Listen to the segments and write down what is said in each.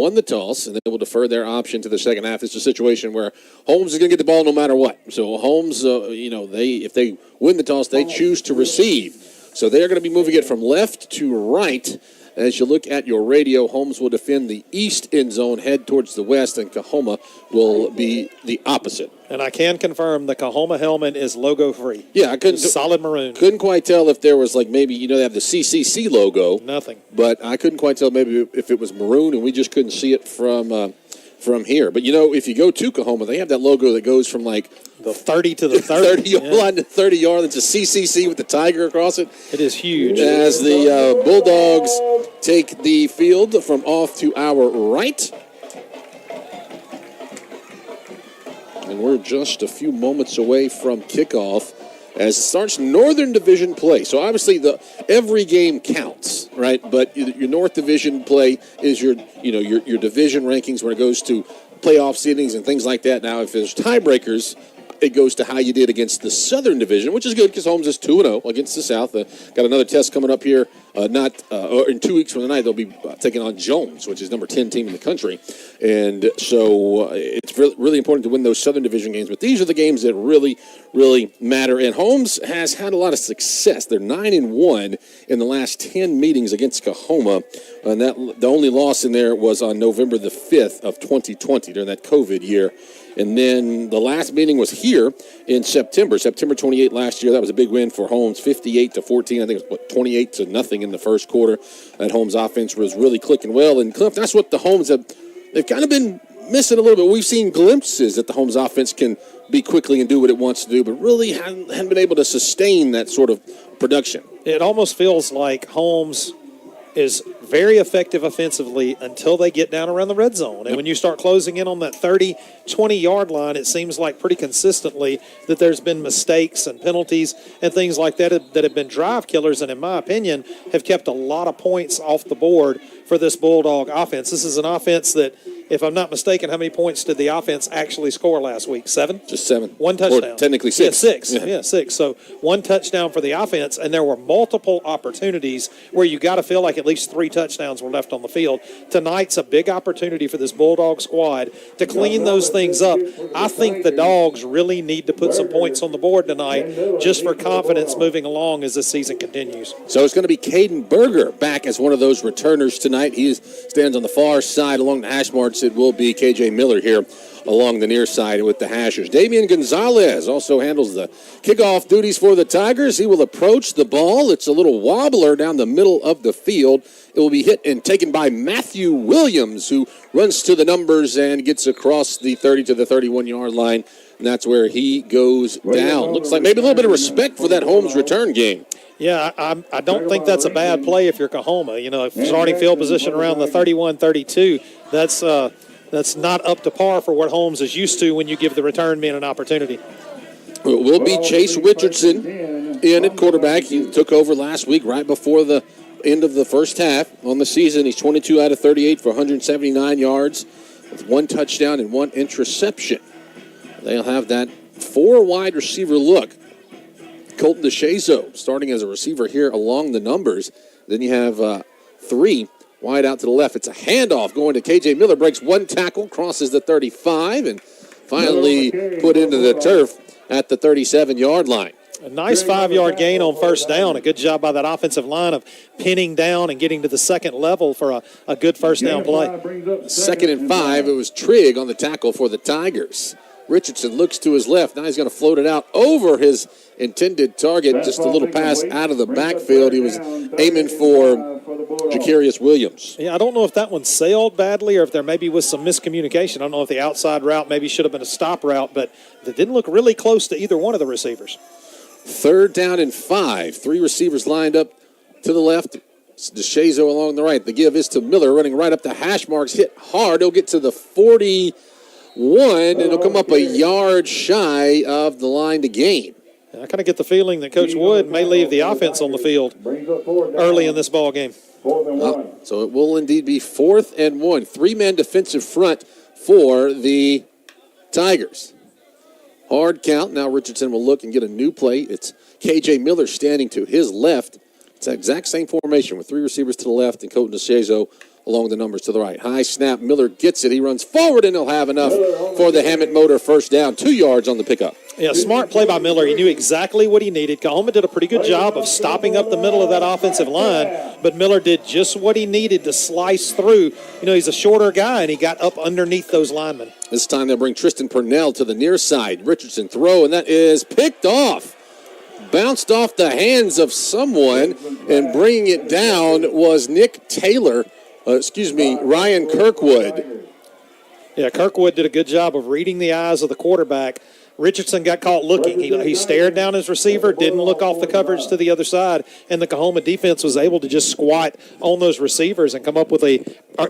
won the toss, and they will defer their option to the second half. It's a situation where Holmes is going to get the ball no matter what. So Holmes, if they win the toss, they choose to receive. So they are going to be moving it from left to right. As you look at your radio, Holmes will defend the east end zone, head towards the west, and COAHOMA will be the opposite. And I can confirm the COAHOMA helmet is logo-free. Yeah, I couldn't. Solid maroon. Couldn't quite tell if there was maybe, they have the CCC logo. Nothing. But I couldn't quite tell maybe if it was maroon and we just couldn't see it from here. But, if you go to COAHOMA, they have that logo that goes from the 30 to the 30. 30 line to 30 yard. It's a CCC with the tiger across it. It is huge. As the Bulldogs take the field from off to our right. And we're just a few moments away from kickoff as it starts Northern Division play. So obviously every game counts, right? But your North Division play is your division rankings when it goes to playoff seedings and things like that. Now, if there's tiebreakers, it goes to how you did against the Southern Division, which is good because Holmes is 2-0 against the South. Got another test coming up here, in 2 weeks from tonight. They'll be taking on Jones, which is number 10 team in the country. And so it's really important to win those Southern Division games. But these are the games that really, really matter. And Holmes has had a lot of success. They're 9-1 in the last 10 meetings against COAHOMA. And the only loss in there was on November the 5th of 2020 during that COVID year. And then the last meeting was here in September 28 last year. That was a big win for Holmes, 58-14. I think it was 28-0 in the first quarter. That Holmes offense was really clicking well. And Cliff, that's what the Holmes they've kind of been missing a little bit. We've seen glimpses that the Holmes offense can be quickly and do what it wants to do, but really hadn't been able to sustain that sort of production. It almost feels like Holmes is very effective offensively until they get down around the red zone. And when you start closing in on that 30, 20-yard line, it seems like pretty consistently that there's been mistakes and penalties and things like that that have been drive killers and, in my opinion, have kept a lot of points off the board for this Bulldog offense. This is an offense that, if I'm not mistaken, how many points did the offense actually score last week? 7? Just 7. One touchdown. Or technically 6. Yeah, 6. Yeah, 6. So one touchdown for the offense, and there were multiple opportunities where you got to feel like at least 3 touchdowns were left on the field. Tonight's a big opportunity for this Bulldog squad to clean those things up. I think the Dogs really need to put some points on the board tonight just for confidence moving along as the season continues. So it's going to be Caden Berger back as one of those returners tonight. He stands on the far side along the hash marks. It will be KJ Miller here along the near side with the hashers. Damian Gonzalez also handles the kickoff duties for the Tigers. He will approach the ball. It's a little wobbler down the middle of the field. It will be hit and taken by Matthew Williams, who runs to the numbers and gets across the 30 to the 31-yard line. And that's where he goes down. Looks like maybe a little bit of respect for that Holmes return game. Yeah, I don't think that's a bad play if you're COAHOMA. Starting field position around the 31-32, that's not up to par for what Holmes is used to when you give the return man an opportunity. It will be Chase Richardson in at quarterback. He took over last week right before the end of the first half on the season. He's 22 out of 38 for 179 yards with 1 touchdown and 1 interception. They'll have that 4 wide receiver look. Colton DeShazo starting as a receiver here along the numbers. Then you have 3 wide out to the left. It's a handoff going to KJ Miller. Breaks 1 tackle, crosses the 35, and finally put into the turf at the 37-yard line. A nice 5-yard gain on first down. A good job by that offensive line of pinning down and getting to the second level for a good first down play. 2nd and 5. It was Trigg on the tackle for the Tigers. Richardson looks to his left. Now he's going to float it out over his intended target. Just a little pass out of the backfield. He was aiming for Jacarius Williams. Yeah, I don't know if that one sailed badly or if there maybe was some miscommunication. I don't know if the outside route maybe should have been a stop route, but it didn't look really close to either one of the receivers. 3rd down and 5. 3 receivers lined up to the left. DeShazo along the right. The give is to Miller, running right up the hash marks. Hit hard. He'll get to the 41, and it'll come up a yard shy of the line to gain. I kind of get the feeling that Coach Wood may leave the offense on the field early in this ball game. So it will indeed be 4th and 1. 3-man defensive front for the Tigers. Hard count. Now Richardson will look and get a new play. It's KJ Miller standing to his left. It's that exact same formation with 3 receivers to the left and Colton DeShazo along the numbers to the right. High snap, Miller gets it. He runs forward, and he'll have enough for the Hammett Motor first down. 2 yards on the pickup. Yeah, smart play by Miller. He knew exactly what he needed. COAHOMA did a pretty good job of stopping up the middle of that offensive line, but Miller did just what he needed to slice through. He's a shorter guy, and he got up underneath those linemen. This time they'll bring Tristan Purnell to the near side. Richardson throw, and that is picked off. Bounced off the hands of someone, and bringing it down was Nick Taylor. Ryan Kirkwood. Yeah, Kirkwood did a good job of reading the eyes of the quarterback. Richardson got caught looking. He stared down his receiver, didn't look off the coverage to the other side, and the COAHOMA defense was able to just squat on those receivers and come up with a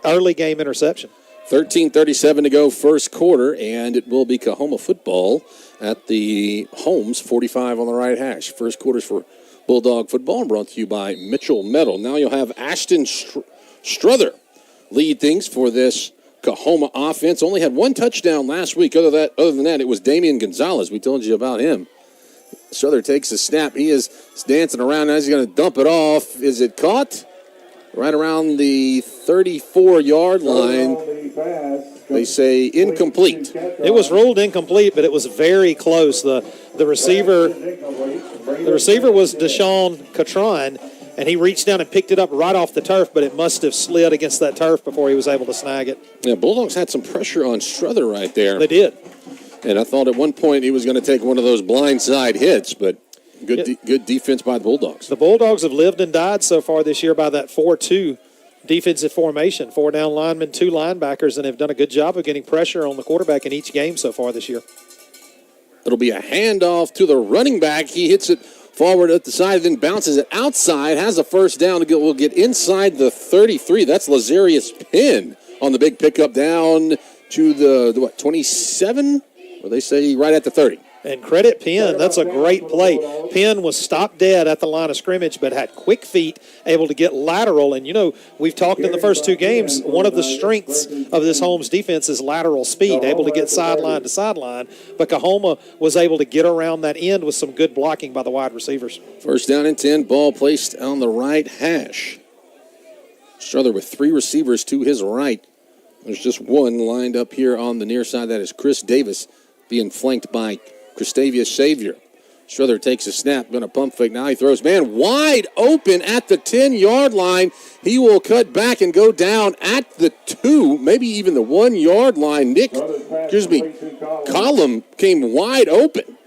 early game interception. 13:37 to go first quarter, and it will be COAHOMA football at the Holmes 45 on the right hash. First quarters for Bulldog football brought to you by Mitchell Metal. Now you'll have Ashton Struther lead things for this COAHOMA offense. Only had one touchdown last week. Other than that, it was Damian Gonzalez. We told you about him. Struther takes a snap. He is dancing around. Now he's going to dump it off. Is it caught? Right around the 34-yard line. They say incomplete. It was ruled incomplete, but it was very close. The receiver was Deshaun Catron, and he reached down and picked it up right off the turf, but it must have slid against that turf before he was able to snag it. Yeah, Bulldogs had some pressure on Struther right there. They did. And I thought at one point he was going to take one of those blindside hits, but good defense by the Bulldogs. The Bulldogs have lived and died so far this year by that 4-2 defensive formation. 4 down linemen, 2 linebackers, and have done a good job of getting pressure on the quarterback in each game so far this year. It'll be a handoff to the running back. He hits it forward at the side, then bounces it outside, has a first down. Will get inside the 33. That's Lazarius Penn on the big pickup down to the 27? Or they say right at the 30. And credit Penn. That's a great play. Penn was stopped dead at the line of scrimmage, but had quick feet, able to get lateral. And, we've talked in the first 2 games, one of the strengths of this Holmes defense is lateral speed, able to get sideline to sideline. But COAHOMA was able to get around that end with some good blocking by the wide receivers. First down and 10, ball placed on the right hash. Struther with 3 receivers to his right. There's just one lined up here on the near side. That is Chris Davis being flanked by Christavius Xavier. Struther takes a snap, going to pump fake. Now he throws, man, wide open at the 10-yard line. He will cut back and go down at the 2, maybe even the 1-yard line. Collum came wide open.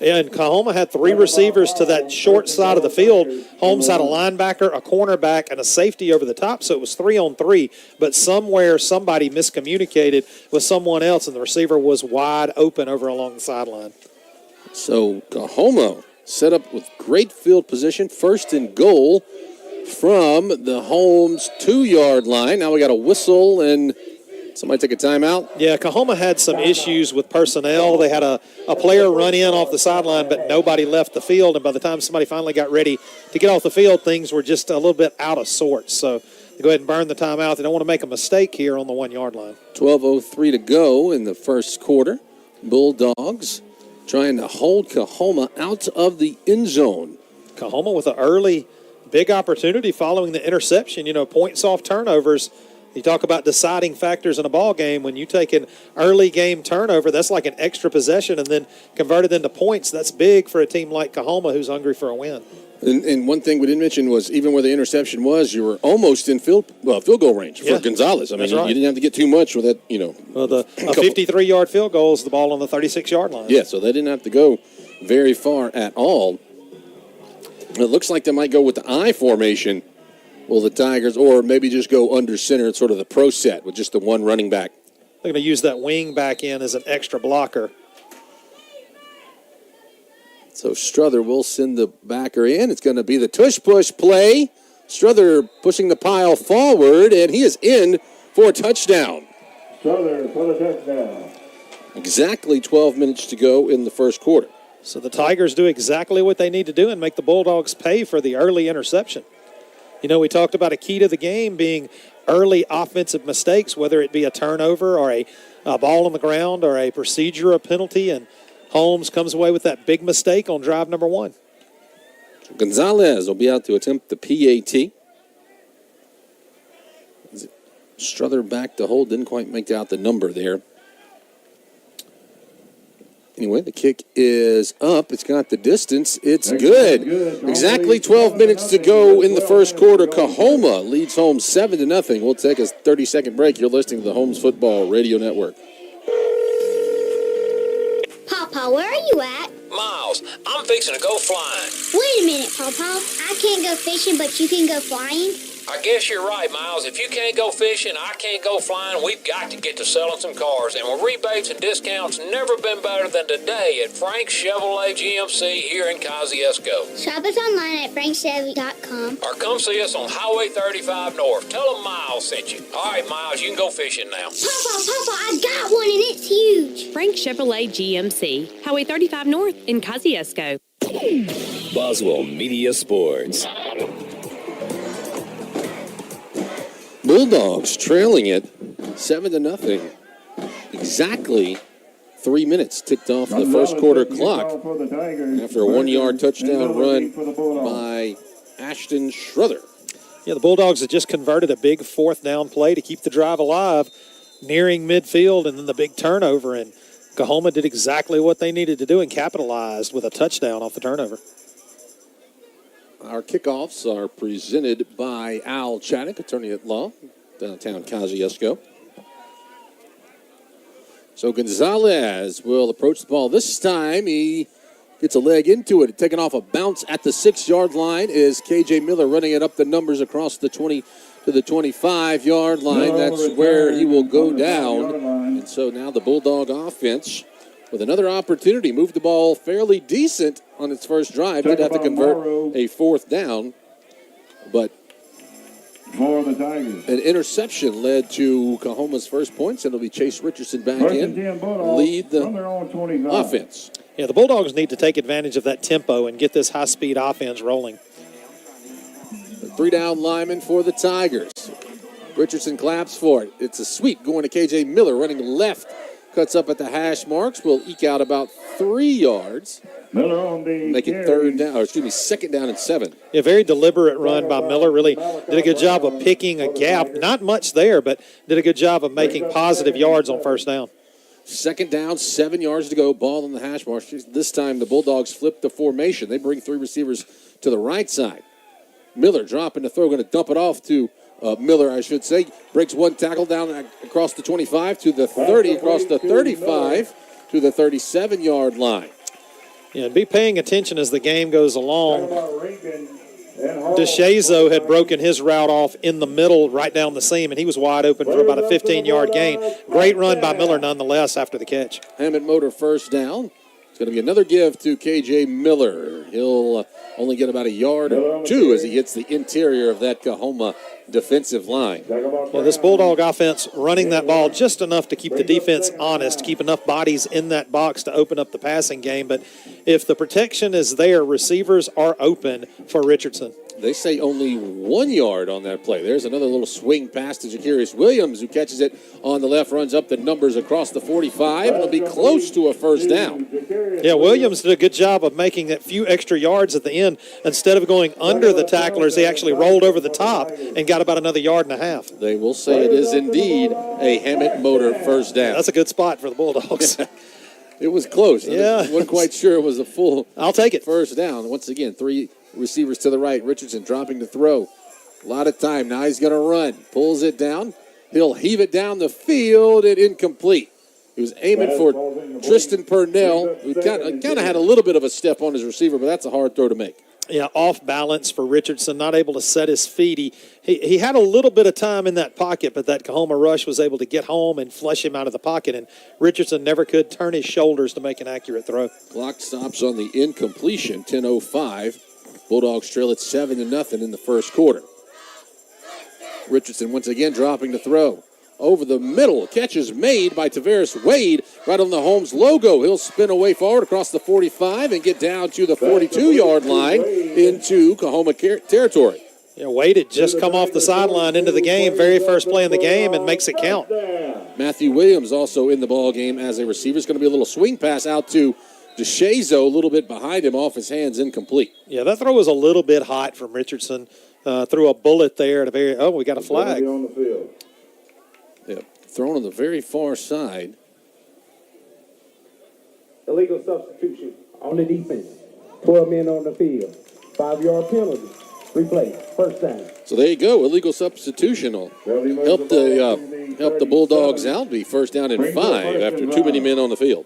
And COAHOMA had 3 receivers to that short side of the field. Holmes had a linebacker, a cornerback, and a safety over the top, so it was 3-on-3. But somewhere somebody miscommunicated with someone else, and the receiver was wide open over along the sideline. So COAHOMA set up with great field position, first and goal from the Holmes 2-yard line. Now we got a whistle and somebody take a timeout. Yeah, COAHOMA had some issues with personnel. They had a player run in off the sideline, but nobody left the field. And by the time somebody finally got ready to get off the field, things were just a little bit out of sorts. So they go ahead and burn the timeout. They don't want to make a mistake here on the 1-yard line. 12:03 to go in the first quarter. Bulldogs trying to hold COAHOMA out of the end zone. COAHOMA with an early big opportunity following the interception. Points off turnovers. You talk about deciding factors in a ball game. When you take an early game turnover, that's like an extra possession and then convert it into points. That's big for a team like COAHOMA who's hungry for a win. And one thing we didn't mention was even where the interception was, you were almost in field goal range for Gonzalez. I mean, you didn't have to get too much with that, Well, a 53-yard field goal is the ball on the 36-yard line. Yeah, so they didn't have to go very far at all. It looks like they might go with the I formation. Will the Tigers, or maybe just go under center, it's sort of the pro set with just the one running back. They're going to use that wing back in as an extra blocker. So Struther will send the backer in. It's going to be the tush-push play. Struther pushing the pile forward, and he is in for a touchdown. Struther for the touchdown. Exactly 12 minutes to go in the first quarter. So the Tigers do exactly what they need to do and make the Bulldogs pay for the early interception. We talked about a key to the game being early offensive mistakes, whether it be a turnover or a ball on the ground or a procedure, a penalty, and Holmes comes away with that big mistake on drive number 1. Gonzalez will be out to attempt the PAT. Strother back to hold, didn't quite make out the number there. Anyway, the kick is up. It's got the distance. It's good. Exactly 12 minutes to go in the first quarter. COAHOMA leads Holmes 7-0. We'll take a 30-second break. You're listening to the Holmes Football Radio Network. Papa, where are you at? Miles, I'm fixing to go flying. Wait a minute, Papa. I can't go fishing, but you can go flying? I guess you're right, Miles. If you can't go fishing, I can't go flying. We've got to get to selling some cars. And with rebates and discounts, never been better than today at Frank's Chevrolet GMC here in Kosciuszko. Shop us online at frankchevy.com. Or come see us on Highway 35 North. Tell them Miles sent you. All right, Miles, you can go fishing now. Papa, I got one and it's huge. Frank Chevrolet GMC, Highway 35 North in Kosciuszko. Boswell Media Sports. Bulldogs trailing it 7-0. Exactly 3 minutes ticked off the first quarter clock after a 1-yard touchdown run by Ashton Strother. Yeah, the Bulldogs had just converted a big fourth down play to keep the drive alive, nearing midfield, and then the big turnover. And COAHOMA did exactly what they needed to do and capitalized with a touchdown off the turnover. Our kickoffs are presented by Al Chaddick, attorney at law, downtown Kosciuszko. So Gonzalez will approach the ball. This time he gets a leg into it. Taking off a bounce at the 6-yard line is K.J. Miller running it up the numbers across the 20 to the 25-yard line. That's where he will go down. And so now the Bulldog offense with another opportunity, moved the ball fairly decent on its first drive. Did have to convert a fourth down, but For the Tigers. an interception led to COAHOMA's first points, and it'll be Chase Richardson back in, lead the offense. Yeah, the Bulldogs need to take advantage of that tempo and get this high-speed offense rolling. The 3-down lineman for the Tigers. Richardson claps for it. It's a sweep going to K.J. Miller, running left. Cuts up at the hash marks. Will eke out about 3 yards. Miller on the Make it second down and 7. A very deliberate run by Miller. Really did a good job of picking a gap. Not much there, but did a good job of making positive yards on first down. Second down, 7 yards to go. Ball on the hash marks. This time the Bulldogs flip the formation. They bring 3 receivers to the right side. Miller dropping the throw, going to dump it off to Miller, I should say. Breaks one tackle down across the 25 to the 30, across the 35 to the 37-yard line. Yeah, and be paying attention as the game goes along. DeShazo had broken his route off in the middle right down the seam, and he was wide open for about a 15-yard gain. Great run by Miller nonetheless after the catch. Hammond Motor first down. It's going to be another give to K.J. Miller. He'll only get about a yard or 2 as he hits the interior of that COAHOMA defensive line. Well, this Bulldog offense running that ball just enough to keep the defense honest, keep enough bodies in that box to open up the passing game. But if the protection is there, receivers are open for Richardson. They say only 1 yard on that play. There's another little swing pass to Jacarius Williams, who catches it on the left, runs up the numbers across the 45, and it'll be close to a first down. Yeah, Williams did a good job of making that few extra yards at the end. Instead of going under the tacklers, he actually rolled over the top and got about another yard and a half. They will say it is indeed a Hammett Motor first down. That's a good spot for the Bulldogs. It was close. Yeah. I wasn't quite sure it was a full I'll take it. first down. Once again, 3 receivers to the right. Richardson dropping to throw. A lot of time. Now he's going to run. Pulls it down. He'll heave it down the field and incomplete. He was aiming for Tristan Purnell, who kind of had a little bit of a step on his receiver, but that's a hard throw to make. Yeah, off balance for Richardson, not able to set his feet. He had a little bit of time in that pocket, but that COAHOMA rush was able to get home and flush him out of the pocket, and Richardson never could turn his shoulders to make an accurate throw. Clock stops on the incompletion, 10:05. Bulldogs trail at 7-0 in the first quarter. Richardson once again dropping the throw. Over the middle, catch is made by Tavares Wade right on the Holmes logo. He'll spin away forward across the 45 and get down to the 42-yard line into COAHOMA territory. Yeah, Wade had just come off the sideline into the game, very first play in the game, and makes it count. Matthew Williams also in the ball game as a receiver. It's going to be a little swing pass out to DeShazo, a little bit behind him, off his hands, incomplete. Yeah, that throw was a little bit hot from Richardson. Threw a bullet there at a we got a flag. thrown on the very far side. Illegal substitution on the defense. 12 men on the field. 5-yard penalty. Replay. First down. So there you go. Illegal substitution will help the Bulldogs out. Be first down and 5 after too many men on the field.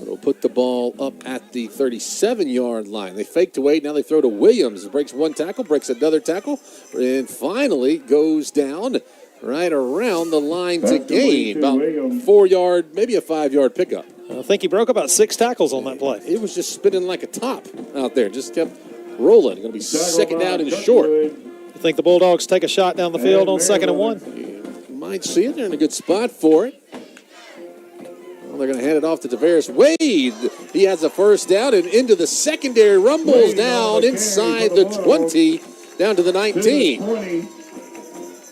It'll put the ball up at the 37-yard line. They faked away. Now they throw to Williams. Breaks one tackle, breaks another tackle, and finally goes down right around the line to gain. About 4-yard, maybe a 5-yard pickup. I think he broke about 6 tackles on that play. It was just spinning like a top out there. Just kept rolling. Going to be second down and short. You think the Bulldogs take a shot down the field on 2nd and 1? You might see it. They're in a good spot for it. Well, they're going to hand it off to Tavares Wade. He has a first down and into the secondary. Rumbles down inside the 20, down to the 19.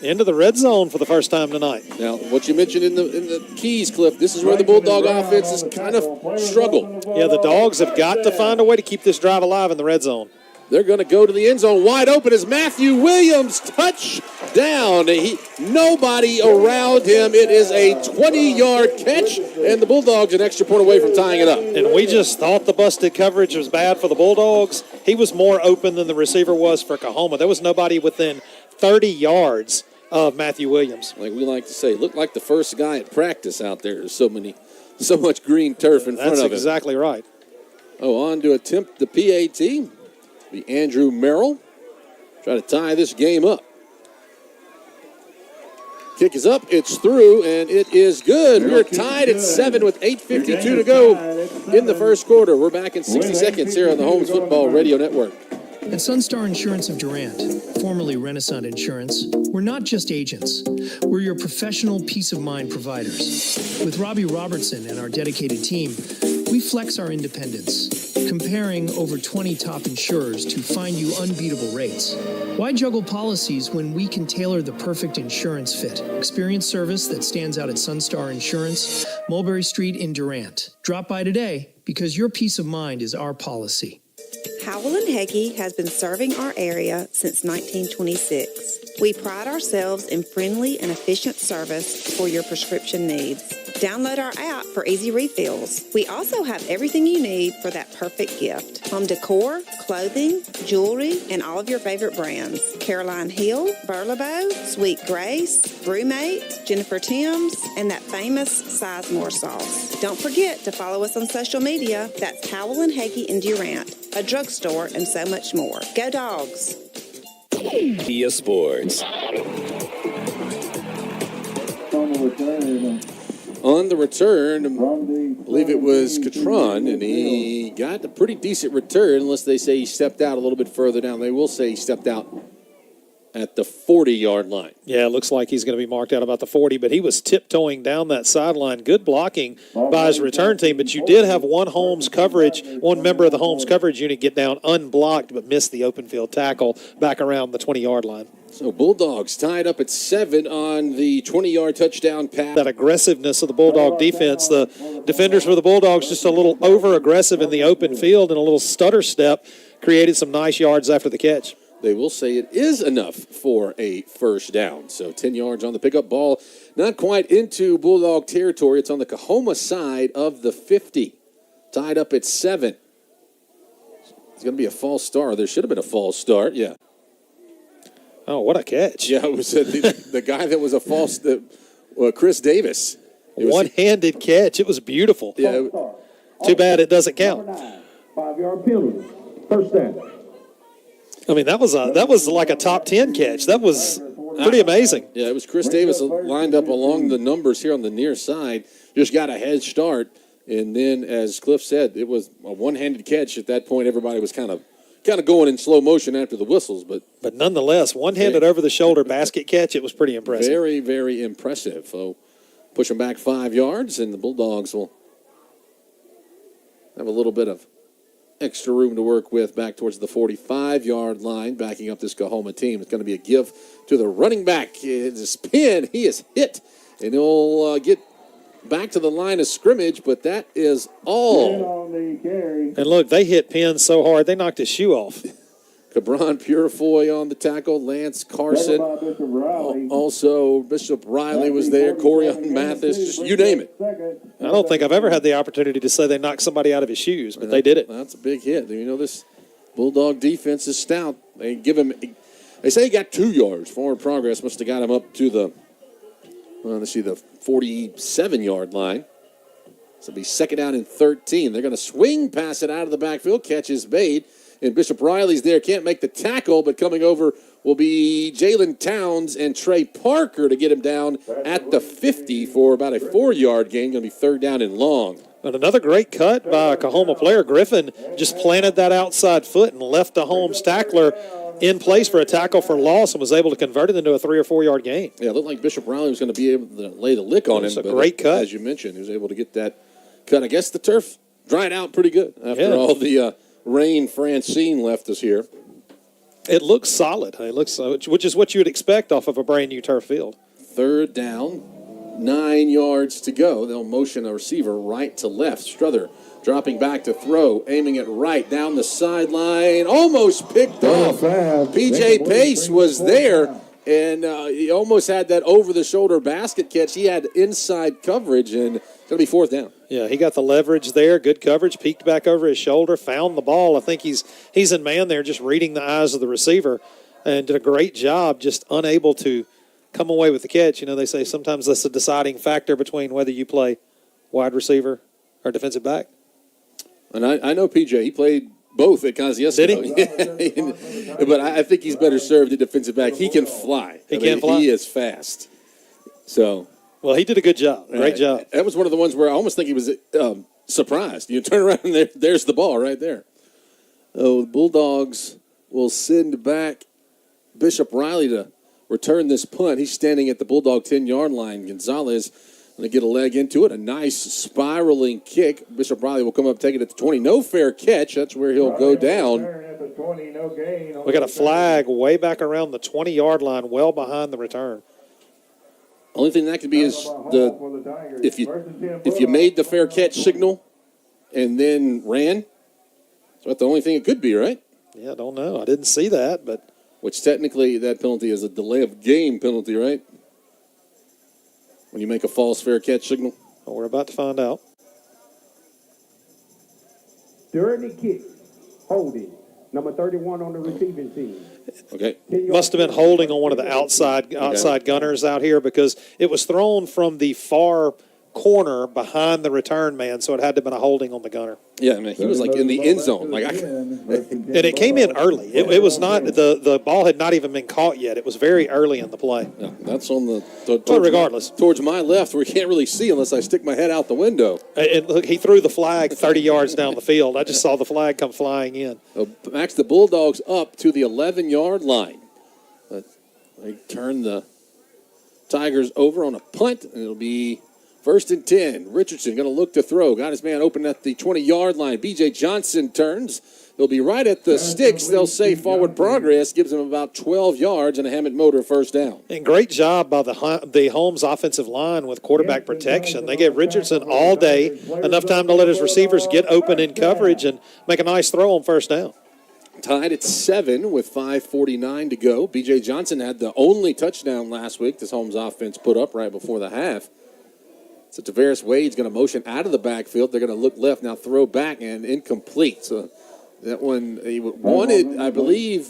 Into the red zone for the first time tonight. Now, what you mentioned in the keys, Cliff, this is where the Bulldog offense has kind of struggled. Yeah, the Dogs have got to find a way to keep this drive alive in the red zone. They're going to go to the end zone wide open as Matthew Williams touchdown. Nobody around him. It is a 20-yard catch, and the Bulldogs an extra point away from tying it up. And we just thought the busted coverage was bad for the Bulldogs. He was more open than the receiver was for COAHOMA. There was nobody within 30 yards of Matthew Williams. Like we like to say, looked like the first guy at practice out there. There's so much green turf in front of him. That's exactly right. Oh, on to attempt the PAT. Be Andrew Merrill. Try to tie this game up. Kick is up, it's through, and it is good. We're tied at 7 with 8:52 to go in the first quarter. We're back in 60 seconds here on the Holmes Football Radio Network. At Sunstar Insurance of Durant, formerly Renaissance Insurance, we're not just agents. We're your professional peace of mind providers. With Robbie Robertson and our dedicated team, we flex our independence, comparing over 20 top insurers to find you unbeatable rates. Why juggle policies when we can tailor the perfect insurance fit? Experience service that stands out at Sunstar Insurance, Mulberry Street in Durant. Drop by today because your peace of mind is our policy. Howell & Heggie has been serving our area since 1926. We pride ourselves in friendly and efficient service for your prescription needs. Download our app for easy refills. We also have everything you need for that perfect gift. Home decor, clothing, jewelry, and all of your favorite brands. Caroline Hill, Burlebo, Sweet Grace, Brewmate, Jennifer Timms, and that famous Sizemore sauce. Don't forget to follow us on social media. That's Howell & Heggie in Durant, a drugstore, and so much more. Go Dogs! Media Sports. On the return, I believe it was Catron, and he got a pretty decent return, unless they say he stepped out a little bit further down. They will say he stepped out at the 40-yard line. Yeah, it looks like he's going to be marked out about the 40, but he was tiptoeing down that sideline. Good blocking by his return team, but you did have one member of the Holmes coverage unit get down unblocked, but missed the open field tackle back around the 20-yard line. So Bulldogs tied up at 7 on the 20-yard touchdown pass. That aggressiveness of the Bulldog defense, the defenders for the Bulldogs just a little over-aggressive in the open field, and a little stutter step created some nice yards after the catch. They will say it is enough for a first down. So 10 yards on the pickup ball. Not quite into Bulldog territory. It's on the COAHOMA side of the 50. Tied up at 7. It's going to be a false start. There should have been a false start, yeah. Oh, what a catch. Yeah, it was the guy that was a false, Chris Davis. One-handed catch. It was beautiful. Yeah. Too bad it doesn't count. 5-yard penalty. First down. I mean, that was like a top 10 catch. That was pretty amazing. Yeah, it was Chris Davis lined up along the numbers here on the near side. Just got a head start. And then, as Cliff said, it was a one-handed catch. At that point, everybody was kind of going in slow motion after the whistles. But nonetheless, one-handed over-the-shoulder basket catch, it was pretty impressive. Very, very impressive. So push them back 5 yards, and the Bulldogs will have a little bit of extra room to work with back towards the 45-yard line, backing up this COAHOMA team. It's going to be a give to the running back. It's a spin. He is hit, and he'll get back to the line of scrimmage, but that is all. And look, they hit Penn so hard, they knocked his shoe off. Cabron Purifoy on the tackle. Lance Carson. Also, Bishop Riley was there. Corian Mathis. Just you name it. I don't think I've ever had the opportunity to say they knocked somebody out of his shoes, but they did it. That's a big hit. You know, this Bulldog defense is stout. They give him. They say he got 2 yards. Forward progress must have got him up to the, let's see, the 47-yard line. So it'll be second down and 13. They're going to swing, pass it out of the backfield. Catch is made. And Bishop Riley's there. Can't make the tackle, but coming over will be Jalen Towns and Trey Parker to get him down at the 50 for about a 4-yard gain. Going to be third down and long. But another great cut by a COAHOMA player. Griffin just planted that outside foot and left the Holmes tackler in place for a tackle for loss and was able to convert it into a 3 or 4 yard gain. Yeah, it looked like Bishop Riley was going to be able to lay the lick on him. It's a great cut. As you mentioned, he was able to get that cut. I guess the turf dried out pretty good after all the rain Francine left us here. It looks solid. It looks, which is what you would expect off of a brand new turf field. Third down, 9 yards to go. They'll motion a receiver right to left. Struther dropping back to throw, aiming it right down the sideline. Almost picked off. P.J. Pace was there, and he almost had that over-the-shoulder basket catch. He had inside coverage, and it's going to be fourth down. Yeah, he got the leverage there, good coverage, peeked back over his shoulder, found the ball. I think he's in man there just reading the eyes of the receiver and did a great job, just unable to come away with the catch. You know, they say sometimes that's a deciding factor between whether you play wide receiver or defensive back. And I know PJ, he played both at Kosciuszko. Did he? But I think he's better served at defensive back. He can fly. He can fly? He is fast. So... Well, he did a good job. Great job. That was one of the ones where I almost think he was surprised. You turn around and there's the ball right there. Oh, the Bulldogs will send back Bishop Riley to return this punt. He's standing at the Bulldog 10-yard line. Gonzalez going to get a leg into it. A nice spiraling kick. Bishop Riley will come up, take it at the 20. No fair catch. That's where he'll go down. We got a flag way back around the 20-yard line, well behind the return. Only thing that could be is if you made the fair catch signal and then ran. So that's the only thing it could be, right? Yeah, I don't know. I didn't see that, but which technically that penalty is a delay of game penalty, right? When you make a false fair catch signal. Well, we're about to find out. During the kick, holding, number 31 on the receiving team. Okay. Must have been holding on one of the outside gunners out here because it was thrown from the far corner behind the return man, so it had to have been a holding on the gunner. Yeah, I mean, he was like in the end zone. And it came in early. It was not the ball had not even been caught yet. It was very early in the play. Yeah, that's on the regardless. Towards my left where you can't really see unless I stick my head out the window. And look, he threw the flag 30 yards down the field. I just saw the flag come flying in. Max, the Bulldogs up to the 11-yard line. They turn the Tigers over on a punt, and it'll be first and 10. Richardson going to look to throw. Got his man open at the 20-yard line. B.J. Johnson turns. They'll be right at the sticks. They'll say forward progress. Gives them about 12 yards and a Hammett Motor first down. And great job by the Holmes offensive line with quarterback protection. They gave Richardson all day, enough time to let his receivers get open in coverage and make a nice throw on first down. Tied at 7 with 5:49 to go. B.J. Johnson had the only touchdown last week this Holmes offense put up right before the half. So Tavares Wade's going to motion out of the backfield. They're going to look left, now throw back, and incomplete. So that one, he wanted, I believe,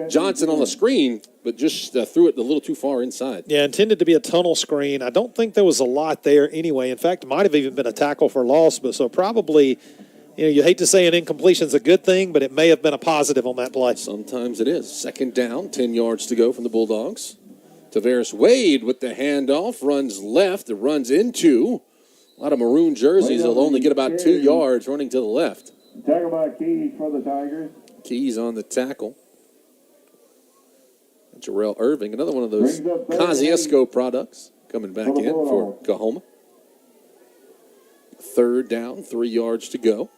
Johnson on the screen, but just threw it a little too far inside. Yeah, intended to be a tunnel screen. I don't think there was a lot there anyway. In fact, it might have even been a tackle for loss, but so probably, you hate to say an incompletion is a good thing, but it may have been a positive on that play. Sometimes it is. Second down, 10 yards to go from the Bulldogs. Tavares Wade with the handoff, runs left, it runs into a lot of maroon jerseys. He'll only get about 2 yards running to the left. Tackle by Keys for the Tigers. Keys on the tackle. Jarrell Irving, another one of those Kosciuszko products coming back in for COAHOMA. Third down, 3 yards to go.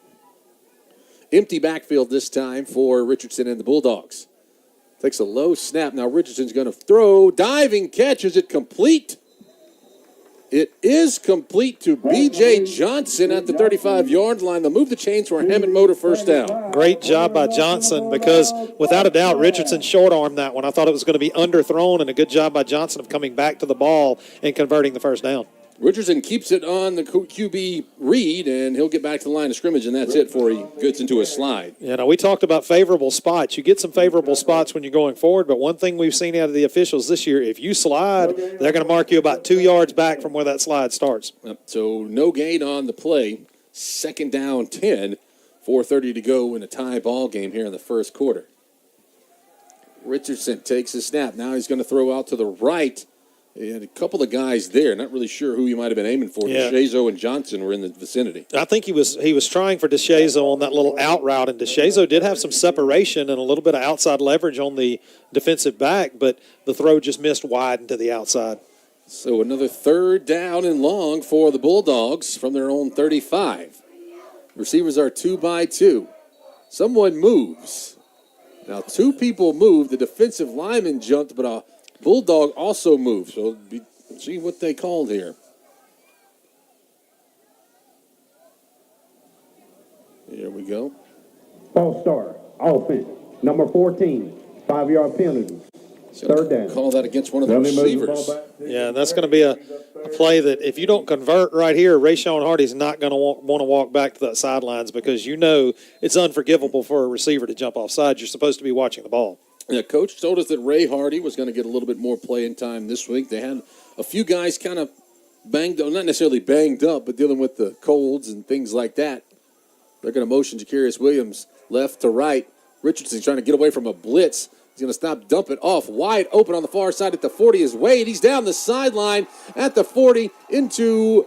Empty backfield this time for Richardson and the Bulldogs. Takes a low snap. Now Richardson's going to throw. Diving catch. Is it complete? It is complete to B.J. Johnson at the 35-yard line. They'll move the chains for a Hammond Motor first down. Great job by Johnson because, without a doubt, Richardson short-armed that one. I thought it was going to be underthrown, and a good job by Johnson of coming back to the ball and converting the first down. Richardson keeps it on the QB read, and he'll get back to the line of scrimmage, and that's it before he gets into a slide. You know, we talked about favorable spots. You get some favorable spots when you're going forward, but one thing we've seen out of the officials this year, if you slide, they're going to mark you about 2 yards back from where that slide starts. So no gain on the play. Second down 10, 4:30 to go in a tie ball game here in the first quarter. Richardson takes a snap. Now he's going to throw out to the right. And a couple of guys there, not really sure who he might have been aiming for. Yeah. DeShazo and Johnson were in the vicinity. I think he was trying for DeShazo on that little out route, and DeShazo did have some separation and a little bit of outside leverage on the defensive back, but the throw just missed wide into the outside. So another third down and long for the Bulldogs from their own 35. Receivers are 2 by 2. Someone moves. Now 2 people moved. The defensive lineman jumped, but a Bulldog also moved. So see what they called here. Here we go. False start. Offense. Number 14. 5-yard penalty. Third down. Call that against one of the receivers. Yeah, that's going to be a play that if you don't convert right here, Rayshawn Hardy's not going to want to walk back to the sidelines because you know it's unforgivable for a receiver to jump offside. You're supposed to be watching the ball. Yeah, Coach told us that Ray Hardy was going to get a little bit more playing time this week. They had a few guys kind of banged up, not necessarily banged up, but dealing with the colds and things like that. They're going to motion Jacarius Williams left to right. Richardson trying to get away from a blitz. He's going to stop, dump it off. Wide open on the far side at the 40 is Wade. He's down the sideline at the 40 into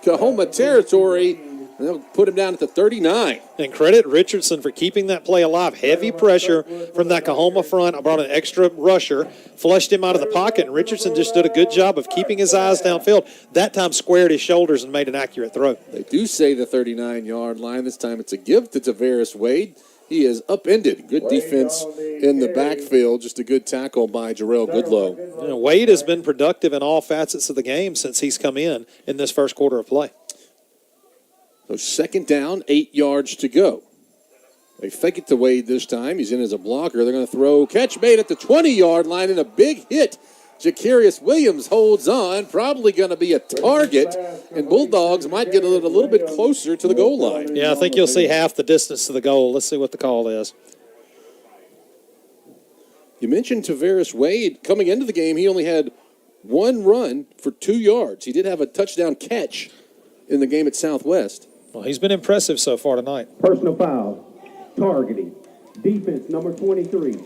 COAHOMA territory. And they'll put him down at the 39. And credit Richardson for keeping that play alive. Heavy pressure from that COAHOMA front. I brought an extra rusher, flushed him out of the pocket, and Richardson just did a good job of keeping his eyes downfield. That time squared his shoulders and made an accurate throw. They do say the 39-yard line. This time it's a give to Tavares Wade. He is upended. Good defense in the backfield. Just a good tackle by Jarrell Goodlow. You know, Wade has been productive in all facets of the game since he's come in this first quarter of play. So second down, 8 yards to go. They fake it to Wade this time. He's in as a blocker. They're going to throw. Catch made at the 20-yard line and a big hit. Jacarius Williams holds on. Probably going to be a target. And Bulldogs might get a little bit closer to the goal line. Yeah, I think you'll see half the distance to the goal. Let's see what the call is. You mentioned Tavares Wade. Coming into the game, he only had one run for 2 yards. He did have a touchdown catch in the game at Southwest. Well, he's been impressive so far tonight. Personal foul. Targeting. Defense, number 23.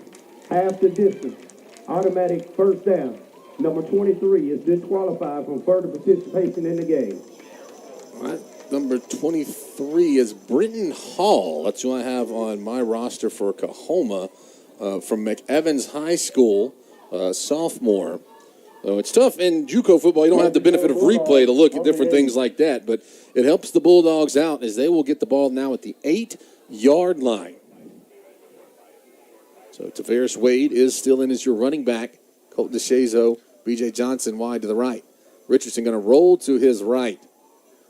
Half the distance. Automatic first down. Number 23 is disqualified from further participation in the game. All right. Number 23 is Britton Hall. That's who I have on my roster for COAHOMA from McEvans High School, sophomore. So it's tough in JUCO football. You don't have the benefit of replay to look at different things like that, but it helps the Bulldogs out as they will get the ball now at the 8-yard line. So Tavares Wade is still in as your running back. Colt DeShazo, B.J. Johnson wide to the right. Richardson going to roll to his right.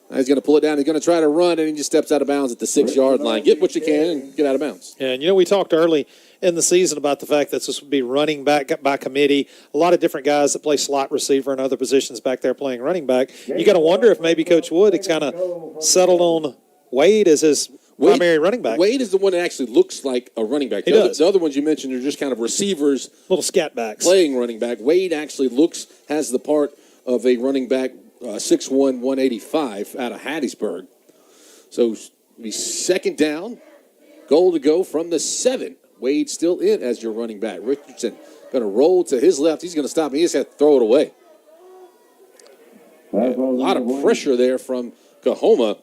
Now he's going to pull it down. He's going to try to run, and he just steps out of bounds at the 6-yard line. Get what you can and get out of bounds. Yeah, and we talked early in the season about the fact that this would be running back by committee. A lot of different guys that play slot receiver and other positions back there playing running back. You got to wonder if maybe Coach Wood has kind of settled on Wade as his primary running back. Wade is the one that actually looks like a running back. The other ones you mentioned are just kind of receivers. Little scat backs. Playing running back. Wade actually has the part of a running back, 6'1", 185 out of Hattiesburg. So be second down. Goal to go from the 7. Wade still in as your running back. Richardson going to roll to his left. He's going to stop. He just has to throw it away. A lot of pressure there from COAHOMA.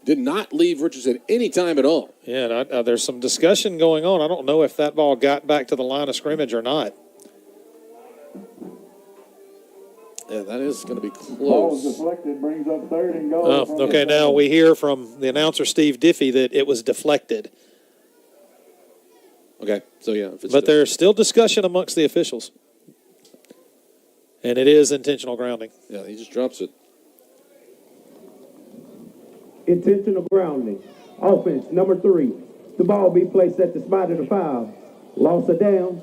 Did not leave Richardson any time at all. Yeah, there's some discussion going on. I don't know if that ball got back to the line of scrimmage or not. Yeah, that is going to be close. Ball deflected, brings up third and goal. Okay, now we hear from the announcer, Steve Diffie, that it was deflected. Okay, so yeah. But there's still discussion amongst the officials. And it is intentional grounding. Yeah, he just drops it. intentional grounding. Offense, number 3. The ball be placed at the spot of the foul. Loss of down,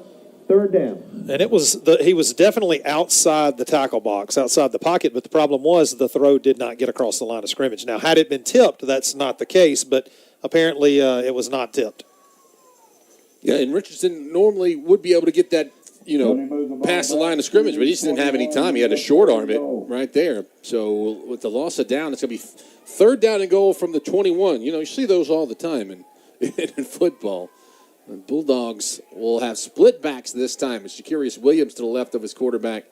3rd down. And he was definitely outside the tackle box, outside the pocket, but the problem was the throw did not get across the line of scrimmage. Now, had it been tipped, that's not the case, but apparently it was not tipped. Yeah, and Richardson normally would be able to get that, past the line of scrimmage, but he just didn't have any time. He had to short arm it right there. So with the loss of down, it's going to be 3rd down and goal from the 21. You see those all the time in football. The Bulldogs will have split backs this time. It's Shakarius Williams to the left of his quarterback.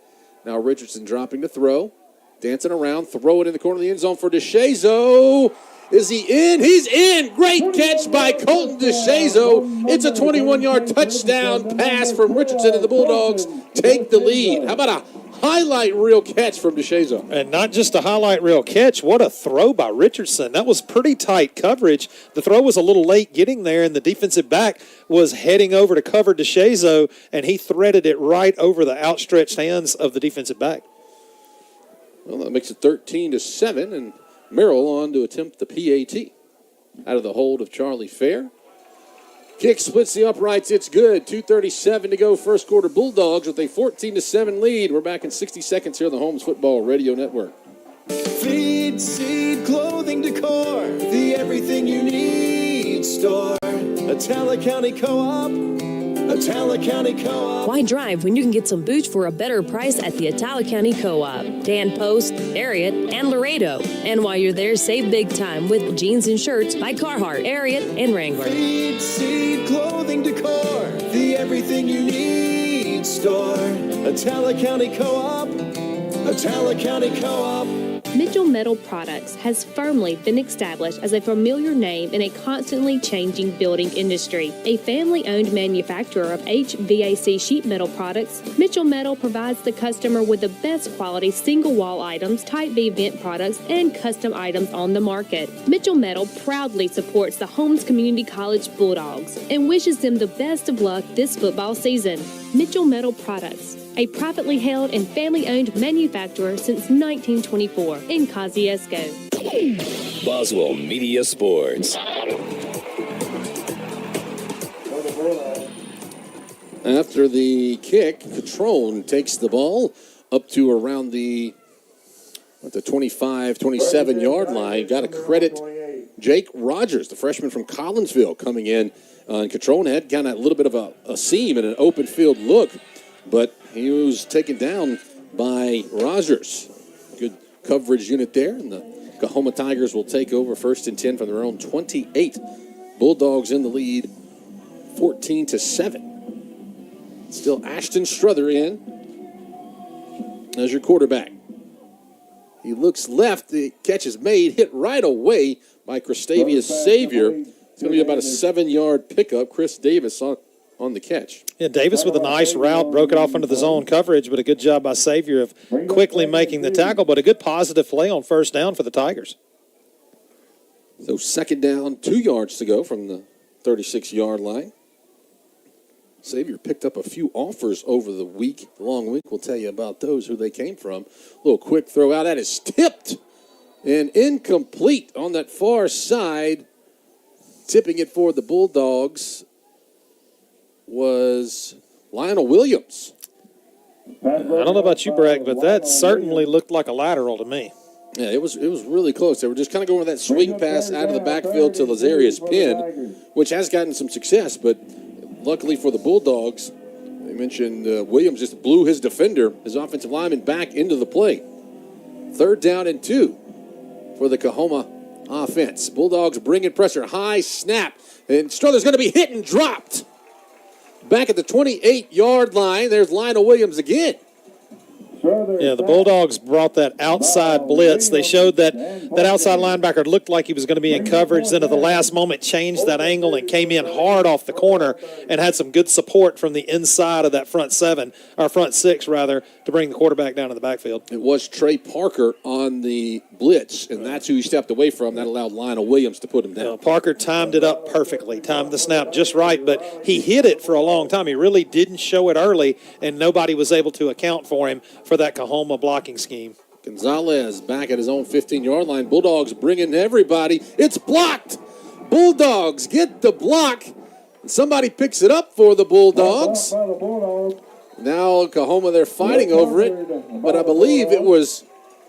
Now Richardson dropping to throw, dancing around, throw it in the corner of the end zone for DeShazo. Is he in? He's in. Great catch by Colton DeShazo. It's a 21-yard touchdown pass from Richardson, and the Bulldogs take the lead. How about a highlight reel catch from DeShazo? And not just a highlight reel catch. What a throw by Richardson. That was pretty tight coverage. The throw was a little late getting there, and the defensive back was heading over to cover DeShazo, and he threaded it right over the outstretched hands of the defensive back. Well, that makes it 13-7, and Merrill on to attempt the PAT. Out of the hold of Charlie Fair. Kick splits the uprights. It's good. 2:37 to go. First quarter. Bulldogs with a 14-7 lead. We're back in 60 seconds here on the Holmes Football Radio Network. Feed, seed, clothing, decor, the everything you need store. Atala County Co-op. Atala County Co-op. Why drive when you can get some boots for a better price at the Atala County Co-op? Dan Post, Ariat, and Laredo. And while you're there, save big time with jeans and shirts by Carhartt, Ariat, and Wrangler. Feed, seed, clothing, decor, the everything you need store. Atala County Co-op. Atala County Co-op. Mitchell Metal Products has firmly been established as a familiar name in a constantly changing building industry. A family-owned manufacturer of HVAC sheet metal products, Mitchell Metal provides the customer with the best quality single-wall items, Type B vent products, and custom items on the market. Mitchell Metal proudly supports the Holmes Community College Bulldogs and wishes them the best of luck this football season. Mitchell Metal Products, a privately held and family-owned manufacturer since 1924 in Kosciuszko. Boswell Media Sports. After the kick, Catrone takes the ball up to around the 25, 27-yard line. Got to credit Jake Rogers, the freshman from Collinsville, coming in. And Catrone had kind of a little bit of a seam and an open field look, but he was taken down by Rogers. Good coverage unit there, and the COAHOMA Tigers will take over 1st and 10 from their own 28. Bulldogs in the lead, 14-7. Still Ashton Struther in as your quarterback. He looks left. The catch is made, hit right away by Christavius Savior. It's going to be about a 7-yard pickup. Chris Davis on the catch. Yeah, Davis with a nice route, broke it off into the zone coverage, but a good job by Savior of quickly making the tackle, but a good positive play on 1st down for the Tigers. So 2nd down, 2 yards to go from the 36-yard line. Savior picked up a few offers over the long week. We'll tell you about those, who they came from. A little quick throw out. That is tipped and incomplete on that far side. Tipping it for the Bulldogs was Lionel Williams. I don't know about you, Bragg, but that certainly looked like a lateral to me. Yeah, it was really close. They were just kind of going with that swing pass out of the backfield to Lazarius Penn, which has gotten some success, but luckily for the Bulldogs, they mentioned Williams just blew his defender, his offensive lineman, back into the play. 3rd down and 2 for the COAHOMA offense. Bulldogs bringing pressure, high snap, and Struther's going to be hit and dropped. Back at the 28-yard line, there's Lionel Williams again. Yeah, the Bulldogs brought that outside blitz. They showed that outside linebacker looked like he was going to be in coverage. Then at the last moment changed that angle and came in hard off the corner and had some good support from the inside of that front 6 to bring the quarterback down to the backfield. It was Trey Parker on the blitz, and that's who he stepped away from. That allowed Lionel Williams to put him down. Parker timed it up perfectly, timed the snap just right, but he hit it for a long time. He really didn't show it early, and nobody was able to account for him for that COAHOMA blocking scheme. Gonzalez back at his own 15-yard line. Bulldogs bringing everybody. It's blocked. Bulldogs get the block. Somebody picks it up for the Bulldogs. Now COAHOMA, they're fighting over it, but I believe it was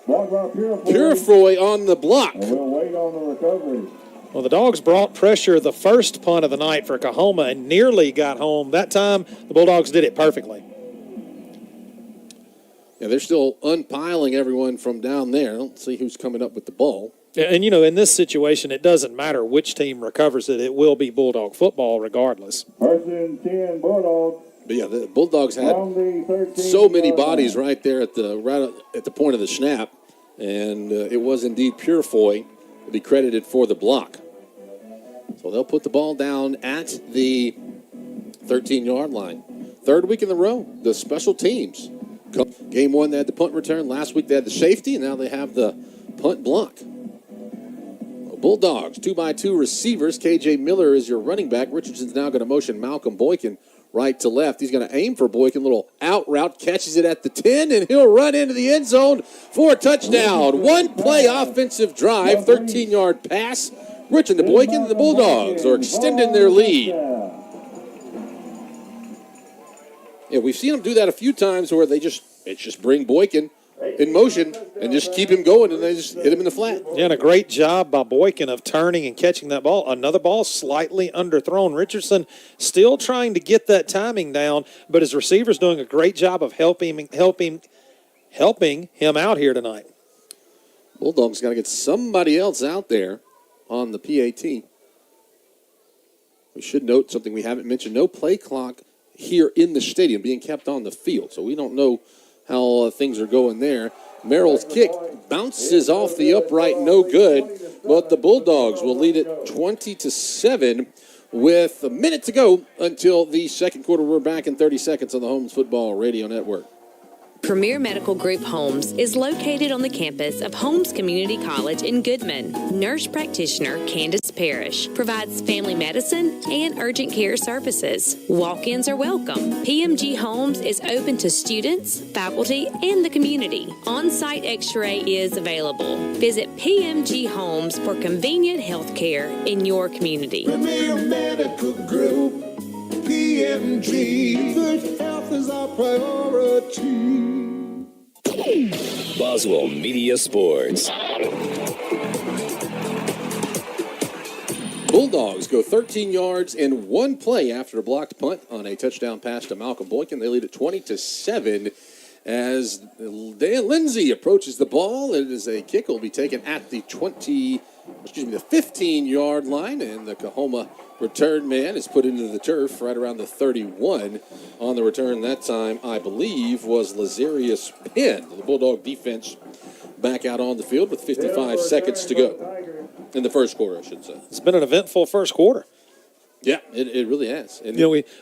Purifoy on the block. We'll wait on the recovery. Well, the Dogs brought pressure the first punt of the night for COAHOMA and nearly got home. That time, the Bulldogs did it perfectly. Yeah, they're still unpiling everyone from down there. Let's see who's coming up with the ball. And, in this situation, it doesn't matter which team recovers it. It will be Bulldog football regardless. First and 10, Bulldogs. But yeah, the Bulldogs had so many bodies right there at the point of the snap, and it was indeed Purifoy to be credited for the block. So they'll put the ball down at the 13-yard line. Third week in a row, the special teams. Game one, they had the punt return. Last week, they had the safety, and now they have the punt block. Bulldogs, 2x2 receivers. KJ Miller is your running back. Richardson's now going to motion Malcolm Boykin right to left. He's going to aim for Boykin. Little out route, catches it at the 10, and he'll run into the end zone for a touchdown. One play offensive drive, 13-yard pass. Richardson to Boykin. The Bulldogs are extending their lead. Yeah, we've seen them do that a few times where they just bring Boykin in motion and just keep him going, and they just hit him in the flat. Yeah, and a great job by Boykin of turning and catching that ball. Another ball slightly underthrown. Richardson still trying to get that timing down, but his receiver's doing a great job of helping him out here tonight. Bulldogs got to get somebody else out there on the PAT. We should note something we haven't mentioned. No play clock here in the stadium being kept on the field, so we don't know how things are going there. Merrill's kick bounces off the upright, no good, but the Bulldogs will lead it 20-7 with a minute to go until the second quarter. We're back in 30 seconds on the Holmes Football Radio Network. Premier Medical Group Holmes is located on the campus of Holmes Community College in Goodman. Nurse practitioner Candace Parrish provides family medicine and urgent care services. Walk-ins are welcome. PMG Holmes is open to students, faculty, and the community. On-site x-ray is available. Visit PMG Holmes for convenient health care in your community. Premier Medical Group, PMG, good health is our priority. Boswell Media Sports. Bulldogs go 13 yards in one play after a blocked punt on a touchdown pass to Malcolm Boykin. They lead it 20-7 as Dan Lindsay approaches the ball. It is a kick. Will be taken at the 15-yard line, and the COAHOMA return man is put into the turf right around the 31. On the return that time, I believe, was Lazarius Penn. The Bulldog defense back out on the field with 55 seconds to go in the first quarter, I should say. It's been an eventful first quarter. Yeah, it really has. And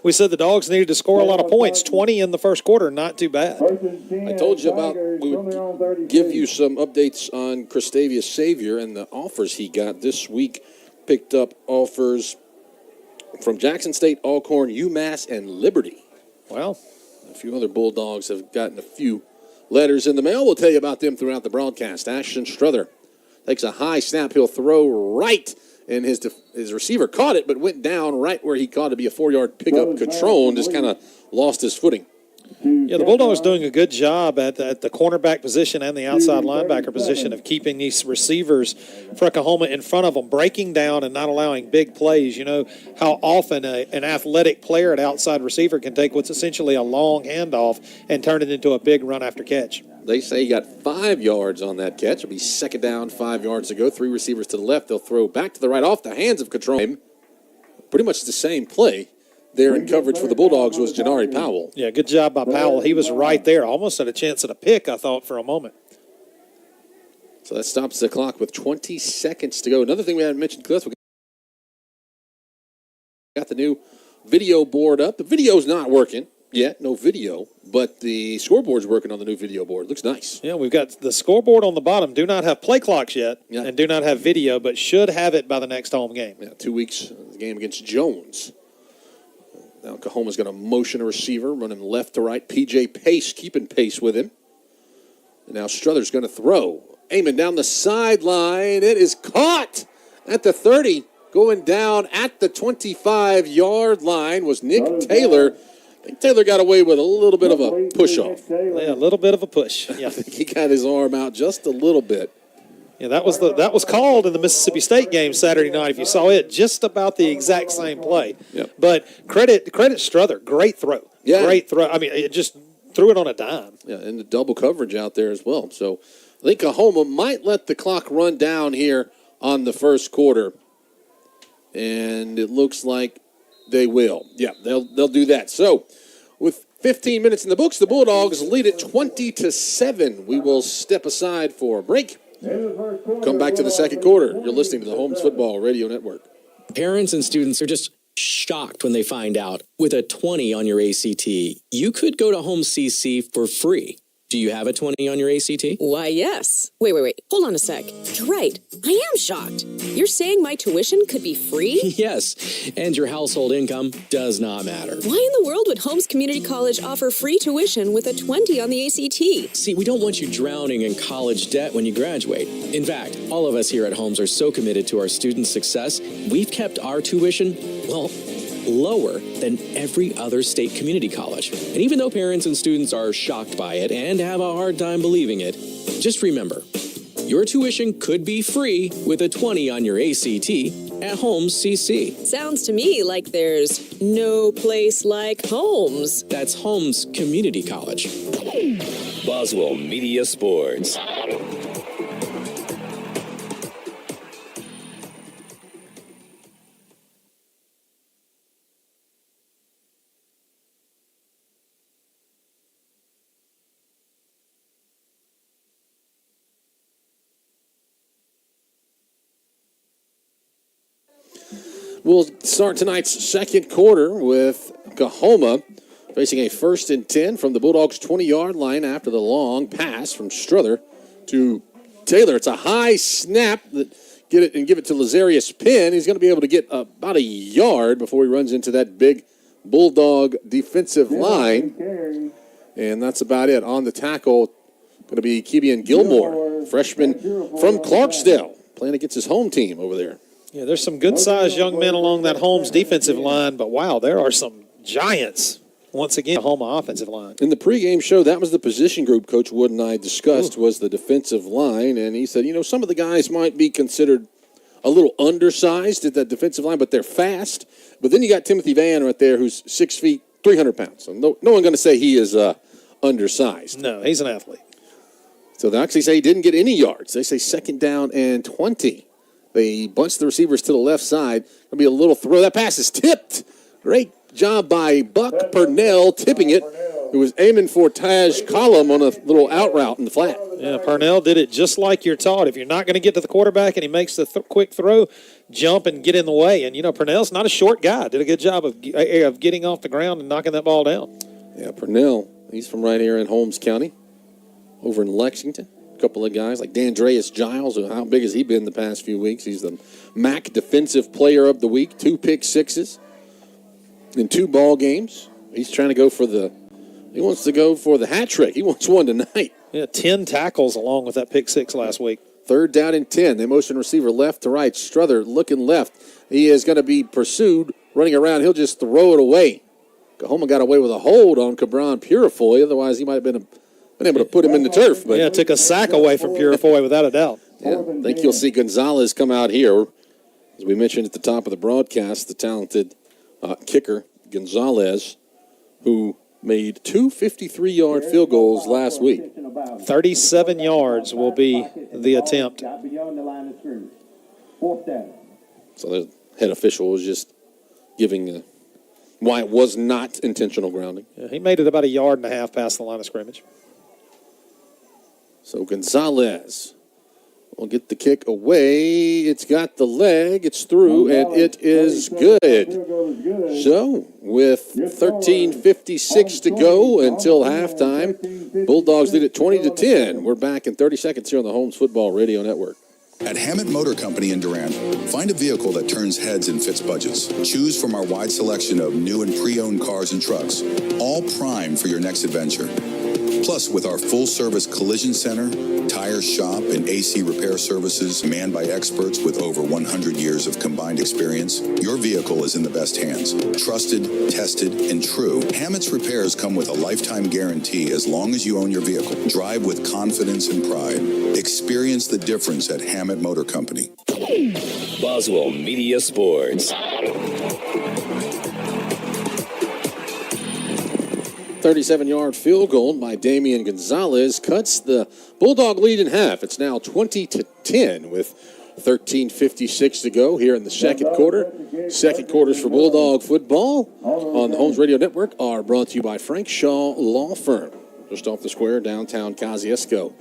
we said the Dogs needed to score a lot of points. 20 in the first quarter, not too bad. I told you about we would give you some updates on Christavius Savior and the offers he got this week. Picked up offers from Jackson State, Alcorn, UMass, and Liberty. Well, a few other Bulldogs have gotten a few letters in the mail. We'll tell you about them throughout the broadcast. Ashton Struther takes a high snap. He'll throw right, and his receiver caught it, but went down right where he caught it to be a 4-yard pickup. Catrone just kind of lost his footing. Yeah, the Bulldogs doing a good job at the cornerback position and the outside linebacker position of keeping these receivers for Oklahoma in front of them, breaking down and not allowing big plays. You know how often an athletic player at outside receiver can take what's essentially a long handoff and turn it into a big run after catch. They say he got 5 yards on that catch. It'll be second down, 5 yards to go. 3 receivers to the left. They'll throw back to the right off the hands of Catrone. Pretty much the same play. There in coverage for the Bulldogs was Janari Powell. Yeah, good job by Powell. He was right there. Almost had a chance at a pick, I thought, for a moment. So that stops the clock with 20 seconds to go. Another thing we haven't mentioned, Cliff, we got the new video board up. The video's not working yet, no video, but the scoreboard's working on the new video board. Looks nice. Yeah, we've got the scoreboard on the bottom. Do not have play clocks yet, and do not have video, but should have it by the next home game. Yeah, 2 weeks, the game against Jones. Now COAHOMA's going to motion a receiver, run him left to right. P.J. Pace keeping pace with him. And now Struther's going to throw. Aiming down the sideline. It is caught at the 30. Going down at the 25-yard line was Nick Taylor. I think Taylor got away with a little bit of a push-off. Yeah, a little bit of a push. Yeah. I think he got his arm out just a little bit. Yeah, that was called in the Mississippi State game Saturday night. If you saw it, just about the exact same play. Yep. But credit Struther, great throw. Yeah. Great throw. I mean, it just threw it on a dime. Yeah, and the double coverage out there as well. So I think COAHOMA might let the clock run down here on the first quarter. And it looks like they will. Yeah, they'll do that. So with 15 minutes in the books, the Bulldogs lead it 20-7. We will step aside for a break. Come back to the second quarter. You're listening to the Holmes Football Radio Network. Parents and students are just shocked when they find out with a 20 on your ACT, you could go to Holmes CC for free. Do you have a 20 on your ACT? Why, yes. Wait. Hold on a sec. You're right. I am shocked. You're saying my tuition could be free? Yes, and your household income does not matter. Why in the world would Holmes Community College offer free tuition with a 20 on the ACT? See, we don't want you drowning in college debt when you graduate. In fact, all of us here at Holmes are so committed to our students' success, we've kept our tuition, well, lower than every other state community college. And even though parents and students are shocked by it and have a hard time believing it, just remember, your tuition could be free with a 20 on your ACT at Holmes CC. Sounds to me like there's no place like Holmes. That's Holmes Community College. Boswell Media Sports. We'll start tonight's second quarter with COAHOMA facing a 1st and 10 from the Bulldogs' 20-yard line after the long pass from Struther to Taylor. It's a high snap that give it to Lazarius Penn. He's going to be able to get about a yard before he runs into that big Bulldog defensive line. And that's about it. On the tackle, going to be Kevian Gilmore, freshman from Clarksdale, playing against his home team over there. Yeah, there's some good-sized young men along that Holmes defensive line, but wow, there are some giants once again. The Holmes offensive line. In the pregame show, that was the position group Coach Wood and I discussed was the defensive line, and he said, some of the guys might be considered a little undersized at that defensive line, but they're fast. But then you got Timothy Van right there, who's 6 feet, 300 pounds. So no one going to say he is undersized. No, he's an athlete. So they actually say he didn't get any yards. They say 2nd down and 20. They bunch the receivers to the left side. There'll be a little throw. That pass is tipped. Great job by Buck Purnell tipping it, who was aiming for Taj Collum on a little out route in the flat. Yeah, Purnell did it just like you're taught. If you're not going to get to the quarterback and he makes the quick throw, jump and get in the way. And, Purnell's not a short guy. Did a good job of getting off the ground and knocking that ball down. Yeah, Purnell, he's from right here in Holmes County, over in Lexington. Couple of guys like Dandreas Giles, how big has he been the past few weeks? He's the MAC Defensive Player of the Week, 2 pick sixes in 2 ball games. He wants to go for the hat trick. He wants one tonight. Yeah, 10 tackles along with that pick 6 last week. 3rd down and 10. They motion receiver left to right. Struther looking left. He is going to be pursued, running around. He'll just throw it away. COAHOMA got away with a hold on Cabron Purifoy. Otherwise, he might have been able to put him in the turf. But yeah, took a sack away from Purifoy without a doubt. Yeah, I think you'll see Gonzalez come out here. As we mentioned at the top of the broadcast, the talented kicker, Gonzalez, who made 2 53-yard field goals last week. 37 yards will be the attempt. So the head official was just giving why it was not intentional grounding. Yeah, he made it about 1.5 yards past the line of scrimmage. So Gonzalez will get the kick away. It's got the leg. It's through, and it is good. So with 13:56 to go until halftime, Bulldogs lead it 20-10. We're back in 30 seconds here on the Holmes Football Radio Network. At Hammett Motor Company in Durant, find a vehicle that turns heads and fits budgets. Choose from our wide selection of new and pre-owned cars and trucks, all prime for your next adventure. Plus, with our full-service collision center, tire shop, and AC repair services manned by experts with over 100 years of combined experience, your vehicle is in the best hands. Trusted, tested, and true, Hammett's repairs come with a lifetime guarantee as long as you own your vehicle. Drive with confidence and pride. Experience the difference at Hammett Motor Company. Boswell Media Sports. 37-yard field goal by Damian Gonzalez cuts the Bulldog lead in half. It's now 20-10 with 13:56 to go here in the second quarter. Second quarters for Bulldog football on the Holmes Radio Network are brought to you by Frank Shaw Law Firm, just off the square, downtown Kosciuszko.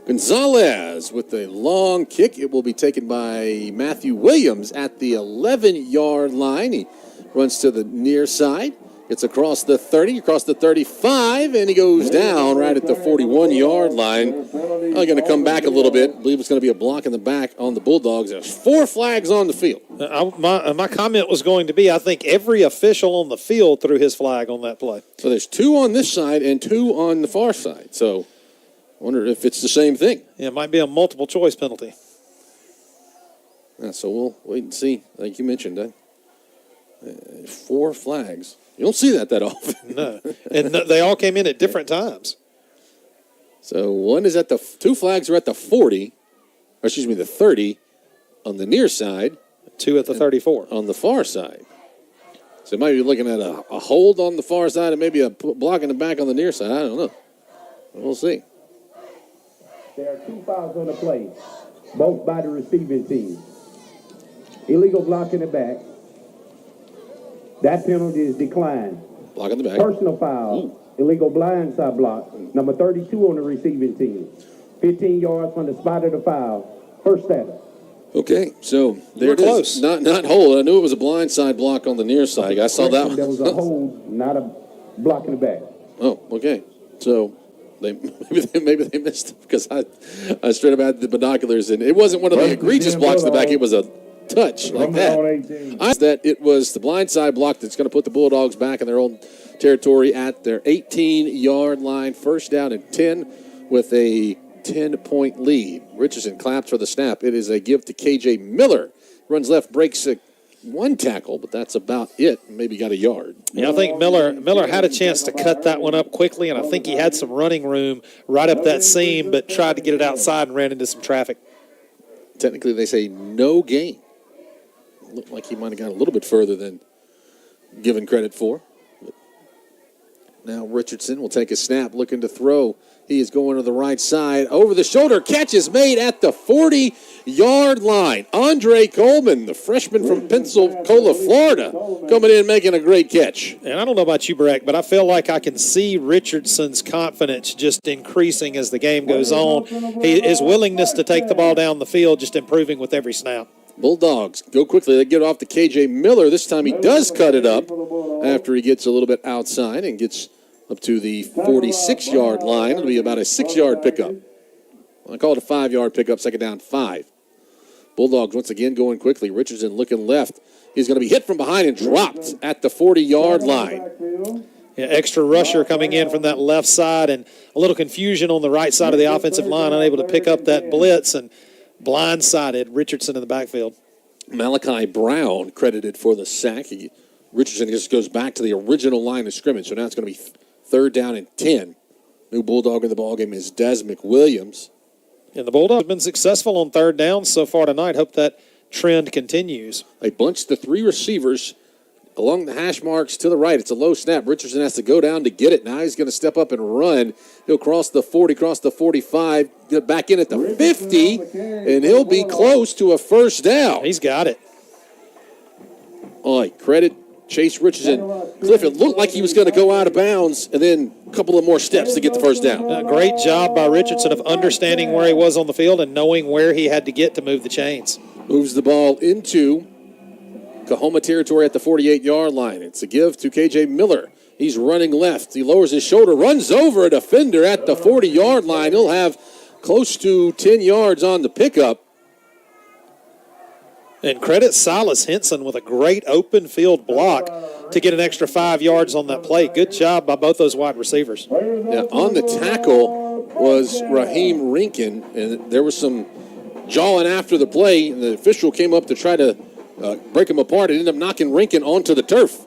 Gonzalez with a long kick. It will be taken by Matthew Williams at the 11-yard line. He runs to the near side. It's across the 30, across the 35, and he goes down right at the 41-yard line. I'm going to come back a little bit. I believe it's going to be a block in the back on the Bulldogs. There's 4 flags on the field. My comment was going to be, I think every official on the field threw his flag on that play. So there's 2 on this side and 2 on the far side. So I wonder if it's the same thing. Yeah, it might be a multiple choice penalty. Yeah, so we'll wait and see. Like you mentioned, 4 flags. You don't see that often. No. And they all came in at different times. So one is at the 2 flags are at the 40, or excuse me, the 30 on the near side. 2 at the 34 on the far side. So you might be looking at a hold on the far side and maybe a block in the back on the near side. I don't know. We'll see. There are 2 fouls on the play, both by the receiving team. Illegal block in the back. That penalty is declined. Block in the back. Personal foul. Illegal blindside block. Number 32 on the receiving team. 15 yards from the spot of the foul. First down. Okay, so there it close. is. Not hold. I knew it was a blindside block on the near side. I saw that one. There was a hold, not a block in the back. Oh, okay. So maybe they missed it because I straight up had the binoculars, and it wasn't one of the egregious blocks in the back. It was a touch like that. I said that it was the blindside block that's going to put the Bulldogs back in their own territory at their 18-yard line. First down and 10 with a 10-point lead. Richardson claps for the snap. It is a give to K.J. Miller. Runs left, breaks 1 tackle, but that's about it. Maybe got a yard. Yeah, I think Miller had a chance to cut that one up quickly, and I think he had some running room right up that seam, but tried to get it outside and ran into some traffic. Technically, they say no gain. Looked like he might have got a little bit further than given credit for. But now Richardson will take a snap, looking to throw. He is going to the right side. Over the shoulder, catch is made at the 40-yard line. Andre Coleman, the freshman from Pensacola, Florida, coming in making a great catch. And I don't know about you, Breck, but I feel like I can see Richardson's confidence just increasing as the game goes on. His willingness to take the ball down the field just improving with every snap. Bulldogs go quickly. They get off to K.J. Miller. This time he does cut it up after he gets a little bit outside and gets up to the 46-yard line. It'll be about a 6-yard pickup. I call it a 5-yard pickup, second down 5. Bulldogs once again going quickly. Richardson looking left. He's going to be hit from behind and dropped at the 40-yard line. Yeah, extra rusher coming in from that left side, and a little confusion on the right side of the offensive line, unable to pick up that blitz, and blindsided Richardson in the backfield. Malachi Brown credited for the sack. Richardson just goes back to the original line of scrimmage, so now it's going to be third down and 10. New Bulldog in the ballgame is Des McWilliams. And the Bulldogs have been successful on third down so far tonight. Hope that trend continues. They bunched the 3 receivers along the hash marks to the right. It's a low snap. Richardson has to go down to get it. Now he's going to step up and run. He'll cross the 40, cross the 45, get back in at the 50, and he'll be close to a first down. He's got it. All right, credit Chase Richardson. Cliff, it looked like he was going to go out of bounds, and then a couple of more steps to get the first down. Great job by Richardson of understanding where he was on the field and knowing where he had to get to move the chains. Moves the ball into COAHOMA territory at the 48-yard line. It's a give to K.J. Miller. He's running left. He lowers his shoulder, runs over a defender at the 40-yard line. He'll have close to 10 yards on the pickup. And credit Silas Henson with a great open field block to get an extra 5 yards on that play. Good job by both those wide receivers. Yeah, on the tackle was Raheem Rinkin, and there was some jawing after the play, and the official came up to try to break him apart and ended up knocking Rinkin onto the turf.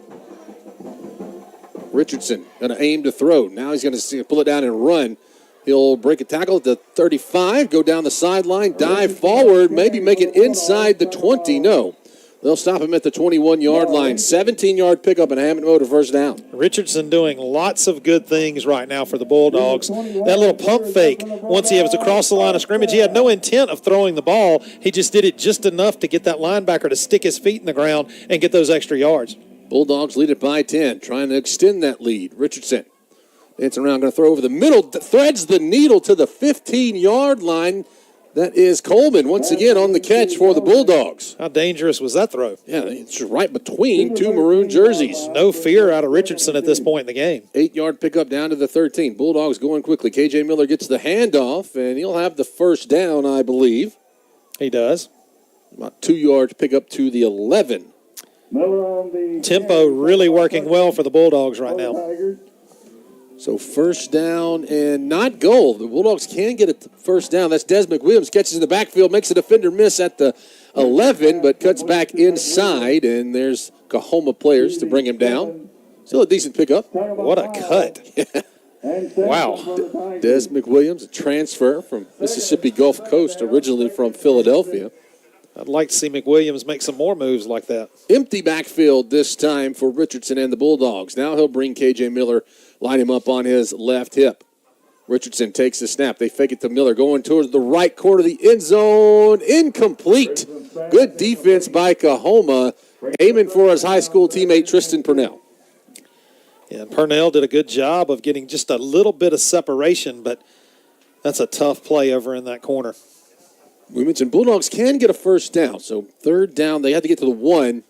Richardson going to aim to throw. Now he's going to pull it down and run. He'll break a tackle at the 35, go down the sideline, dive forward, maybe make it inside the 20. No. They'll stop him at the 21-yard line. 17-yard pickup and Hammond Motor first down. Richardson doing lots of good things right now for the Bulldogs. That little pump fake, once he was across the line of scrimmage, he had no intent of throwing the ball. He just did it just enough to get that linebacker to stick his feet in the ground and get those extra yards. Bulldogs lead it by 10, trying to extend that lead. Richardson, it's around, going to throw over the middle, threads the needle to the 15-yard line. That is Coleman once again on the catch for the Bulldogs. How dangerous was that throw? Yeah, it's right between two maroon jerseys. No fear out of Richardson at this point in the game. 8-yard pickup down to the 13. Bulldogs going quickly. KJ Miller gets the handoff, and he'll have the first down, I believe. He does. About 2 yards pickup to the 11. Tempo really working well for the Bulldogs right now. So first down and not goal. The Bulldogs can get a first down. That's Des McWilliams. Catches in the backfield, makes a defender miss at the 11, but cuts back inside, and there's COAHOMA players to bring him down. Still a decent pickup. What a cut. Wow. Des McWilliams, a transfer from Mississippi Gulf Coast, originally from Philadelphia. I'd like to see McWilliams make some more moves like that. Empty backfield this time for Richardson and the Bulldogs. Now he'll bring KJ Miller, line him up on his left hip. Richardson takes the snap. They fake it to Miller, going towards the right corner of the end zone. Incomplete. Good defense by COAHOMA, aiming for his high school teammate Tristan Purnell. Yeah, Purnell did a good job of getting just a little bit of separation, but that's a tough play over in that corner. We mentioned Bulldogs can get a first down. So third down, they had to get to the 1.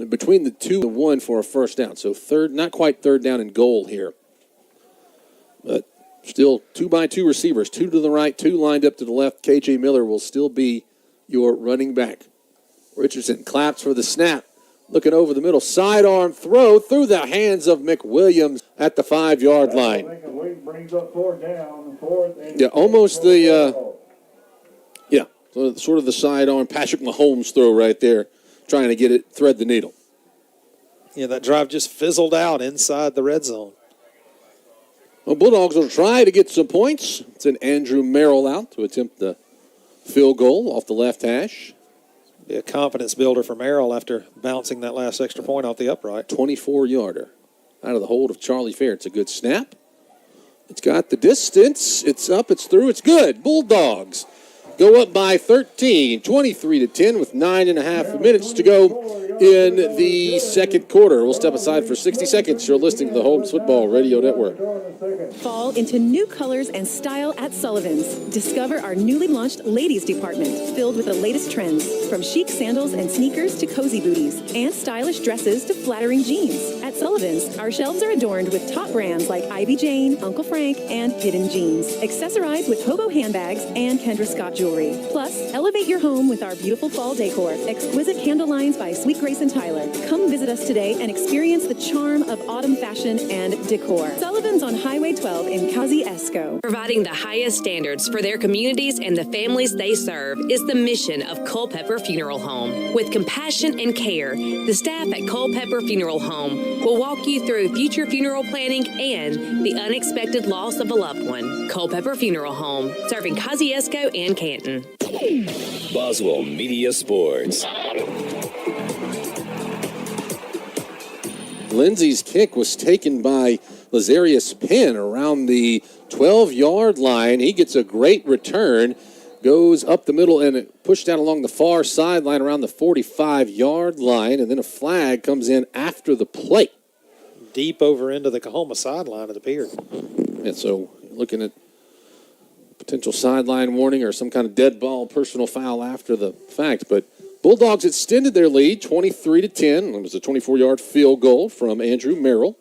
Between the 2 and 1 for a first down. So not quite third down and goal here. But still 2-by-2 receivers. 2 to the right, 2 lined up to the left. KJ Miller will still be your running back. Richardson claps for the snap. Looking over the middle. Sidearm throw through the hands of McWilliams at the 5-yard line. Yeah, almost the... sort of the sidearm Patrick Mahomes throw right there, trying to get it, thread the needle. Yeah, that drive just fizzled out inside the red zone. Well, Bulldogs will try to get some points. It's an Andrew Merrill out to attempt the field goal off the left hash. Be a confidence builder for Merrill after bouncing that last extra point off the upright. 24-yarder out of the hold of Charlie Fair. It's a good snap. It's got the distance. It's up. It's through. It's good. Bulldogs go up by 13, 23-10 with 9.5 minutes to go in the second quarter. We'll step aside for 60 seconds. You're listening to the Holmes Football Radio Network. Fall into new colors and style at Sullivan's. Discover our newly launched ladies department filled with the latest trends, from chic sandals and sneakers to cozy booties, and stylish dresses to flattering jeans. At Sullivan's, our shelves are adorned with top brands like Ivy Jane, Uncle Frank, and Hidden Jeans. Accessorized with hobo handbags and Kendra Scott jewelry. Plus, elevate your home with our beautiful fall decor. Exquisite candle lines by Sweet Grace and Tyler. Come visit us today and experience the charm of autumn fashion and decor. Sullivan's on Highway 12 in Kosciuszko. Providing the highest standards for their communities and the families they serve is the mission of Culpeper Funeral Home. With compassion and care, the staff at Culpeper Funeral Home will walk you through future funeral planning and the unexpected loss of a loved one. Culpeper Funeral Home, serving Kosciuszko and Canton. Boswell Media Sports. Lindsey's kick was taken by Lazarius Penn around the 12-yard line. He gets a great return, goes up the middle and pushed out along the far sideline around the 45-yard line, and then a flag comes in after the play. Deep over into the COAHOMA sideline, it appeared. And so looking at potential sideline warning or some kind of dead ball personal foul after the fact. But Bulldogs extended their lead 23-10. It was a 24-yard field goal from Andrew Merrill.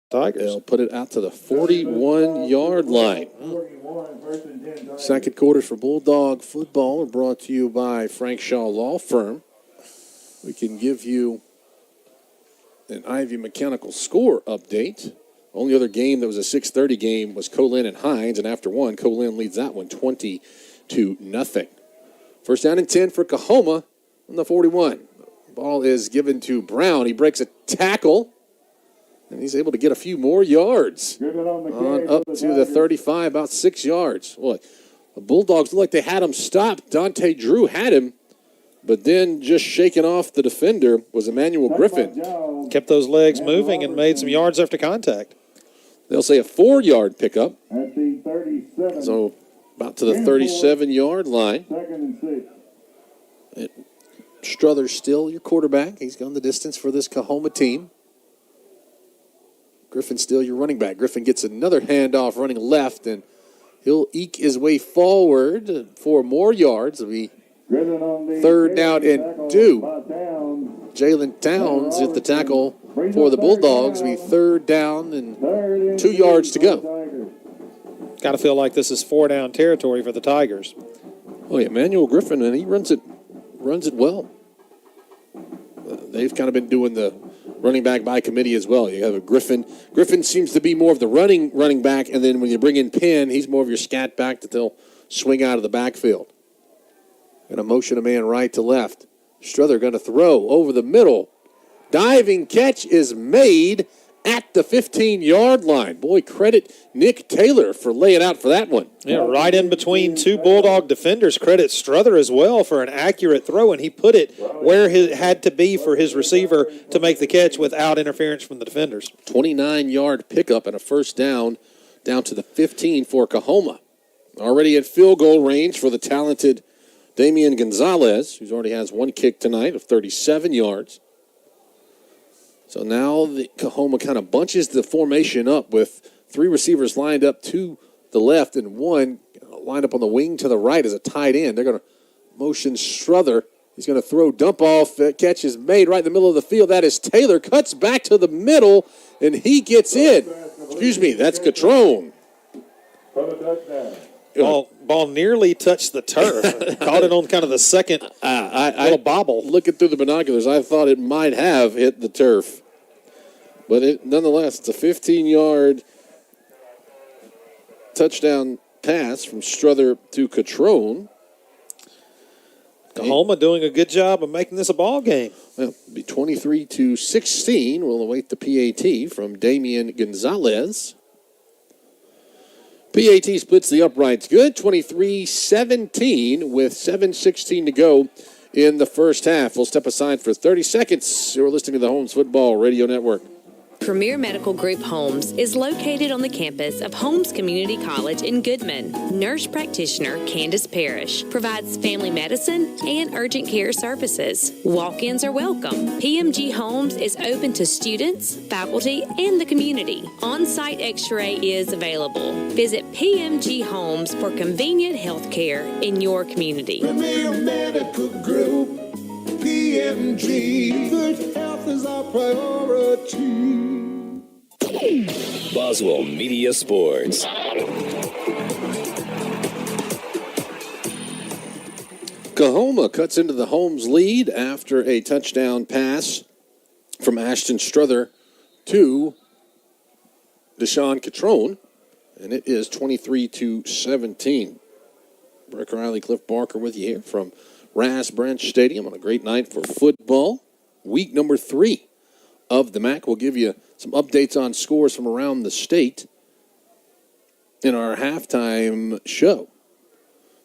Tigers. They'll put it out to the 41-yard line. Second quarters for Bulldog football are brought to you by Frank Shaw Law Firm. We can give you an Ivy Mechanical score update. Only other game that was a 6:30 game was Colin and Hines, and after one, Colin leads that one 20-0. First down and 10 for COAHOMA on the 41. Ball is given to Brown. He breaks a tackle, and he's able to get a few more yards. On up to the 35, about 6 yards. Boy, the Bulldogs looked like they had him stopped. Dante Drew had him, but then just shaking off the defender was Emmanuel Griffin. Kept those legs moving and made some yards after contact. They'll say a 4-yard pickup. At the 37. So about to the 37-yard line. Second and 6. Struther's still your quarterback. He's gone the distance for this COAHOMA team. Griffin still your running back. Griffin gets another handoff running left, and he'll eke his way forward for more yards. It'll be third down and 2. Jalen Towns hit the tackle for the Bulldogs. It'll be third down and 2 yards to go. Got to feel like this is 4-down territory for the Tigers. Oh, yeah, Emmanuel Griffin, and he runs it well. They've kind of been doing the running back by committee as well. You have a Griffin. Griffin seems to be more of the running back, and then when you bring in Penn, he's more of your scat back that they'll swing out of the backfield. Going to motion a man right to left. Struther going to throw over the middle. Diving catch is made at the 15-yard line. Boy, credit Nick Taylor for laying out for that one. Yeah, right in between two Bulldog defenders. Credit Struther as well for an accurate throw, and he put it where it had to be for his receiver to make the catch without interference from the defenders. 29-yard pickup and a first down to the 15 for COAHOMA. Already at field goal range for the talented Damian Gonzalez, who already has one kick tonight of 37 yards. So now the COAHOMA kind of bunches the formation up with 3 receivers lined up to the left and one lined up on the wing to the right as a tight end. They're going to motion Struther. He's going to throw dump off. Catch is made right in the middle of the field. That is Taylor. Cuts back to the middle, and he gets in. Excuse me, that's Catrone. Ball nearly touched the turf. Caught it on kind of the second little bobble. Looking through the binoculars, I thought it might have hit the turf. But nonetheless, it's a 15-yard touchdown pass from Struther to Catrone. COAHOMA doing a good job of making this a ball game. Well, it'll be 23-16. We'll await the PAT from Damian Gonzalez. PAT splits the uprights good, 23-17 with 7:16 to go in the first half. We'll step aside for 30 seconds. You're listening to the Holmes Football Radio Network. Premier Medical Group Holmes is located on the campus of Holmes Community College in Goodman. Nurse practitioner Candace Parrish provides family medicine and urgent care services. Walk-ins are welcome. PMG Holmes is open to students, faculty, and the community. On-site x-ray is available. Visit PMG Holmes for convenient health care in your community. Premier Medical Group, PMG, good health is our priority. Boswell Media Sports. COAHOMA cuts into the Holmes lead after a touchdown pass from Ashton Struther to Deshaun Catrone, and it is 23-17. Brooke Riley, Cliff Barker with you here from Ras Branch Stadium on a great night for football. Week number 3 of the MAC. We'll give you some updates on scores from around the state in our halftime show.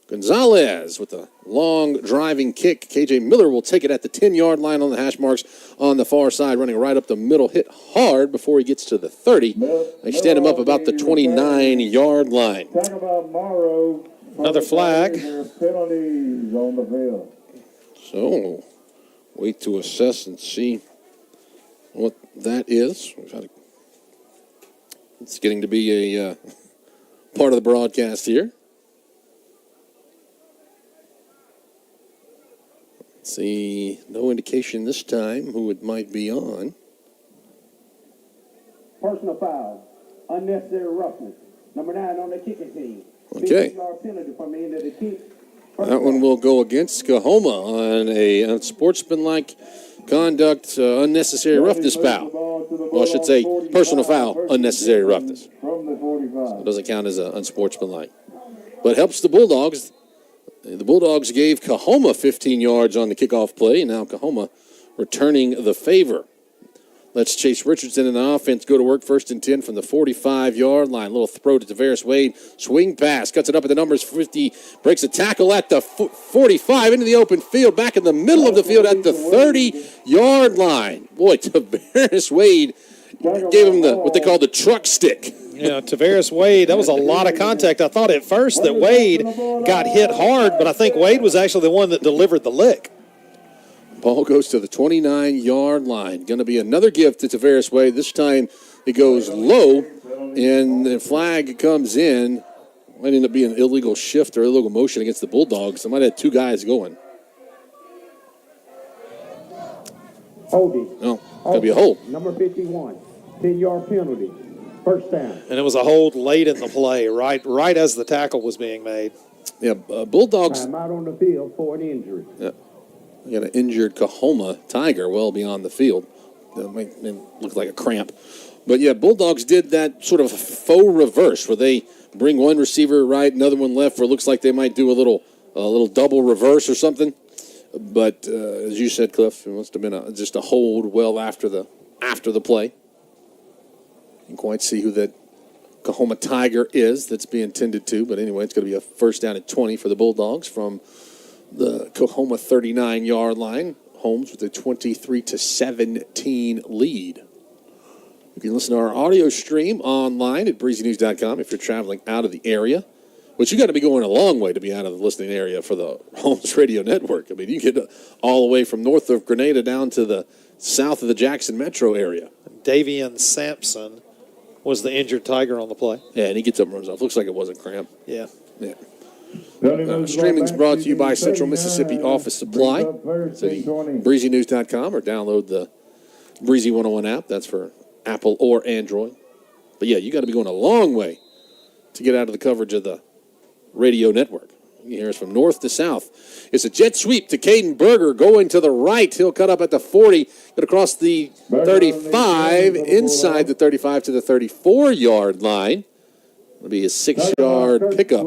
Gonzalez with a long driving kick. KJ Miller will take it at the 10-yard line on the hash marks on the far side, running right up the middle, hit hard before he gets to the 30. They stand him up about the 29-yard line. Another flag. Penalties on the field. So, wait to assess and see what that is. It's getting to be a part of the broadcast here. Let's see, no indication this time who it might be on. personal foul, unnecessary roughness. Number 9 on the kicking team. Okay. 15-yard penalty from the end of the kick. That one will go against COAHOMA on a unsportsmanlike conduct, unnecessary roughness foul. Well, I should say personal foul, unnecessary roughness. From the 45. It doesn't count as unsportsmanlike. But helps the Bulldogs. The Bulldogs gave COAHOMA 15 yards on the kickoff play. Now COAHOMA returning the favor. Let's Chase Richardson and the offense go to work. 1st and 10 from the 45-yard line. Little throw to Tavares Wade. Swing pass. Cuts it up at the numbers 50. Breaks a tackle at the 45 into the open field. Back in the middle of the field at the 30-yard line. Boy, Tavares Wade gave him what they call the truck stick. Yeah, Tavares Wade, that was a lot of contact. I thought at first that Wade got hit hard, but I think Wade was actually the one that delivered the lick. Ball goes to the 29-yard line. Going to be another give to Tavares Wade. This time it goes low, and the flag comes in. Might end up being an illegal shift or illegal motion against the Bulldogs. They might have 2 guys going. Holding. No, going to be a hold. Number 51, 10-yard penalty. First down. And it was a hold late in the play, right as the tackle was being made. Yeah, Bulldogs. Time out on the field for an injury. Yeah. We got an injured COAHOMA Tiger well beyond the field. That might look like a cramp. But, yeah, Bulldogs did that sort of faux reverse where they bring one receiver right, another one left, where it looks like they might do a little double reverse or something. But, as you said, Cliff, it must have been just a hold well after the play. You can quite see who that COAHOMA Tiger is that's being tended to. But, anyway, it's going to be a 1st down and 20 for the Bulldogs from the COAHOMA 39-yard line. Holmes with a 23-17 lead. You can listen to our audio stream online at breezynews.com if you're traveling out of the area. But you got to be going a long way to be out of the listening area for the Holmes Radio Network. I mean, you get all the way from north of Grenada down to the south of the Jackson metro area. Davian Sampson was the injured Tiger on the play. Yeah, and he gets up and runs off. Looks like it wasn't cramp. Yeah. Yeah. Streaming's brought to you by Central Mississippi Office Supply. So breezynews.com or download the Breezy 101 app. That's for Apple or Android. But, yeah, you got to be going a long way to get out of the coverage of the radio network. You hear us from north to south. It's a jet sweep to Caden Berger going to the right. He'll cut up at the 40, get across the 35, inside the 35 to the 34-yard line. It'll be a 6-yard pickup.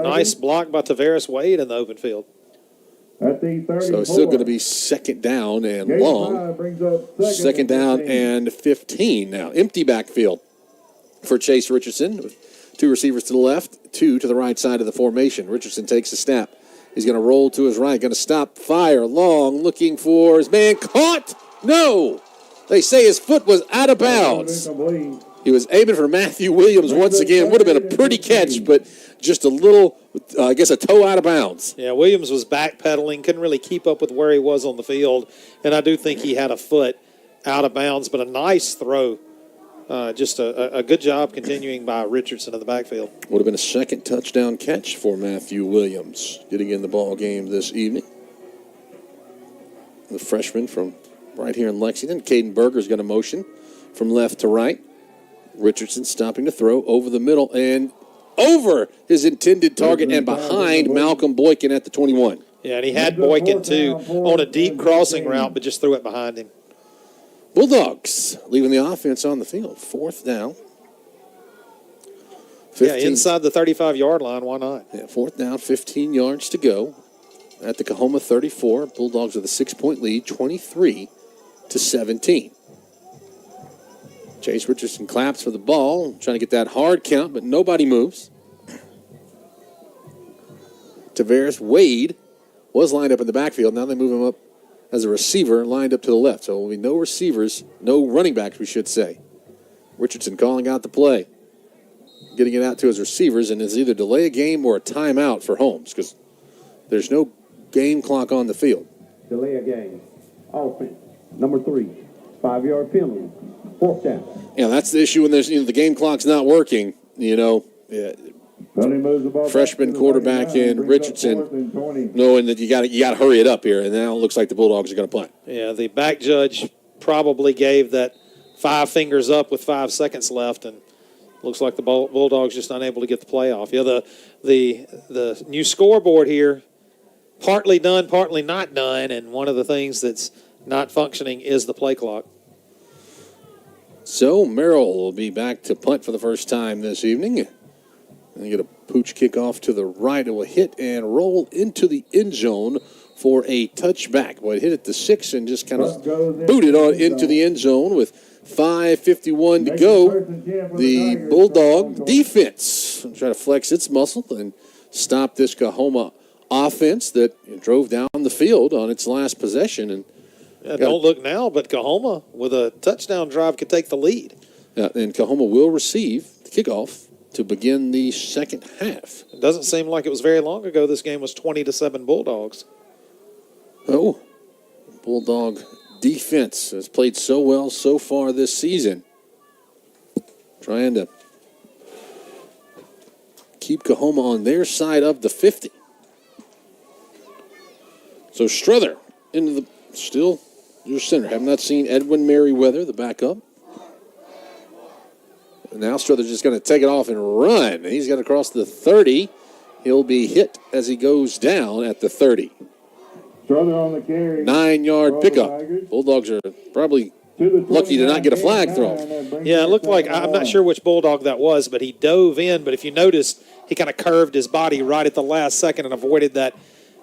Nice block by Tavares Wade in the open field. At the 34. So it's still going to be 2nd down and long. 2nd down and 15 now. Empty backfield for Chase Richardson with 2 receivers to the left, 2 to the right side of the formation. Richardson takes a snap. He's going to roll to his right, going to stop, fire, long, looking for his man. Caught! No! They say his foot was out of bounds. He was aiming for Matthew Williams once again. Would have been a pretty catch, but just a little, I guess, a toe out of bounds. Yeah, Williams was backpedaling, couldn't really keep up with where he was on the field, and I do think he had a foot out of bounds, but a nice throw. Just a good job continuing by Richardson in the backfield. Would have been a 2nd touchdown catch for Matthew Williams getting in the ball game this evening. The freshman from right here in Lexington. Caden Berger's going to motion from left to right. Richardson stopping to throw over the middle and over his intended target and behind Malcolm Boykin at the 21. Yeah, and he had Boykin, too, on a deep crossing route, but just threw it behind him. Bulldogs leaving the offense on the field. 4th down. 15. Yeah, inside the 35-yard line, why not? Yeah, 4th down, 15 yards to go at the COAHOMA 34. Bulldogs with a 6-point lead, 23-17. Chase Richardson claps for the ball, trying to get that hard count, but nobody moves. Tavares Wade was lined up in the backfield. Now they move him up as a receiver, lined up to the left. So there will be no receivers, no running backs, we should say. Richardson calling out the play, getting it out to his receivers, and it's either delay a game or a timeout for Holmes because there's no game clock on the field. Delay a game. Offense. Number 3. 5-yard penalty. 4th down. Yeah, that's the issue when there's the game clock's not working. Freshman quarterback in Richardson, knowing that you got to hurry it up here, and now it looks like the Bulldogs are going to play. Yeah, the back judge probably gave that 5 fingers up with 5 seconds left, and looks like the Bulldogs just unable to get the play off. Yeah, the new scoreboard here, partly done, partly not done, and one of the things that's not functioning is the play clock. So Merrill will be back to punt for the first time this evening. And they get a pooch kickoff to the right. It will hit and roll into the end zone for a touchback. Well, it hit at the 6 and just kind of booted on into the end zone with 5:51 to go. The Bulldog defense try to flex its muscle and stop this COAHOMA offense that drove down the field on its last possession. And don't look now, but COAHOMA with a touchdown drive could take the lead. And COAHOMA will receive the kickoff to begin the second half. It doesn't seem like it was very long ago this game was 20-7 Bulldogs. Oh, Bulldog defense has played so well so far this season. Trying to keep COAHOMA on their side of the 50. So Struther into the still your center. Have not seen Edwin Merriweather, the backup. And now Struther's just going to take it off and run. He's got to cross the 30. He'll be hit as he goes down at the 30. Struther on the carry. 9-yard pickup. Bulldogs are probably lucky to not get a flag thrown. Yeah, it looked like, I'm not sure which Bulldog that was, but he dove in. But if you notice, he kind of curved his body right at the last second and avoided that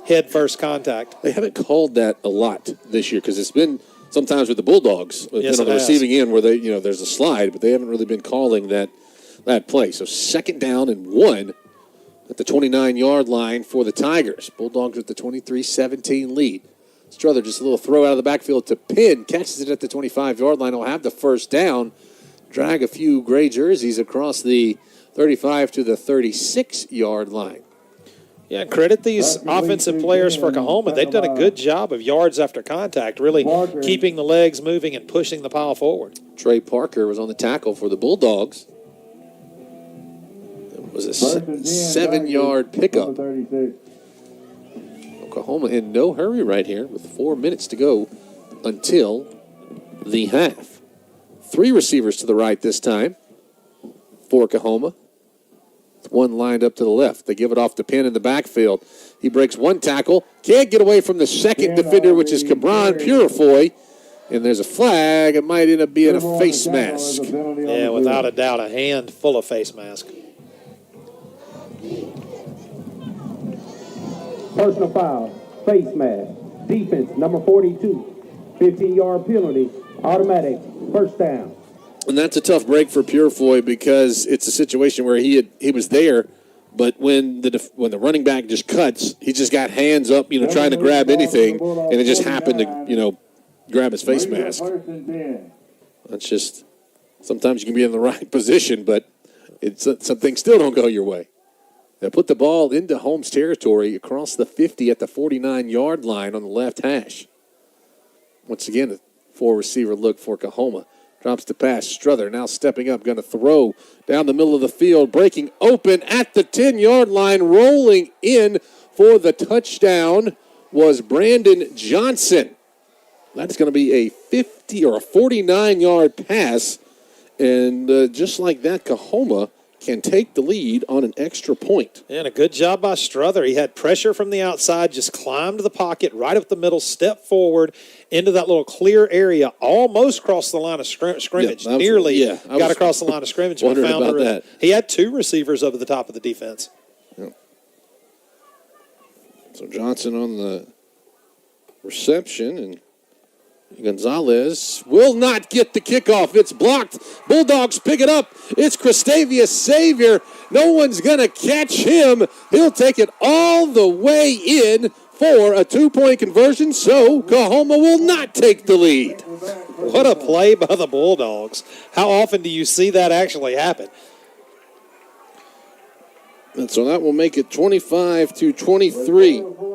head-first contact. They haven't called that a lot this year because it's been sometimes with the Bulldogs on the receiving end where they, there's a slide, but they haven't really been calling that play. So 2nd down and 1 at the 29-yard line for the Tigers. Bulldogs with the 23-17 lead. Struther just a little throw out of the backfield to Penn. Catches it at the 25-yard line. He'll have the first down. Drag a few gray jerseys across the 35 to the 36-yard line. Yeah, credit these offensive players for COAHOMA. They've done a good job of yards after contact, really keeping the legs moving and pushing the pile forward. Trey Parker was on the tackle for the Bulldogs. It was a 7-yard pickup. COAHOMA in no hurry right here with 4 minutes to go until the half. 3 receivers to the right this time for COAHOMA. 1 lined up to the left. They give it off to Penn in the backfield. He breaks 1 tackle. Can't get away from the second defender, which is Cabron Purifoy. And there's a flag. It might end up being a face mask. Yeah, without a doubt, a hand full of face mask. Personal foul, face mask, defense, number 42, 15-yard penalty, automatic, first down. And that's a tough break for Purifoy because it's a situation where he was there, but when the running back just cuts, he just got hands up, trying to grab anything, and it just happened to, grab his face mask. That's just sometimes you can be in the right position, but some things still don't go your way. They put the ball into Holmes territory across the 50 at the 49-yard line on the left hash. Once again, a 4-receiver look for COAHOMA. Drops the pass. Struther now stepping up, going to throw down the middle of the field, breaking open at the 10-yard line, rolling in for the touchdown was Brandon Johnson. That's going to be a 50 or a 49-yard pass, and just like that, COAHOMA can take the lead on an extra point. And a good job by Struther. He had pressure from the outside, just climbed the pocket right up the middle, stepped forward into that little clear area, almost crossed the line of scrimmage. Nearly got across the line of scrimmage. Wondering about that. He had 2 receivers over the top of the defense. Yeah. So Johnson on the reception, and Gonzalez will not get the kickoff. It's blocked. Bulldogs pick it up. It's Christavius Xavier. No one's going to catch him. He'll take it all the way in for a 2-point conversion, so COAHOMA will not take the lead. What a play by the Bulldogs. How often do you see that actually happen? And so that will make it 25-23.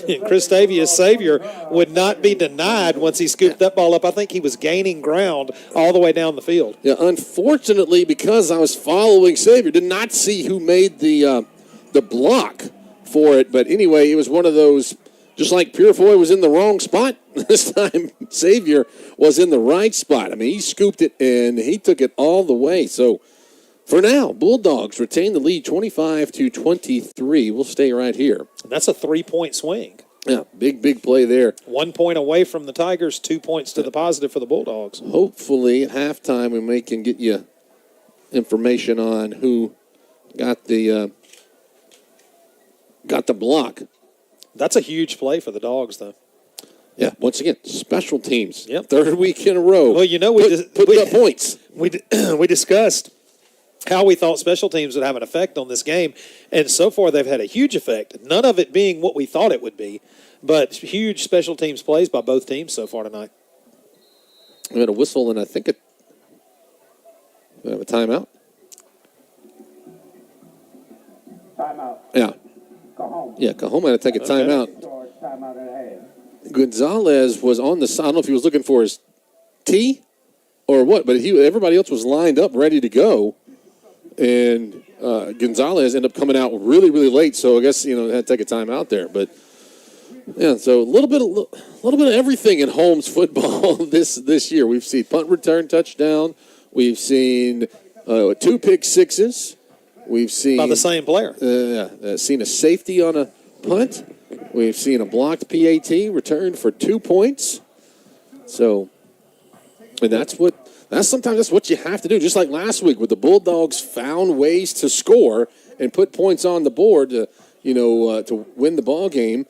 Christavius Xavier would not be denied once he scooped that ball up. I think he was gaining ground all the way down the field. Yeah, unfortunately, because I was following Xavier, did not see who made the block for it. But anyway, it was one of those Just like Purefoy was in the wrong spot, this time Xavier was in the right spot. I mean, he scooped it, and he took it all the way. So, for now, Bulldogs retain the lead 25-23. We'll stay right here. That's a 3-point swing. Yeah, big play there. 1 point away from the Tigers, 2 points to the positive for the Bulldogs. Hopefully, at halftime, we can get you information on who got the block. That's a huge play for the Dogs, though. Yeah, once again, special teams. Yep. Third week in a row. Well, you know, we put up points. We discussed how we thought special teams would have an effect on this game, and so far they've had a huge effect. None of it being what we thought it would be, but huge special teams plays by both teams so far tonight. We had a whistle, and I think we have a timeout. Timeout. Yeah. COAHOMA. Yeah, COAHOMA had to take a timeout. Timeout and a half. Gonzalez was on the side. I don't know if he was looking for his tee or what, but everybody else was lined up ready to go. And Gonzalez ended up coming out really, really late, so I guess, had to take a timeout there. But, yeah, so a little bit of everything in Holmes football this year. We've seen punt return touchdown. We've seen 2 pick sixes. We've seen by the same player. Seen a safety on a punt. We've seen a blocked PAT returned for 2 points. So, and sometimes that's what you have to do. Just like last week, where the Bulldogs found ways to score and put points on the board to win the ball game.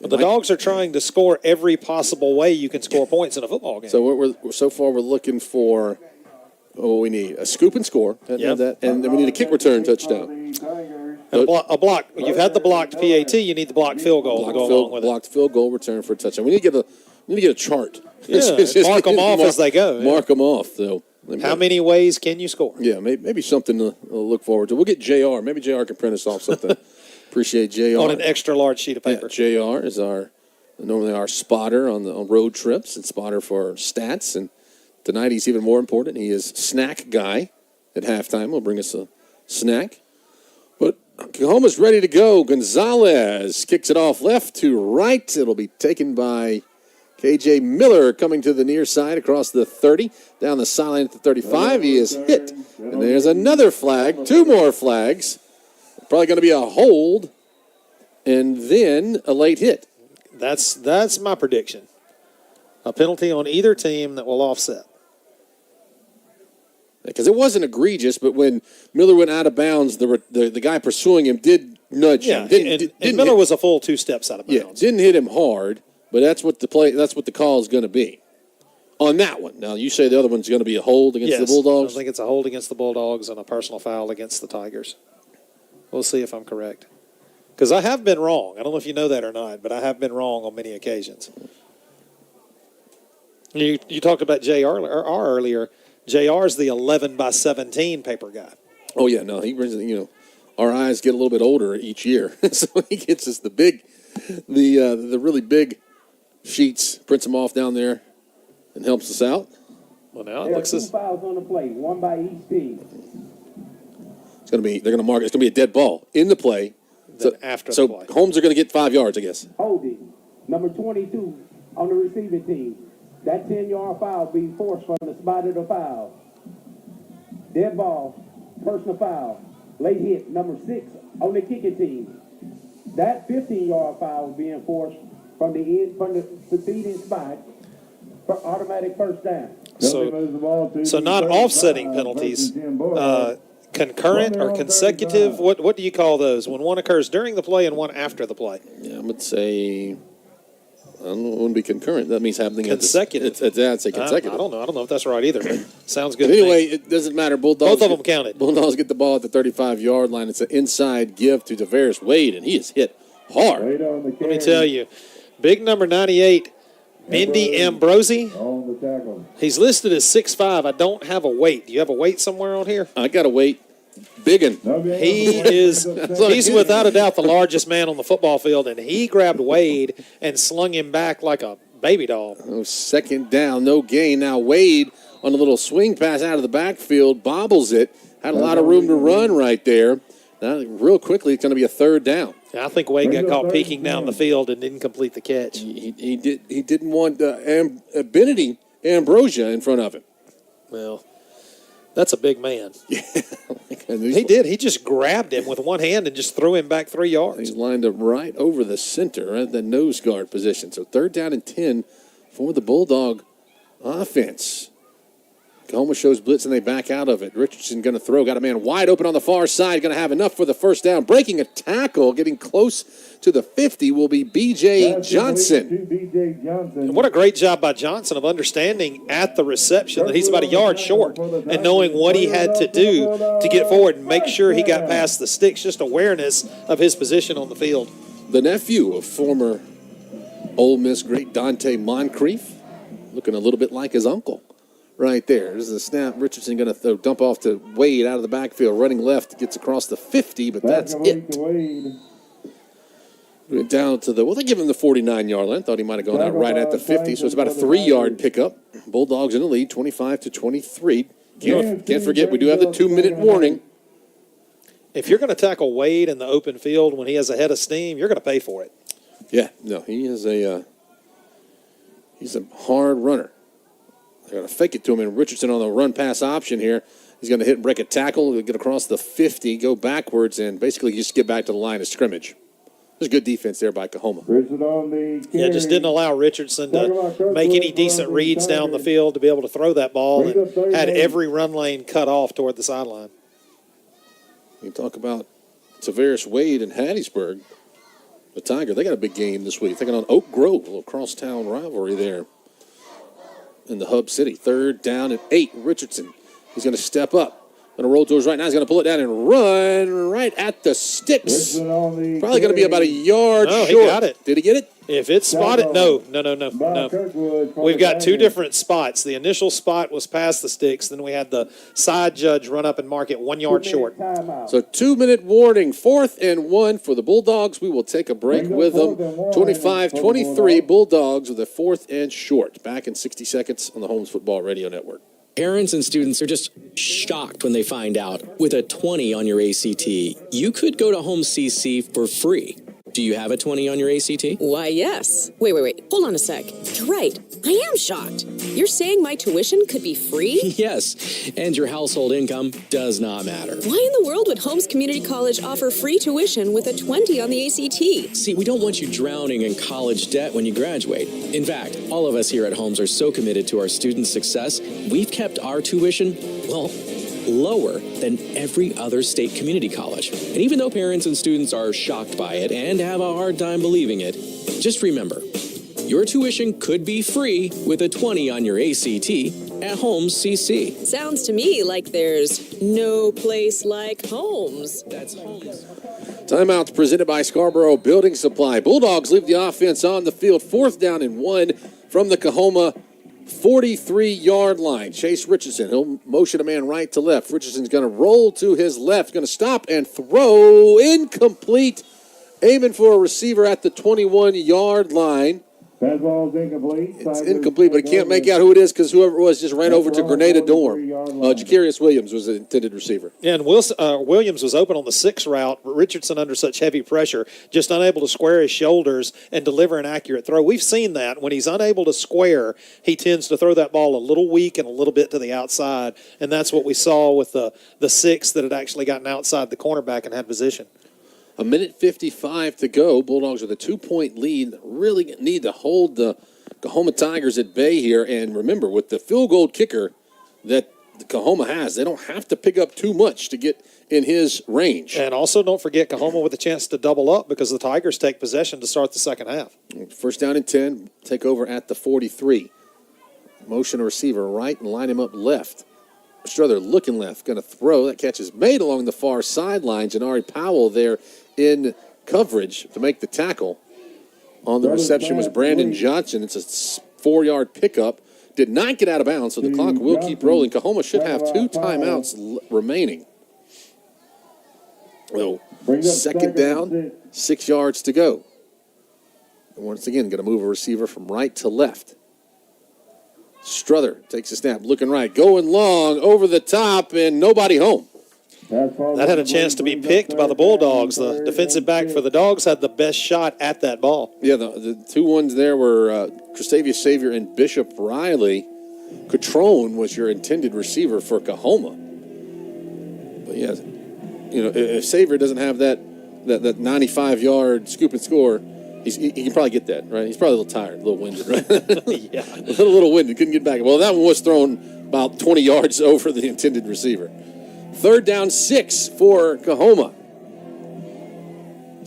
The Dogs are trying to score every possible way you can score points in a football game. So so far we're looking for. We need a scoop and score, and then we need a kick return touchdown. And a block. You've had the blocked PAT. You need the blocked field goal to go along with it. Blocked field goal return for a touchdown. We need to get a chart. Yeah, mark them off as they go. Mark them off. So how many ways can you score? Yeah, maybe something to look forward to. We'll get JR. Maybe JR can print us off something. Appreciate JR on an extra large sheet of paper. Yeah, JR is normally our spotter on road trips and spotter for stats, and tonight he's even more important. He is snack guy at halftime. He'll bring us a snack. But COAHOMA's ready to go. Gonzalez kicks it off left to right. It'll be taken by K.J. Miller coming to the near side across the 30. Down the sideline at the 35. He is hit. And there's another flag. 2 more flags. Probably going to be a hold and then a late hit. That's my prediction. A penalty on either team that will offset. Because it wasn't egregious, but when Miller went out of bounds, the guy pursuing him did nudge him. And Miller was a full 2 steps out of bounds. Yeah, didn't hit him hard, but that's what the call is going to be on that one. Now, you say the other one's going to be a hold against the Bulldogs? I think it's a hold against the Bulldogs and a personal foul against the Tigers. We'll see if I'm correct. Because I have been wrong. I don't know if you know that or not, but I have been wrong on many occasions. You talked about JR earlier. JR is the 11-by-17 paper guy. Oh, yeah. No, he brings our eyes get a little bit older each year. So he gets us the really big sheets, prints them off down there, and helps us out. Well, now it looks as 2 fouls on the play, 1 by each team. They're going to mark it. It's going to be a dead ball in the play. So Holmes are going to get 5 yards, I guess. Holding, number 22 on the receiving team. That 10-yard foul being forced from the spot of the foul. Dead ball, personal foul. Late hit, number 6 on the kicking team. That 15-yard foul being forced from the succeeding spot for automatic first down. So not offsetting penalties. Concurrent or consecutive? What do you call those? When one occurs during the play and one after the play? Yeah, I would say, I don't know, it wouldn't be concurrent. That means happening consecutive. I'd say consecutive. I don't know. I don't know if that's right either, but sounds good. But anyway, it doesn't matter. Bulldogs. Both of them counted. Bulldogs get the ball at the 35-yard line. It's an inside give to Tavares Wade, and he is hit hard. Let me tell you, big number 98, Mindy Ambrosi. He's listed as 6'5". I don't have a weight. Do you have a weight somewhere on here? I got a weight. Biggin. He's without a doubt the largest man on the football field, and he grabbed Wade and slung him back like a baby doll. Oh, second down, no gain. Now Wade on a little swing pass out of the backfield, bobbles it. Had a lot of room to run right there. Now, real quickly, it's going to be a 3rd down. I think Wade got caught peeking down the field and didn't complete the catch. He didn't want Benedy Ambrosia in front of him. Well, that's a big man. Yeah. He did. He just grabbed him with one hand and just threw him back 3 yards. He's lined up right over the center at the nose guard position. So 3rd down and 10 for the Bulldog offense. Oklahoma shows blitz and they back out of it. Richardson going to throw. Got a man wide open on the far side. Going to have enough for the first down. Breaking a tackle. Getting close to the 50 will be B.J. Johnson. And what a great job by Johnson of understanding at the reception that he's about a yard short and knowing what he had to do to get forward and make sure he got past the sticks. Just awareness of his position on the field. The nephew of former Ole Miss great Dante Moncrief. Looking a little bit like his uncle. Right there. There's a snap. Richardson going to dump off to Wade out of the backfield. Running left. Gets across the 50, but that's it. Went down to they give him the 49-yard line. Thought he might have gone out right at the 50, so it's about a 3-yard pickup. Bulldogs in the lead, 25-23. Can't forget, we do have the 2-minute warning. If you're going to tackle Wade in the open field when he has a head of steam, you're going to pay for it. Yeah, no, he is he's a hard runner. They're going to fake it to him, and Richardson on the run-pass option here. He's going to hit and break a tackle, get across the 50, go backwards, and basically just get back to the line of scrimmage. There's good defense there by COAHOMA. Yeah, just didn't allow Richardson to make any decent reads down the field to be able to throw that ball and had every run lane cut off toward the sideline. You talk about Tavares Wade and Hattiesburg. The Tiger, they got a big game this week. Taking on Oak Grove, a little crosstown rivalry there in the hub city. 3rd down and 8. Richardson, he's going to step up. Going to roll towards right now. He's going to pull it down and run right at the sticks. Probably going to be about a yard short. He got it. Did he get it? If it's spotted, no. We've got 2 different spots. The initial spot was past the sticks. Then we had the side judge run up and mark it 1 yard short. So 2-minute warning. 4th and 1 for the Bulldogs. We will take a break with them. 25-23 Bulldogs with a 4th and short. Back in 60 seconds on the Holmes Football Radio Network. Parents and students are just shocked when they find out with a 20 on your ACT, you could go to Holmes CC for free. Do you have a 20 on your ACT? Why, yes. Wait. Hold on a sec. You're right. I am shocked. You're saying my tuition could be free? Yes, and your household income does not matter. Why in the world would Holmes Community College offer free tuition with a 20 on the ACT? See, we don't want you drowning in college debt when you graduate. In fact, all of us here at Holmes are so committed to our students' success, we've kept our tuition, lower than every other state community college. And even though parents and students are shocked by it and have a hard time believing it, just remember, your tuition could be free with a 20 on your ACT at Holmes CC. Sounds to me like there's no place like Holmes. That's Holmes. Timeouts presented by Scarborough Building Supply. Bulldogs leave the offense on the field. 4th down and 1 from the COAHOMA 43-yard line. Chase Richardson, he'll motion a man right to left. Richardson's going to roll to his left, going to stop and throw. Incomplete. Aiming for a receiver at the 21-yard line. Fastball's incomplete. It's incomplete, but he can't make out who it is because whoever it was just ran over to Grenada Dorm. Jacarius Williams was the intended receiver. Yeah, and Williams was open on the 6 route, but Richardson under such heavy pressure, just unable to square his shoulders and deliver an accurate throw. We've seen that. When he's unable to square, he tends to throw that ball a little weak and a little bit to the outside, and that's what we saw with the 6 that had actually gotten outside the cornerback and had position. 1:55 to go. Bulldogs with a 2-point lead. Really need to hold the COAHOMA Tigers at bay here. And remember, with the field goal kicker that the COAHOMA has, they don't have to pick up too much to get in his range. And also don't forget COAHOMA with a chance to double up because the Tigers take possession to start the second half. 1st down and 10. Take over at the 43. Motion a receiver right and line him up left. Strother looking left, going to throw. That catch is made along the far sideline. Janari Powell there in coverage to make the tackle. On the reception was Brandon Johnson. It's a 4-yard pickup. Did not get out of bounds, so the clock will keep rolling. COAHOMA should have 2 timeouts remaining. Well, 2nd down, 6 yards to go. And once again, going to move a receiver from right to left. Strother takes a snap, looking right, going long, over the top, and nobody home. That had a chance to be picked by the Bulldogs. The defensive back for the Dogs had the best shot at that ball. Yeah, the two ones there were Christavius Savior and Bishop Riley. Catrone was your intended receiver for COAHOMA. But yeah, if Savior doesn't have that 95-yard scoop and score, he can probably get that, right? He's probably a little tired, a little winded, right? Yeah. a little winded, couldn't get back. Well, that one was thrown about 20 yards over the intended receiver. 3rd down 6 for COAHOMA.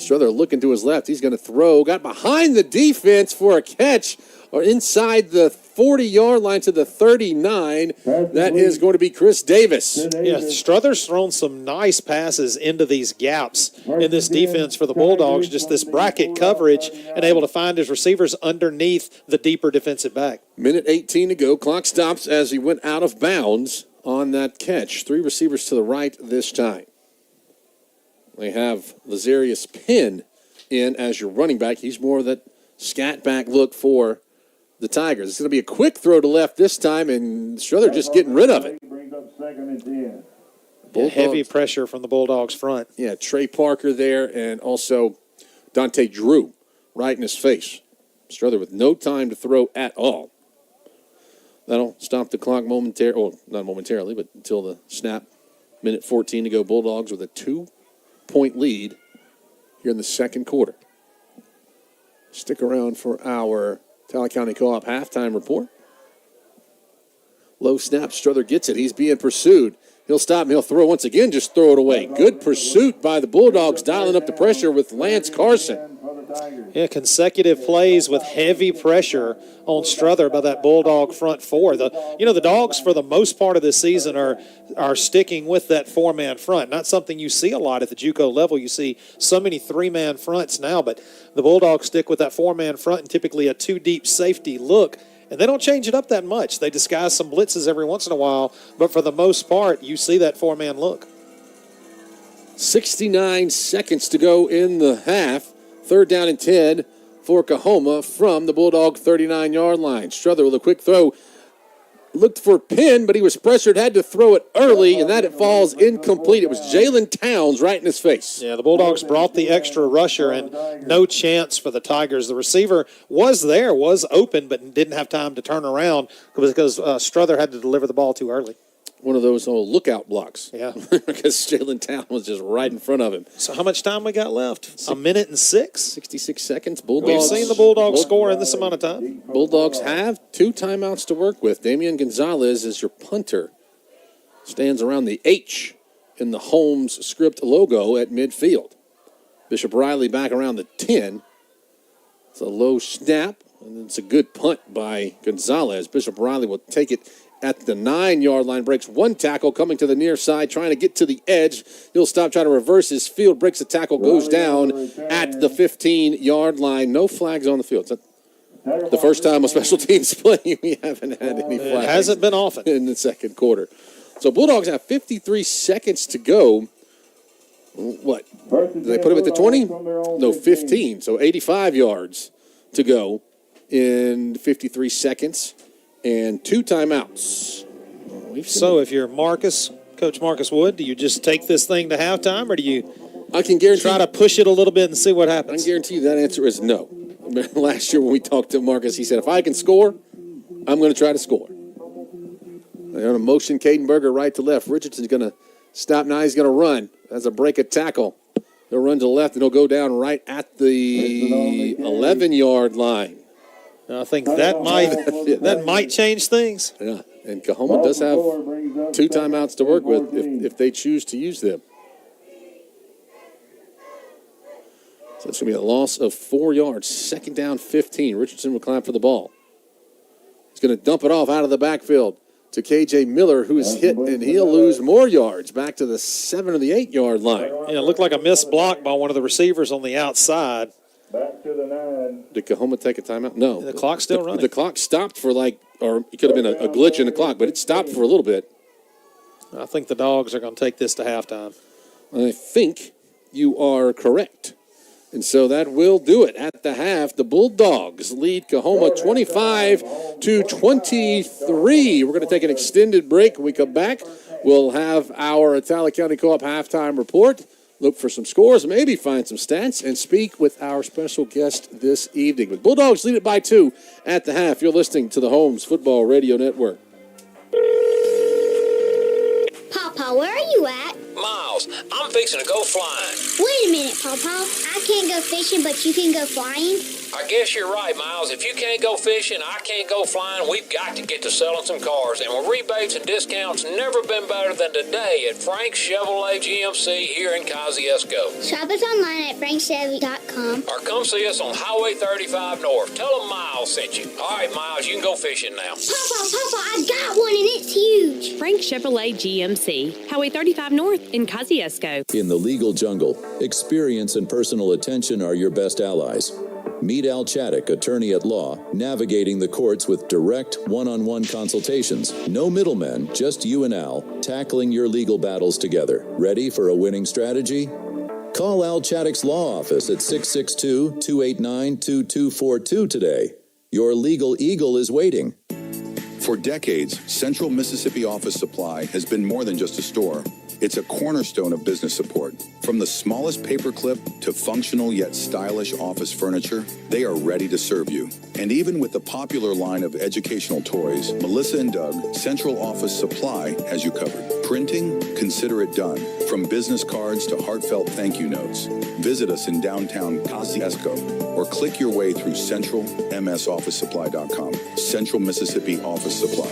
Strother looking to his left. He's going to throw. Got behind the defense for a catch or inside the 40-yard line to the 39. That is going to be Chris Davis. Yeah, Strother's thrown some nice passes into these gaps in this defense for the Bulldogs, just this bracket coverage and able to find his receivers underneath the deeper defensive back. Minute 18 to go. Clock stops as he went out of bounds on that catch. 3 receivers to the right this time. They have Lazarius Penn in as your running back. He's more of that scat back look for the Tigers. It's going to be a quick throw to left this time, and Strother just getting rid of it. Heavy pressure from the Bulldogs front. Yeah, Trey Parker there, and also Dante Drew right in his face. Strother with no time to throw at all. That'll stop the clock momentarily, well, not momentarily, but until the snap. Minute 14 to go. Bulldogs with a 2-point lead here in the second quarter. Stick around for our Talbot County Co-op halftime report. Low snap. Strother gets it. He's being pursued. He'll stop and he'll throw once again, just throw it away. Good pursuit by the Bulldogs, dialing up the pressure with Lance Carson. Yeah, consecutive plays with heavy pressure on Strother by that Bulldog front four. The Dogs, for the most part of this season, are sticking with that 4-man front. Not something you see a lot at the JUCO level. You see so many 3-man fronts now, but the Bulldogs stick with that 4-man front and typically a 2-deep safety look. And they don't change it up that much. They disguise some blitzes every once in a while, but for the most part, you see that 4-man look. 69 seconds to go in the half. 3rd down and 10 for COAHOMA from the Bulldog 39-yard line. Strother with a quick throw. Looked for Penn, but he was pressured, had to throw it early, and that it falls incomplete. It was Jalen Towns right in his face. Yeah, the Bulldogs brought the extra rusher, and no chance for the Tigers. The receiver was there, was open, but didn't have time to turn around because Strother had to deliver the ball too early. One of those old lookout blocks. Yeah. Because Jalen Towns was just right in front of him. So how much time we got left? A minute and 6? 66 seconds. Bulldogs. We've seen the Bulldogs score in this amount of time. Bulldogs have 2 timeouts to work with. Damian Gonzalez is your punter. Stands around the H in the Holmes script logo at midfield. Bishop Riley back around the 10. It's a low snap, and it's a good punt by Gonzalez. Bishop Riley will take it at the 9-yard line, breaks one tackle, coming to the near side, trying to get to the edge. He'll stop, trying to reverse his field, breaks the tackle, goes down at the 15-yard line. No flags on the field. The first time a special teams play, we haven't had any flags. It hasn't been often. In the second quarter. So Bulldogs have 53 seconds to go. What? Did they put him at the 20? No, 15. So 85 yards to go in 53 seconds. And 2 timeouts. So if you're Coach Marcus Wood, do you just take this thing to halftime, or do you try to push it a little bit and see what happens? I can guarantee you that answer is no. Last year when we talked to Marcus, he said, if I can score, I'm going to try to score. They're on a motion, Cadenberger right to left. Richardson's going to stop. Now he's going to run. As a break a tackle. He'll run to the left, and he'll go down right at the 11-yard line. I think that might change things. Yeah, and COAHOMA does have 2 timeouts to work with if they choose to use them. So it's going to be a loss of 4 yards. 2nd down, 15. Richardson will climb for the ball. He's going to dump it off out of the backfield to K.J. Miller, who is hit, and he'll lose more yards back to the 7 or the 8-yard line. Yeah, it looked like a missed block by one of the receivers on the outside. Back to the 9. Did COAHOMA take a timeout? No. The clock's still running. The clock stopped for or it could have been a glitch in the clock, but it stopped for a little bit. I think the Dogs are going to take this to halftime. I think you are correct. And so that will do it at the half. The Bulldogs lead COAHOMA 25-23. We're going to take an extended break. When we come back, we'll have our Atala County Co-op halftime report, look for some scores, maybe find some stats, and speak with our special guest this evening. But Bulldogs lead it by 2 at the half. You're listening to the Holmes Football Radio Network. Papa, where are you at? Miles, I'm fixing to go flying. Wait a minute, Papa. I can't go fishing, but you can go flying? I guess you're right, Miles. If you can't go fishing, I can't go flying. We've got to get to selling some cars. And with rebates and discounts, never been better than today at Frank's Chevrolet GMC here in Kosciuszko. Shop us online at frankchevy.com. Or come see us on Highway 35 North. Tell them Miles sent you. All right, Miles, you can go fishing now. Papa, I got one and it's huge. Frank Chevrolet GMC, Highway 35 North in Kosciuszko. In the legal jungle, experience and personal attention are your best allies. Meet Al Chaddick, attorney at law, navigating the courts with direct one-on-one consultations. No middlemen, just you and Al, tackling your legal battles together. Ready for a winning strategy? Call Al Chaddick's law office at 662-289-2242 today. Your legal eagle is waiting. For decades, Central Mississippi Office Supply has been more than just a store. It's a cornerstone of business support. From the smallest paperclip to functional yet stylish office furniture, they are ready to serve you. And even with the popular line of educational toys, Melissa and Doug, Central Office Supply has you covered. Printing? Consider it done. From business cards to heartfelt thank you notes. Visit us in downtown Kosciuszko or click your way through centralmsofficesupply.com. Central Mississippi Office Supply.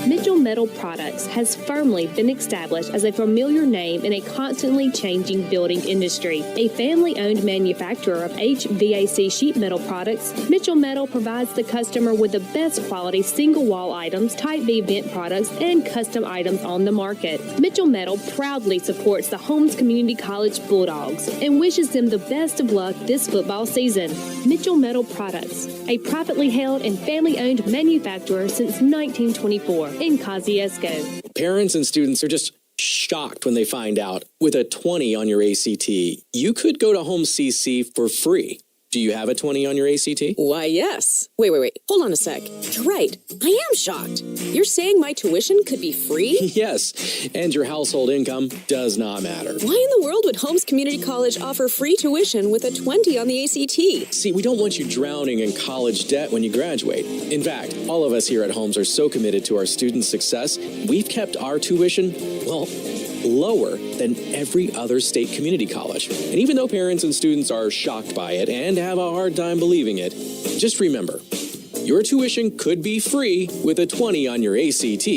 Mitchell Metal Products has firmly been established as a familiar name in a constantly changing building industry. A family-owned manufacturer of HVAC sheet metal products, Mitchell Metal provides the customer with the best quality single-wall items, Type B vent products, and custom items on the market. Mitchell Metal proudly supports the Holmes Community College Bulldogs and wishes them the best of luck this football season. Mitchell Metal Products, a privately held and family-owned manufacturer since 1924 in Kosciuszko. Parents and students are just shocked when they find out with a 20 on your ACT, you could go to Home CC for free. Do you have a 20 on your ACT? Why, yes. Wait. Hold on a sec. You're right. I am shocked. You're saying my tuition could be free? Yes, and your household income does not matter. Why in the world would Holmes Community College offer free tuition with a 20 on the ACT? See, we don't want you drowning in college debt when you graduate. In fact, all of us here at Holmes are so committed to our students' success, we've kept our tuition, lower than every other state community college. And even though parents and students are shocked by it and have a hard time believing it, just remember, your tuition could be free with a 20 on your ACT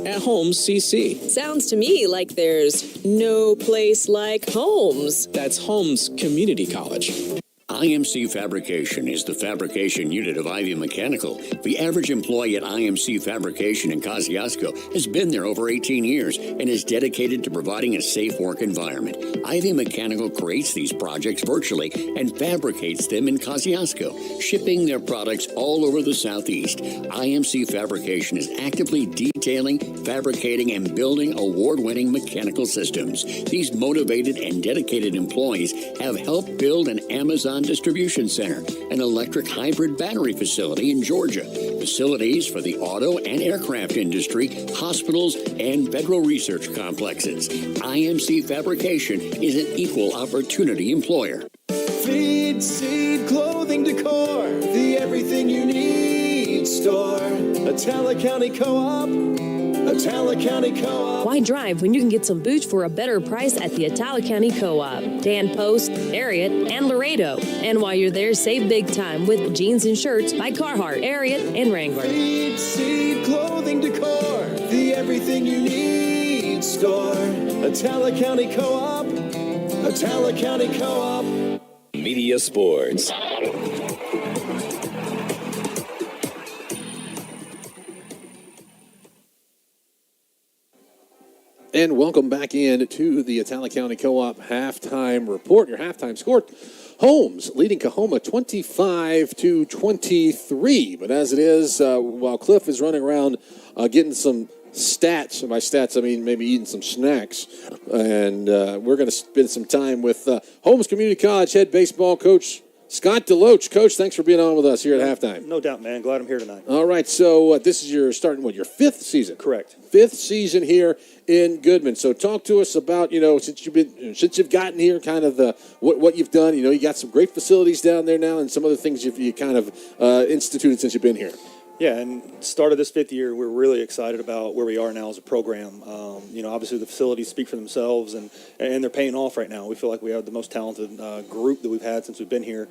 at Holmes CC. Sounds to me like there's no place like Holmes. That's Holmes Community College. IMC Fabrication is the fabrication unit of Ivy Mechanical. The average employee at IMC Fabrication in Kosciuszko has been there over 18 years and is dedicated to providing a safe work environment. Ivy Mechanical creates these projects virtually and fabricates them in Kosciuszko, shipping their products all over the Southeast. IMC Fabrication is actively detailing, fabricating, and building award-winning mechanical systems. These motivated and dedicated employees have helped build an Amazon distribution center, an electric hybrid battery facility in Georgia, facilities for the auto and aircraft industry, hospitals, and federal research complexes. IMC Fabrication is an equal opportunity employer. Feed, seed, clothing, decor, the everything you need store. Atala County Co-op. Atala County Co-op. Why drive when you can get some boots for a better price at the Atala County Co-op? Dan Post, Ariat, and Laredo. And while you're there, save big time with jeans and shirts by Carhartt, Ariat, and Wrangler. Feed, seed, clothing, decor, the everything you need store. Atala County Co-op. Atala County Co-op. Media Sports. And welcome back in to the Atala County Co-op halftime report. Your halftime score: Holmes leading COAHOMA 25-23. But as it is, while Cliff is running around getting some stats, and by stats I mean maybe eating some snacks, and we're going to spend some time with Holmes Community College head baseball coach Scott DeLoach, Coach, thanks for being on with us here at halftime. No doubt, man. Glad I'm here tonight. All right, so this is your your fifth season? Correct. Fifth season here in Goodman. So talk to us about, since you've gotten here, kind of what you've done. You got some great facilities down there now and some other things you kind of instituted since you've been here. Yeah, and started this fifth year, we're really excited about where we are now as a program. Obviously the facilities speak for themselves, and they're paying off right now. We feel like we have the most talented group that we've had since we've been here,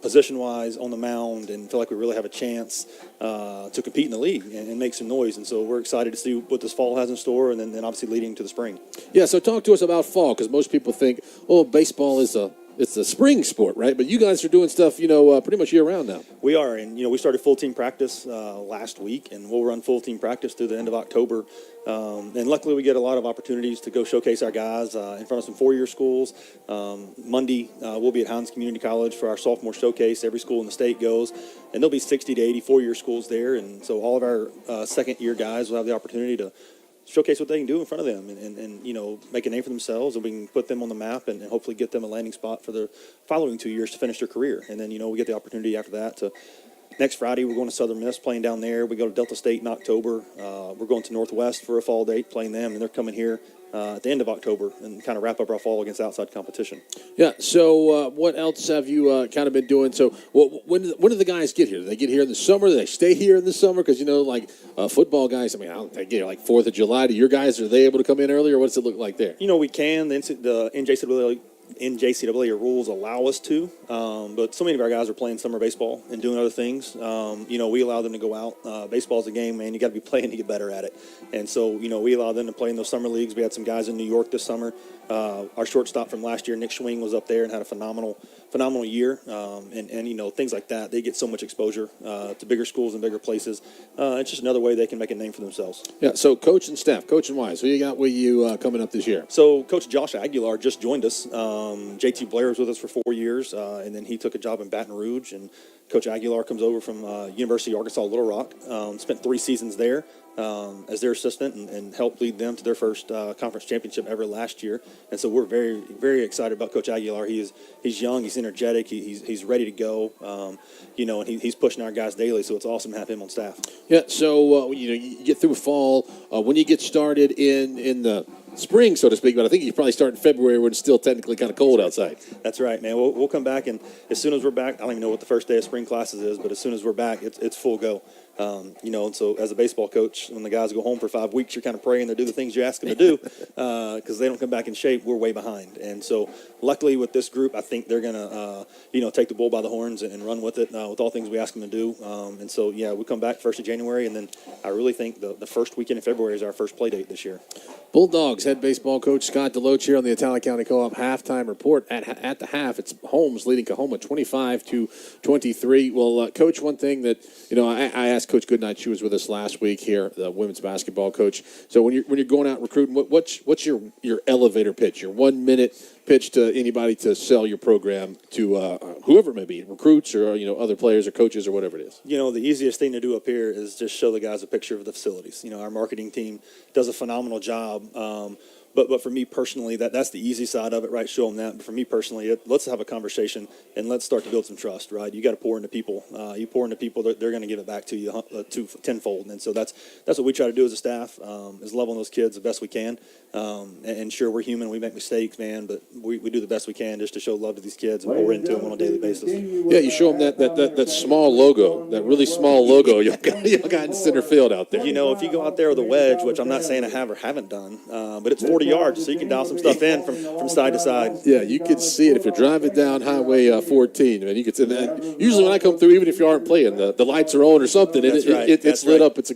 position-wise, on the mound, and feel like we really have a chance to compete in the league and make some noise. And so we're excited to see what this fall has in store, and then obviously leading to the spring. Yeah, so talk to us about fall, because most people think, baseball is it's a spring sport, right? But you guys are doing stuff, pretty much year-round now. We are, and, we started full team practice last week, and we'll run full team practice through the end of October. And luckily we get a lot of opportunities to go showcase our guys in front of some four-year schools. Monday, we'll be at Hines Community College for our sophomore showcase. Every school in the state goes, and there'll be 60 to 80 four-year schools there. And so all of our second-year guys will have the opportunity to showcase what they can do in front of them and make a name for themselves, and we can put them on the map and hopefully get them a landing spot for the following 2 years to finish their career. And then, we get the opportunity after that to next Friday, we're going to Southern Miss playing down there. We go to Delta State in October. We're going to Northwest for a fall date playing them, and they're coming here at the end of October and kind of wrap up our fall against outside competition. Yeah, so what else have you kind of been doing? So when do the guys get here? Do they get here in the summer? Do they stay here in the summer? Because, football guys, I don't think they get here like 4th of July. Do your guys, are they able to come in early, or what does it look like there? We can. The NJCAA rules allow us to, but so many of our guys are playing summer baseball and doing other things. We allow them to go out. Baseball's a game, man. You got to be playing to get better at it. And so, we allow them to play in those summer leagues. We had some guys in New York this summer. Our shortstop from last year, Nick Schwing, was up there and had a phenomenal year. And things like that. They get so much exposure to bigger schools and bigger places. It's just another way they can make a name for themselves. Yeah. So coach and staff, coach and wise, who you got with you coming up this year? So Coach Josh Aguilar just joined us. JT Blair was with us for 4 years, and then he took a job in Baton Rouge. And Coach Aguilar comes over from University of Arkansas Little Rock. Spent 3 seasons there as their assistant and helped lead them to their first conference championship ever last year. And so we're very, very excited about Coach Aguilar. He's young, he's energetic, he's ready to go, and he's pushing our guys daily. So it's awesome to have him on staff. Yeah. So you get through fall. When you get started in the spring, so to speak, but I think you probably start in February when it's still technically kind of cold outside. That's right, man. We'll come back, and as soon as we're back, I don't even know what the first day of spring classes is, but as soon as we're back, it's full go. And so as a baseball coach, when the guys go home for 5 weeks, you're kind of praying they do the things you ask them to do, because they don't come back in shape. We're way behind. And so luckily with this group, I think they're going to, take the bull by the horns and run with it with all things we ask them to do. And so, yeah, we come back 1st of January, and then I really think the first weekend in February is our first play date this year. Bulldogs head baseball coach Scott DeLoach here on the Italic County Co-op halftime report. At the half, it's Holmes leading COAHOMA 25-23. Well, Coach, one thing that, I asked Coach Goodnight, she was with us last week here, the women's basketball coach. So when you're going out recruiting, what's your elevator pitch, your 1 minute pitch to anybody to sell your program to whoever it may be, recruits or other players or coaches or whatever it is? The easiest thing to do up here is just show the guys a picture of the facilities. Our marketing team does a phenomenal job. But for me personally, that's the easy side of it, right? Show them that. But for me personally, let's have a conversation and let's start to build some trust, right? You got to pour into people. You pour into people, they're going to give it back to you tenfold. And so that's what we try to do as a staff, is love on those kids the best we can. And sure, we're human, we make mistakes, man, but we do the best we can just to show love to these kids and pour into them on a daily basis. Yeah, you show them that small logo, that really small logo you got in center field out there. If you go out there with a wedge, which I'm not saying I have or haven't done, but it's 40 yards, so you can dial some stuff in from side to side. Yeah, you can see it if you're driving down Highway 14. Man, you can see that. Usually when I come through, even if you aren't playing, the lights are on or something, and it's lit up. It's a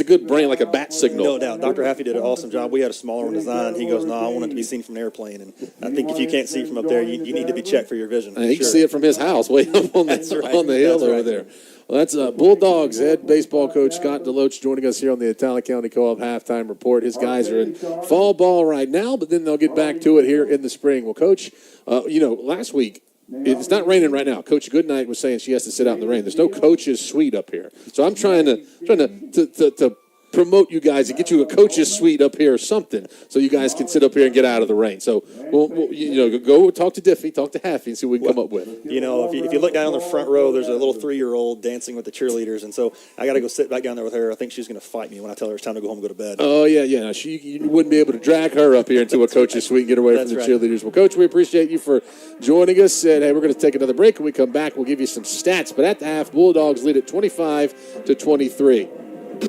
good brain, like a bat signal. No doubt. Dr. Haffey did an awesome job. We had a smaller one designed. He goes, no, I want it to be seen from an airplane. And I think if you can't see from up there, you need to be checked for your vision. You can see it from his house way up on the hill over there. Well, that's Bulldogs head baseball coach Scott DeLoach joining us here on the Italic County Co-op halftime report. His guys are in fall ball right now, but then they'll get back to it here in the spring. Well, Coach, last week, it's not raining right now. Coach Goodnight was saying she has to sit out in the rain. There's no coach's suite up here. So I'm trying to promote you guys and get you a coach's suite up here or something so you guys can sit up here and get out of the rain. So, we'll go talk to Diffie, talk to Haffey, and see what we can come up with. You know, if you look down on the front row, there's a little 3-year-old dancing with the cheerleaders, and so I got to go sit back down there with her. I think she's going to fight me when I tell her it's time to go home and go to bed. Oh, yeah. You wouldn't be able to drag her up here into a coach's suite and get away from the cheerleaders. Well, Coach, we appreciate you for joining us. And, hey, we're going to take another break. When we come back, we'll give you some stats. But at the half, Bulldogs lead at 25-23.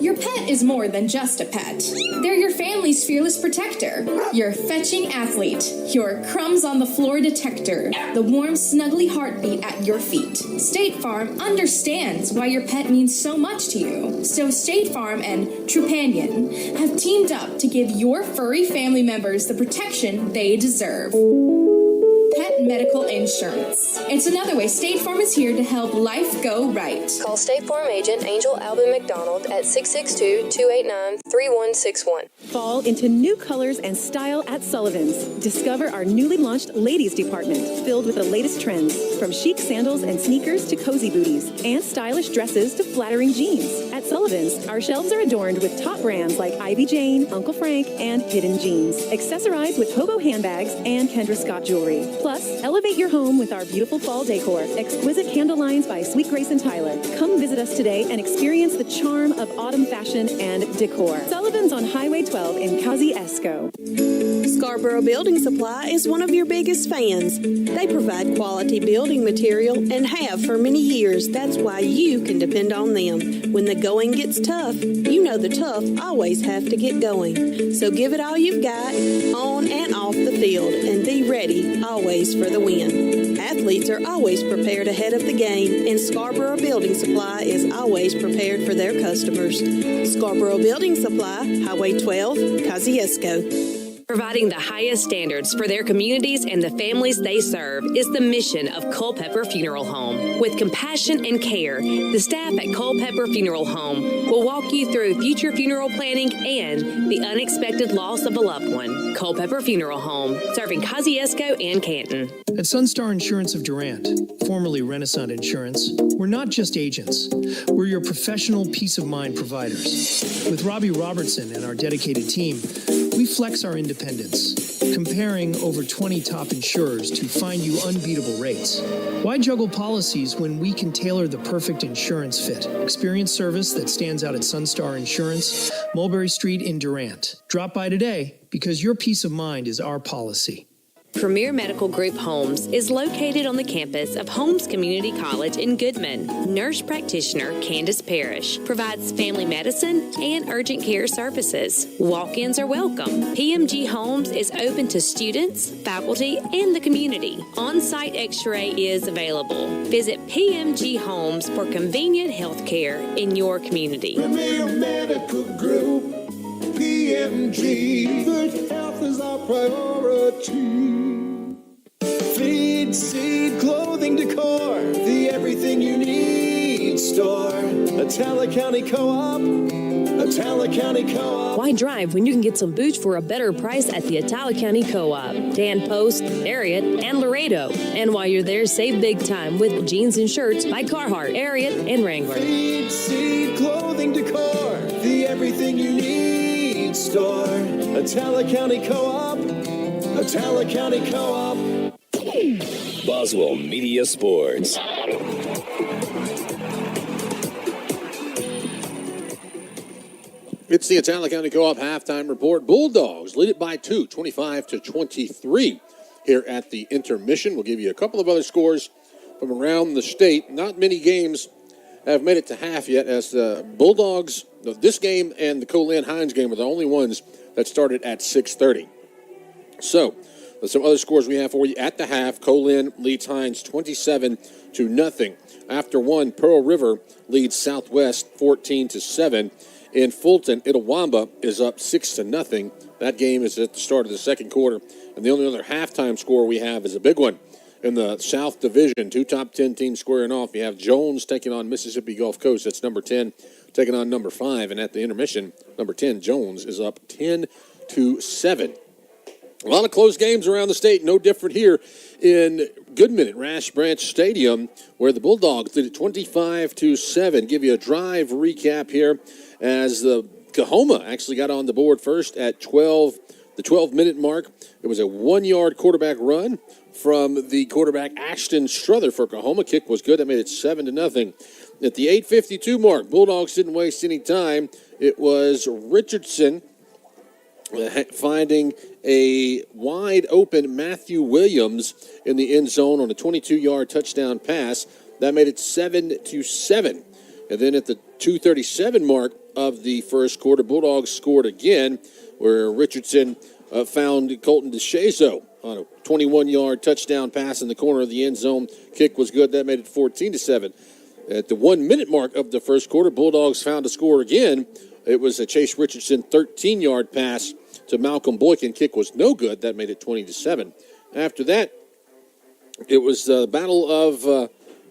Your pet is more than just a pet. They're your family's fearless protector, your fetching athlete, your crumbs on the floor detector, the warm, snuggly heartbeat at your feet. State Farm understands why your pet means so much to you. So State Farm and Trupanion have teamed up to give your furry family members the protection they deserve. Pet medical insurance. It's another way State Farm is here to help life go right. Call State Farm agent Angel Alvin McDonald at 662-289-3161. Fall into new colors and style at Sullivan's. Discover our newly launched ladies department filled with the latest trends, from chic sandals and sneakers to cozy booties, and stylish dresses to flattering jeans. At Sullivan's, our shelves are adorned with top brands like Ivy Jane, Uncle Frank, and Hidden Jeans. Accessorized with hobo handbags and Kendra Scott jewelry. Plus, elevate your home with our beautiful fall decor. Exquisite candle lines by Sweet Grace and Tyler. Come visit us today and experience the charm of autumn fashion and decor. Sullivan's on Highway 12 in Kosciuszko. Scarborough Building Supply is one of your biggest fans. They provide quality building material and have for many years. That's why you can depend on them. When the going gets tough, you know the tough always have to get going. So give it all you've got on and off the field and be ready always for the win. Athletes are always prepared ahead of the game, and Scarborough Building Supply is always prepared for their customers. Scarborough Building Supply, Highway 12, Kosciuszko. Providing the highest standards for their communities and the families they serve is the mission of Culpeper Funeral Home. With compassion and care, the staff at Culpeper Funeral Home will walk you through future funeral planning and the unexpected loss of a loved one. Culpeper Funeral Home, serving Kosciuszko and Canton. At Sunstar Insurance of Durant, formerly Renaissance Insurance, we're not just agents. We're your professional peace of mind providers. With Robbie Robertson and our dedicated team, we flex our independence, comparing over 20 top insurers to find you unbeatable rates. Why juggle policies when we can tailor the perfect insurance fit? Experience service that stands out at Sunstar Insurance, Mulberry Street in Durant. Drop by today because your peace of mind is our policy. Premier Medical Group Holmes is located on the campus of Holmes Community College in Goodman. Nurse practitioner Candace Parrish provides family medicine and urgent care services. Walk-ins are welcome. PMG Holmes is open to students, faculty, and the community. On-site x-ray is available. Visit PMG Holmes for convenient health care in your community. Premier Medical Group, PMG. Good health is our priority. Feed, seed, clothing, decor, the everything you need store. Atala County Co-op, Atala County Co-op. Why drive when you can get some boots for a better price at the Atala County Co-op? Dan Post, Ariat, and Laredo. And while you're there, save big time with jeans and shirts by Carhartt, Ariat, and Wrangler. Feed, seed, clothing, decor, the everything you need store. Atala County Co-op, Atala County Co-op. Boswell Media Sports. It's the Atala County Co-op halftime report. Bulldogs lead it by 2, 25-23 here at the intermission. We'll give you a couple of other scores from around the state. Not many games have made it to half yet, as the Bulldogs, this game and the Colin-Hines game were the only ones that started at 6:30. So, some other scores we have for you at the half. Colin leads Hines 27-0. After one, Pearl River leads Southwest 14-7. In Fulton, Itawamba is up 6-0. That game is at the start of the second quarter. And the only other halftime score we have is a big one in the South Division. Two top 10 teams squaring off. You have Jones taking on Mississippi Gulf Coast. That's number 10 taking on number 5. And at the intermission, number 10, Jones, is up 10-7. A lot of close games around the state. No different here in Goodman at Rash Branch Stadium, where the Bulldogs did it 25-7. Give you a drive recap here as the COAHOMA actually got on the board first at the 12-minute mark. It was a 1-yard quarterback run from the quarterback Ashton Struther for COAHOMA. Kick was good. That made it 7-0. At the 8:52 mark, Bulldogs didn't waste any time. It was Richardson finding a wide-open Matthew Williams in the end zone on a 22-yard touchdown pass. That made it 7-7. And then at the 2:37 mark of the first quarter, Bulldogs scored again, where Richardson found Colton DeShazo on a 21-yard touchdown pass in the corner of the end zone. Kick was good. That made it 14-7. At the 1-minute mark of the first quarter, Bulldogs found a score again. It was a Chase Richardson 13-yard pass to Malcolm Boykin. Kick was no good. That made it 20-7. After that, it was the battle of,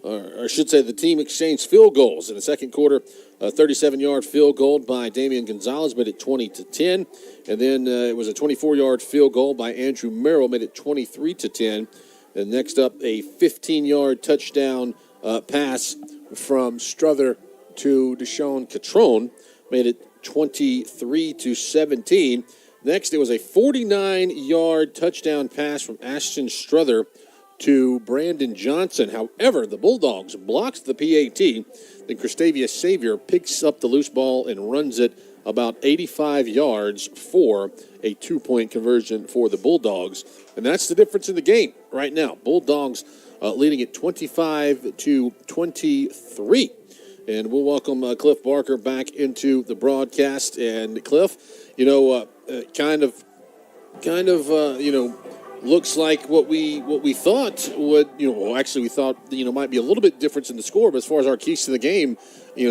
or I should say, the team exchanged field goals. In the second quarter, a 37-yard field goal by Damian Gonzalez made it 20-10. And then it was a 24-yard field goal by Andrew Merrill, made it 23-10. And next up, a 15-yard touchdown pass from Struther to Deshaun Catrone, made it 23-17. Next, it was a 49-yard touchdown pass from Ashton Struther to Brandon Johnson. However, the Bulldogs blocks the PAT. Then Christavius Savior picks up the loose ball and runs it about 85 yards for a 2-point conversion for the Bulldogs. And that's the difference in the game right now. Bulldogs leading at 25-23. And we'll welcome Cliff Barker back into the broadcast. And Cliff, looks like what we thought would, we thought, might be a little bit difference in the score. But as far as our keys to the game,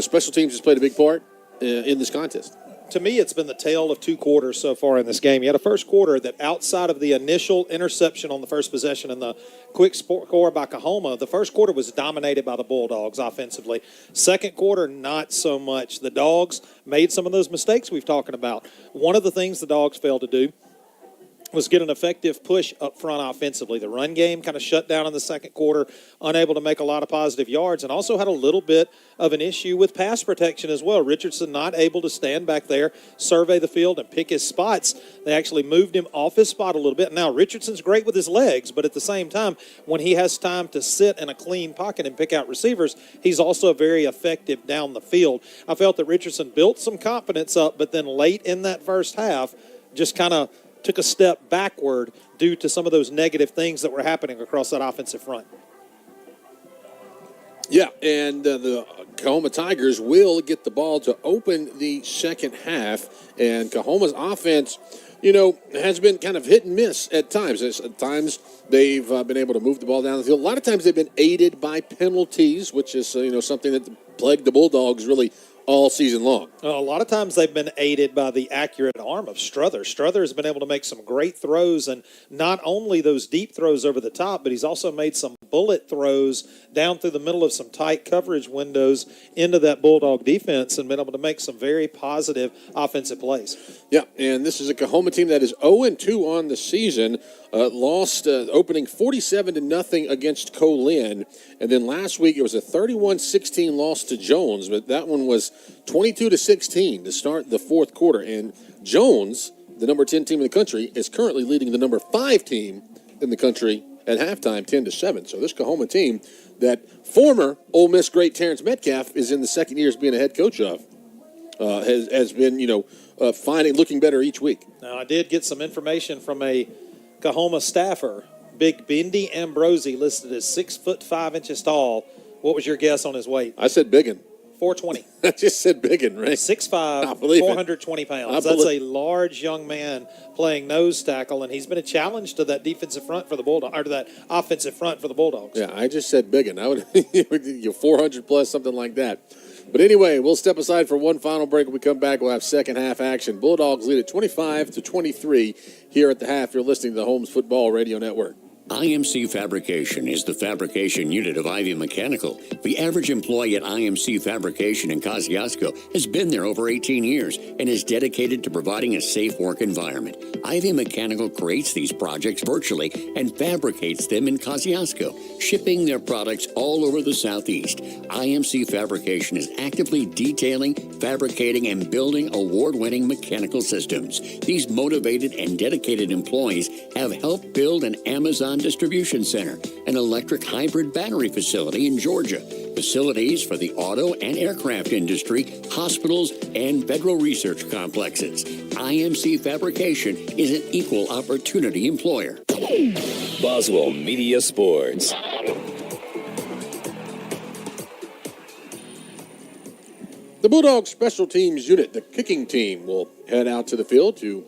special teams has played a big part in this contest. To me, it's been the tale of two quarters so far in this game. You had a first quarter that outside of the initial interception on the first possession and the quick score by COAHOMA, the first quarter was dominated by the Bulldogs offensively. Second quarter, not so much. The Dogs made some of those mistakes we've talked about. One of the things the Dogs failed to do was get an effective push up front offensively. The run game kind of shut down in the second quarter, unable to make a lot of positive yards, and also had a little bit of an issue with pass protection as well. Richardson not able to stand back there, survey the field, and pick his spots. They actually moved him off his spot a little bit. Now, Richardson's great with his legs, but at the same time, when he has time to sit in a clean pocket and pick out receivers, he's also very effective down the field. I felt that Richardson built some confidence up, but then late in that first half, just kind of took a step backward due to some of those negative things that were happening across that offensive front. Yeah, and the COAHOMA Tigers will get the ball to open the second half. And COAHOMA's offense, has been kind of hit and miss at times. At times they've been able to move the ball down the field. A lot of times they've been aided by penalties, which is, something that plagued the Bulldogs really all season long. A lot of times they've been aided by the accurate arm of Struther. Struther has been able to make some great throws, and not only those deep throws over the top, but he's also made some bullet throws down through the middle of some tight coverage windows into that Bulldog defense and been able to make some very positive offensive plays. Yeah, and this is a COAHOMA team that is 0-2 on the season. Lost opening 47-0 against Colin, and then last week it was a 31-16 loss to Jones, but that one was 22-16 to start the fourth quarter. And Jones, the number 10 team in the country, is currently leading the number 5 team in the country at halftime, 10-7. So this COAHOMA team that former Ole Miss great Terrence Metcalf is in the second year as being a head coach of has been, looking better each week. Now, I did get some information from a COAHOMA staffer, Big Bendy Ambrosi, listed as 6'5" tall. What was your guess on his weight? I said biggin. 420. I just said biggin, right? 6'5", 420 pounds. That's a large young man playing nose tackle, and he's been a challenge to that defensive front for the Bulldogs, or to that offensive front for the Bulldogs. Yeah, I just said biggin. I would 400 plus, something like that. But anyway, we'll step aside for one final break. When we come back, we'll have second half action. Bulldogs lead at 25-23 here at the half. You're listening to the Holmes Football Radio Network. IMC Fabrication is the fabrication unit of Ivy Mechanical. The average employee at IMC Fabrication in Kosciuszko has been there over 18 years and is dedicated to providing a safe work environment. Ivy Mechanical creates these projects virtually and fabricates them in Kosciuszko, shipping their products all over the Southeast. IMC Fabrication is actively detailing, fabricating, and building award-winning mechanical systems. These motivated and dedicated employees have helped build an Amazon distribution center, an electric hybrid battery facility in Georgia, facilities for the auto and aircraft industry, hospitals, and federal research complexes. IMC Fabrication is an equal opportunity employer. Boswell Media Sports. The Bulldogs special teams unit, the kicking team, will head out to the field to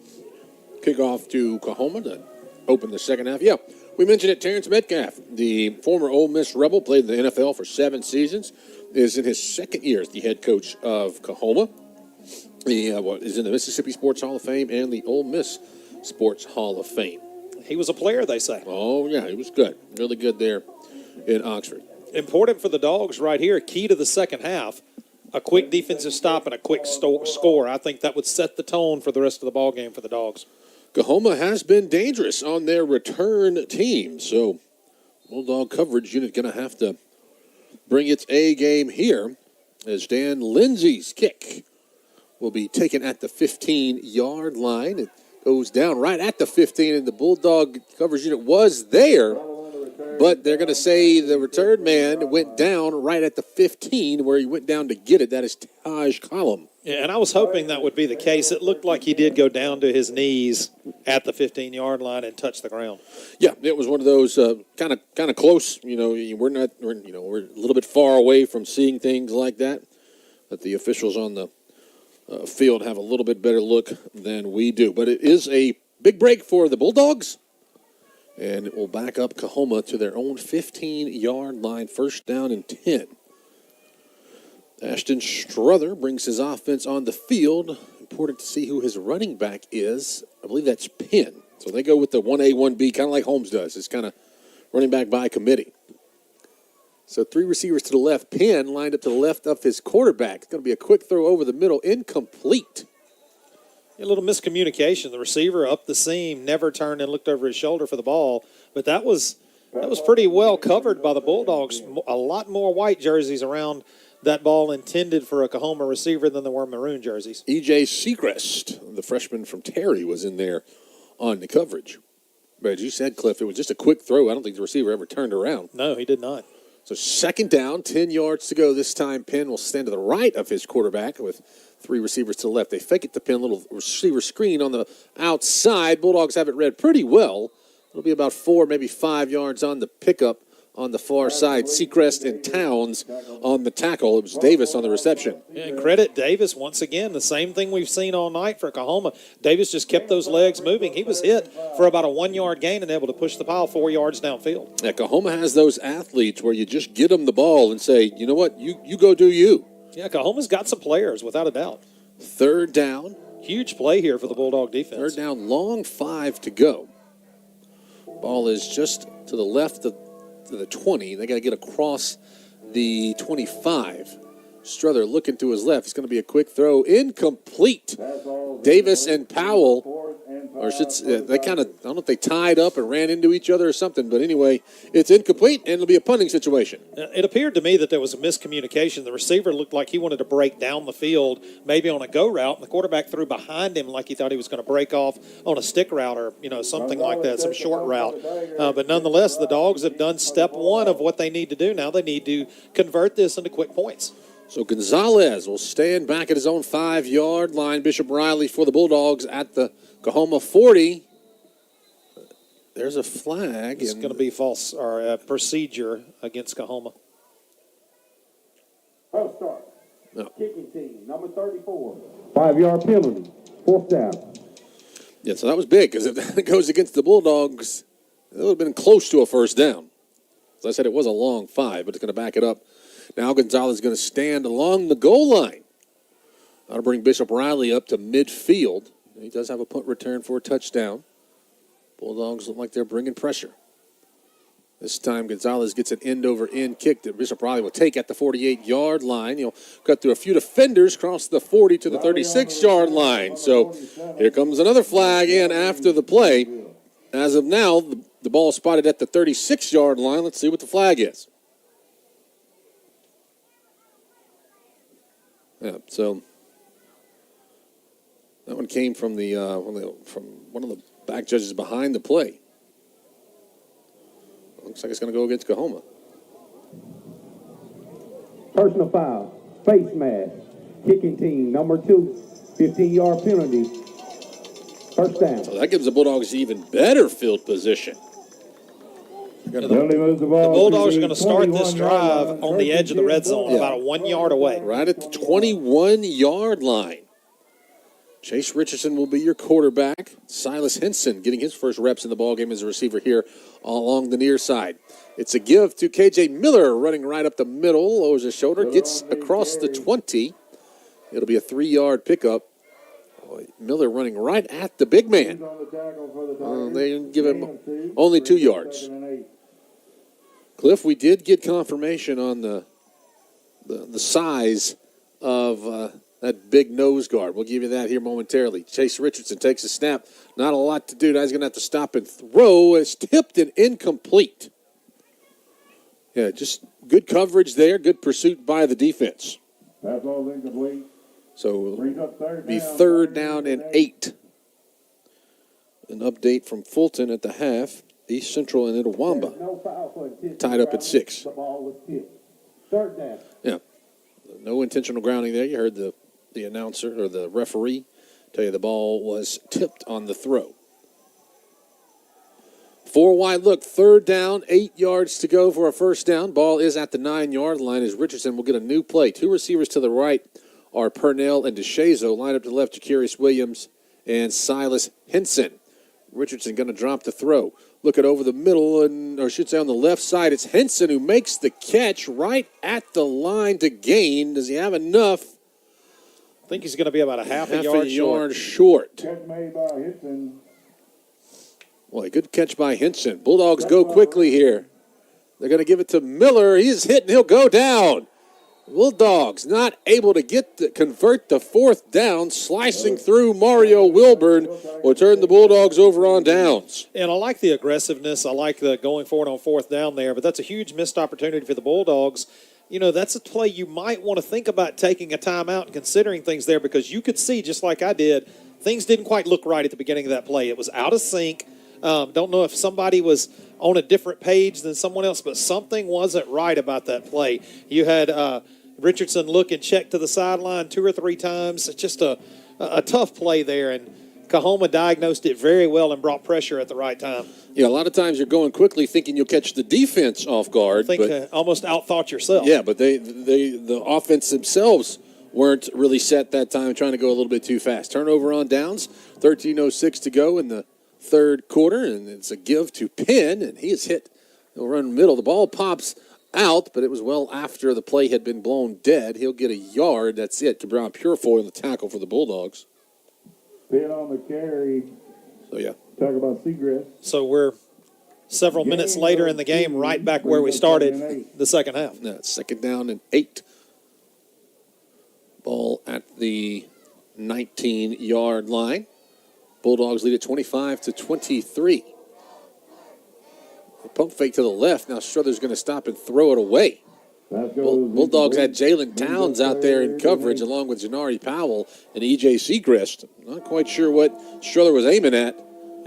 kick off to COAHOMA to open the second half. Yeah, we mentioned it. Terrence Metcalf, the former Ole Miss Rebel, played in the NFL for 7 seasons, is in his second year as the head coach of COAHOMA. He is in the Mississippi Sports Hall of Fame and the Ole Miss Sports Hall of Fame. He was a player, they say. Oh, yeah, he was good. Really good there in Oxford. Important for the Dogs right here, key to the second half. A quick defensive stop and a quick score. I think that would set the tone for the rest of the ball game for the Dogs. COAHOMA has been dangerous on their return team, so Bulldog coverage unit going to have to bring its A game here as Dan Lindsay's kick will be taken at the 15-yard line. It goes down right at the 15, and the Bulldog coverage unit was there. But they're going to say the return man went down right at the 15 where he went down to get it. That is Taj Column. Yeah, and I was hoping that would be the case. It looked like he did go down to his knees at the 15-yard line and touch the ground. Yeah, it was one of those kind of close. You know, we're a little bit far away from seeing things like that. But the officials on the field have a little bit better look than we do. But it is a big break for the Bulldogs. And it will back up COAHOMA to their own 15-yard line, first down and 10. Ashton Struther brings his offense on the field. Important to see who his running back is. I believe that's Penn. So they go with the 1A, 1B, kind of like Holmes does. It's kind of running back by committee. So 3 receivers to the left. Penn lined up to the left of his quarterback. It's going to be a quick throw over the middle, incomplete. A little miscommunication. The receiver up the seam, never turned and looked over his shoulder for the ball. But that was pretty well covered by the Bulldogs. A lot more white jerseys around that ball intended for a COAHOMA receiver than there were maroon jerseys. E.J. Seacrest, the freshman from Terry, was in there on the coverage. But as you said, Cliff, it was just a quick throw. I don't think the receiver ever turned around. No, he did not. So second down, 10 yards to go. This time Penn will stand to the right of his quarterback with 3 receivers to the left. They fake it to Penn, little receiver screen on the outside. Bulldogs have it read pretty well. It'll be about 4, maybe 5 yards on the pickup on the far side. Seacrest and Towns on the tackle. It was Davis on the reception. Yeah, and credit Davis once again. The same thing we've seen all night for COAHOMA. Davis just kept those legs moving. He was hit for about a 1-yard gain and able to push the pile 4 yards downfield. Yeah, COAHOMA has those athletes where you just get them the ball and say, you know what, you go do you. Yeah, COAHOMA's got some players, without a doubt. Third down. Huge play here for the Bulldog defense. Third down, long 5 to go. Ball is just to the left of the 20. They got to get across the 25. Struther looking to his left. It's going to be a quick throw. Incomplete. Davis and Powell, or they kind of, I don't know if they tied up and ran into each other or something, but anyway, it's incomplete, and it'll be a punting situation. It appeared to me that there was a miscommunication. The receiver looked like he wanted to break down the field, maybe on a go route, and the quarterback threw behind him like he thought he was going to break off on a stick route or, something like that, some short route. But nonetheless, the Dogs have done step 1 of what they need to do. Now they need to convert this into quick points. So Gonzalez will stand back at his own 5-yard line. Bishop Riley for the Bulldogs at the COAHOMA 40. There's a flag. It's going to be false or a procedure against COAHOMA. Post start. No. Kicking team, number 34. 5-yard penalty. 4th down. Yeah, so that was big because if that goes against the Bulldogs, it would have been close to a first down. As I said, it was a long 5, but it's going to back it up. Now Gonzalez is going to stand along the goal line. That'll bring Bishop Riley up to midfield. He does have a punt return for a touchdown. Bulldogs look like they're bringing pressure. This time Gonzalez gets an end-over-end kick that Bishop Riley will take at the 48-yard line. He'll cut through a few defenders, cross the 40 to the 36-yard line. So here comes another flag in after the play. As of now, the ball spotted at the 36-yard line. Let's see what the flag is. Yeah, so that one came from from one of the back judges behind the play. Looks like it's going to go against COAHOMA. Personal foul, face mask, kicking team, number 2, 15-yard penalty. First down. So that gives the Bulldogs even better field position. The Bulldogs are going to start this drive on the edge of the red zone, about 1 yard away. Right at the 21-yard line. Chase Richardson will be your quarterback. Silas Henson getting his first reps in the ballgame as a receiver here along the near side. It's a give to K.J. Miller running right up the middle, lowers his shoulder, gets across the 20. It'll be a 3-yard pickup. Miller running right at the big man. They give him only 2 yards. Cliff, we did get confirmation on the size of that big nose guard. We'll give you that here momentarily. Chase Richardson takes a snap. Not a lot to do. Now he's going to have to stop and throw. It's tipped and incomplete. Yeah, just good coverage there. Good pursuit by the defense. That's all incomplete. So it'll be third down and 8. An update from Fulton at the half. East Central and Itawamba tied up at 6. Third down. Yeah. No intentional grounding there. You heard the announcer or the referee tell you the ball was tipped on the throw. 4 wide look, third down, 8 yards to go for a first down. Ball is at the 9-yard line as Richardson will get a new play. 2 receivers to the right are Purnell and DeShazo. Line up to the left, Jacarius Williams and Silas Henson. Richardson going to drop the throw. Looking over the middle, or I should say on the left side, it's Henson who makes the catch right at the line to gain. Does he have enough? I think he's going to be about a half a yard short. Catch made by Henson. Well, a good catch by Henson. Bulldogs go quickly here. They're going to give it to Miller. He's hit and he'll go down. Bulldogs not able to convert the fourth down, slicing through Mario Wilburn will turn the Bulldogs over on downs. And I like the aggressiveness. I like the going forward on fourth down there, but that's a huge missed opportunity for the Bulldogs. You know, that's a play you might want to think about taking a timeout and considering things there because you could see, just like I did, things didn't quite look right at the beginning of that play. It was out of sync. Don't know if somebody was on a different page than someone else, but something wasn't right about that play. You had Richardson look and check to the sideline 2 or 3 times. It's just a tough play there, and COAHOMA diagnosed it very well and brought pressure at the right time. Yeah, a lot of times you're going quickly thinking you'll catch the defense off guard. I think almost outthought yourself. Yeah, but the offense themselves weren't really set that time, trying to go a little bit too fast. Turnover on downs, 13:06 to go in the third quarter, and it's a give to Penn, and he is hit. He'll run middle. The ball pops out, but it was well after the play had been blown dead. He'll get a yard. That's it. Cabral Purefoy in the tackle for the Bulldogs. Penn on the carry. So, yeah. Talk about Seagrass. So we're several minutes later in the game, right back where we started the second half. Yeah, second down and 8. Ball at the 19-yard line. Bulldogs lead at 25-23. Pump fake to the left. Now Strother's going to stop and throw it away. Bulldogs had Jalen Towns out there in coverage along with Janari Powell and E.J. Segrist. Not quite sure what Strother was aiming at.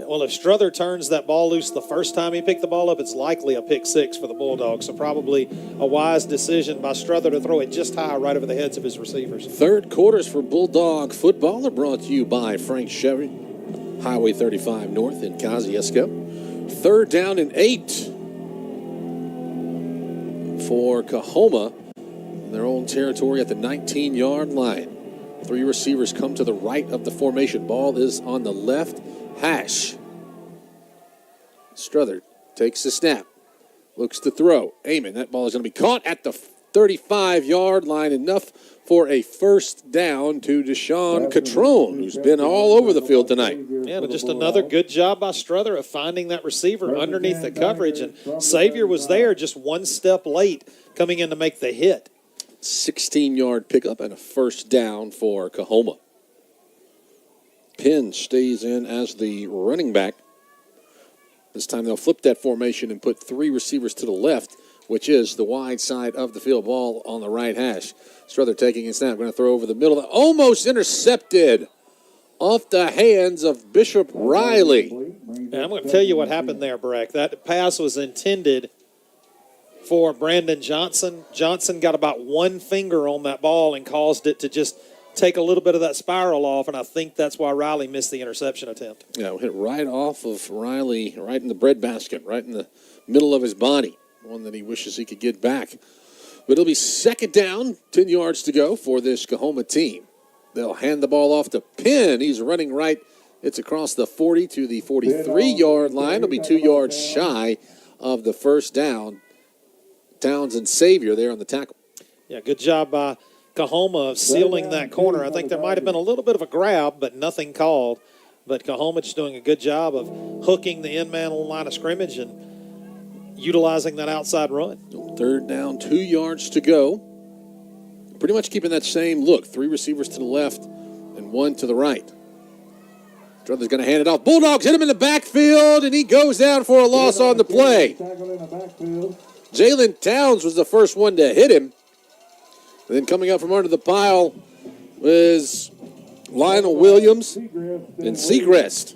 Well, if Strother turns that ball loose the first time he picked the ball up, it's likely a pick 6 for the Bulldogs. So probably a wise decision by Strother to throw it just high right over the heads of his receivers. Third quarters for Bulldog football are brought to you by Frank Chevy, Highway 35 North in Kosciuszko. Third down and 8 for COAHOMA in their own territory at the 19-yard line. 3 receivers come to the right of the formation. Ball is on the left hash. Strother takes the snap, looks to throw. Aiming. That ball is going to be caught at the 35-yard line, enough for a first down to Deshaun Catrone, who's been all over the field tonight. Yeah, but just another good job by Struther of finding that receiver underneath the coverage, and Xavier was there just one step late coming in to make the hit. 16-yard pickup and a first down for COAHOMA. Penn stays in as the running back. This time they'll flip that formation and put 3 receivers to the left, which is the wide side of the field. Ball on the right hash. Struther taking a snap. Going to throw over the middle. Almost intercepted off the hands of Bishop Riley. And I'm going to tell you what happened there, Breck. That pass was intended for Brandon Johnson. Johnson got about one finger on that ball and caused it to just take a little bit of that spiral off, and I think that's why Riley missed the interception attempt. Yeah, hit right off of Riley, right in the breadbasket, right in the middle of his body. One that he wishes he could get back. But it'll be second down, 10 yards to go for this COAHOMA team. They'll hand the ball off to Penn. He's running right. It's across the 40 to the 43-yard line. It'll be 2 yards shy of the first down. Towns and Xavier there on the tackle. Yeah, good job by COAHOMA of sealing that corner. I think there might have been a little bit of a grab, but nothing called. But COAHOMA just doing a good job of hooking the end man on the line of scrimmage and utilizing that outside run. Third down, 2 yards to go. Pretty much keeping that same look. 3 receivers to the left and 1 to the right. Struther's going to hand it off. Bulldogs hit him in the backfield, and he goes down for a loss on the play. Jalen Towns was the first one to hit him. And then coming up from under the pile was Lionel Williams and Segrest.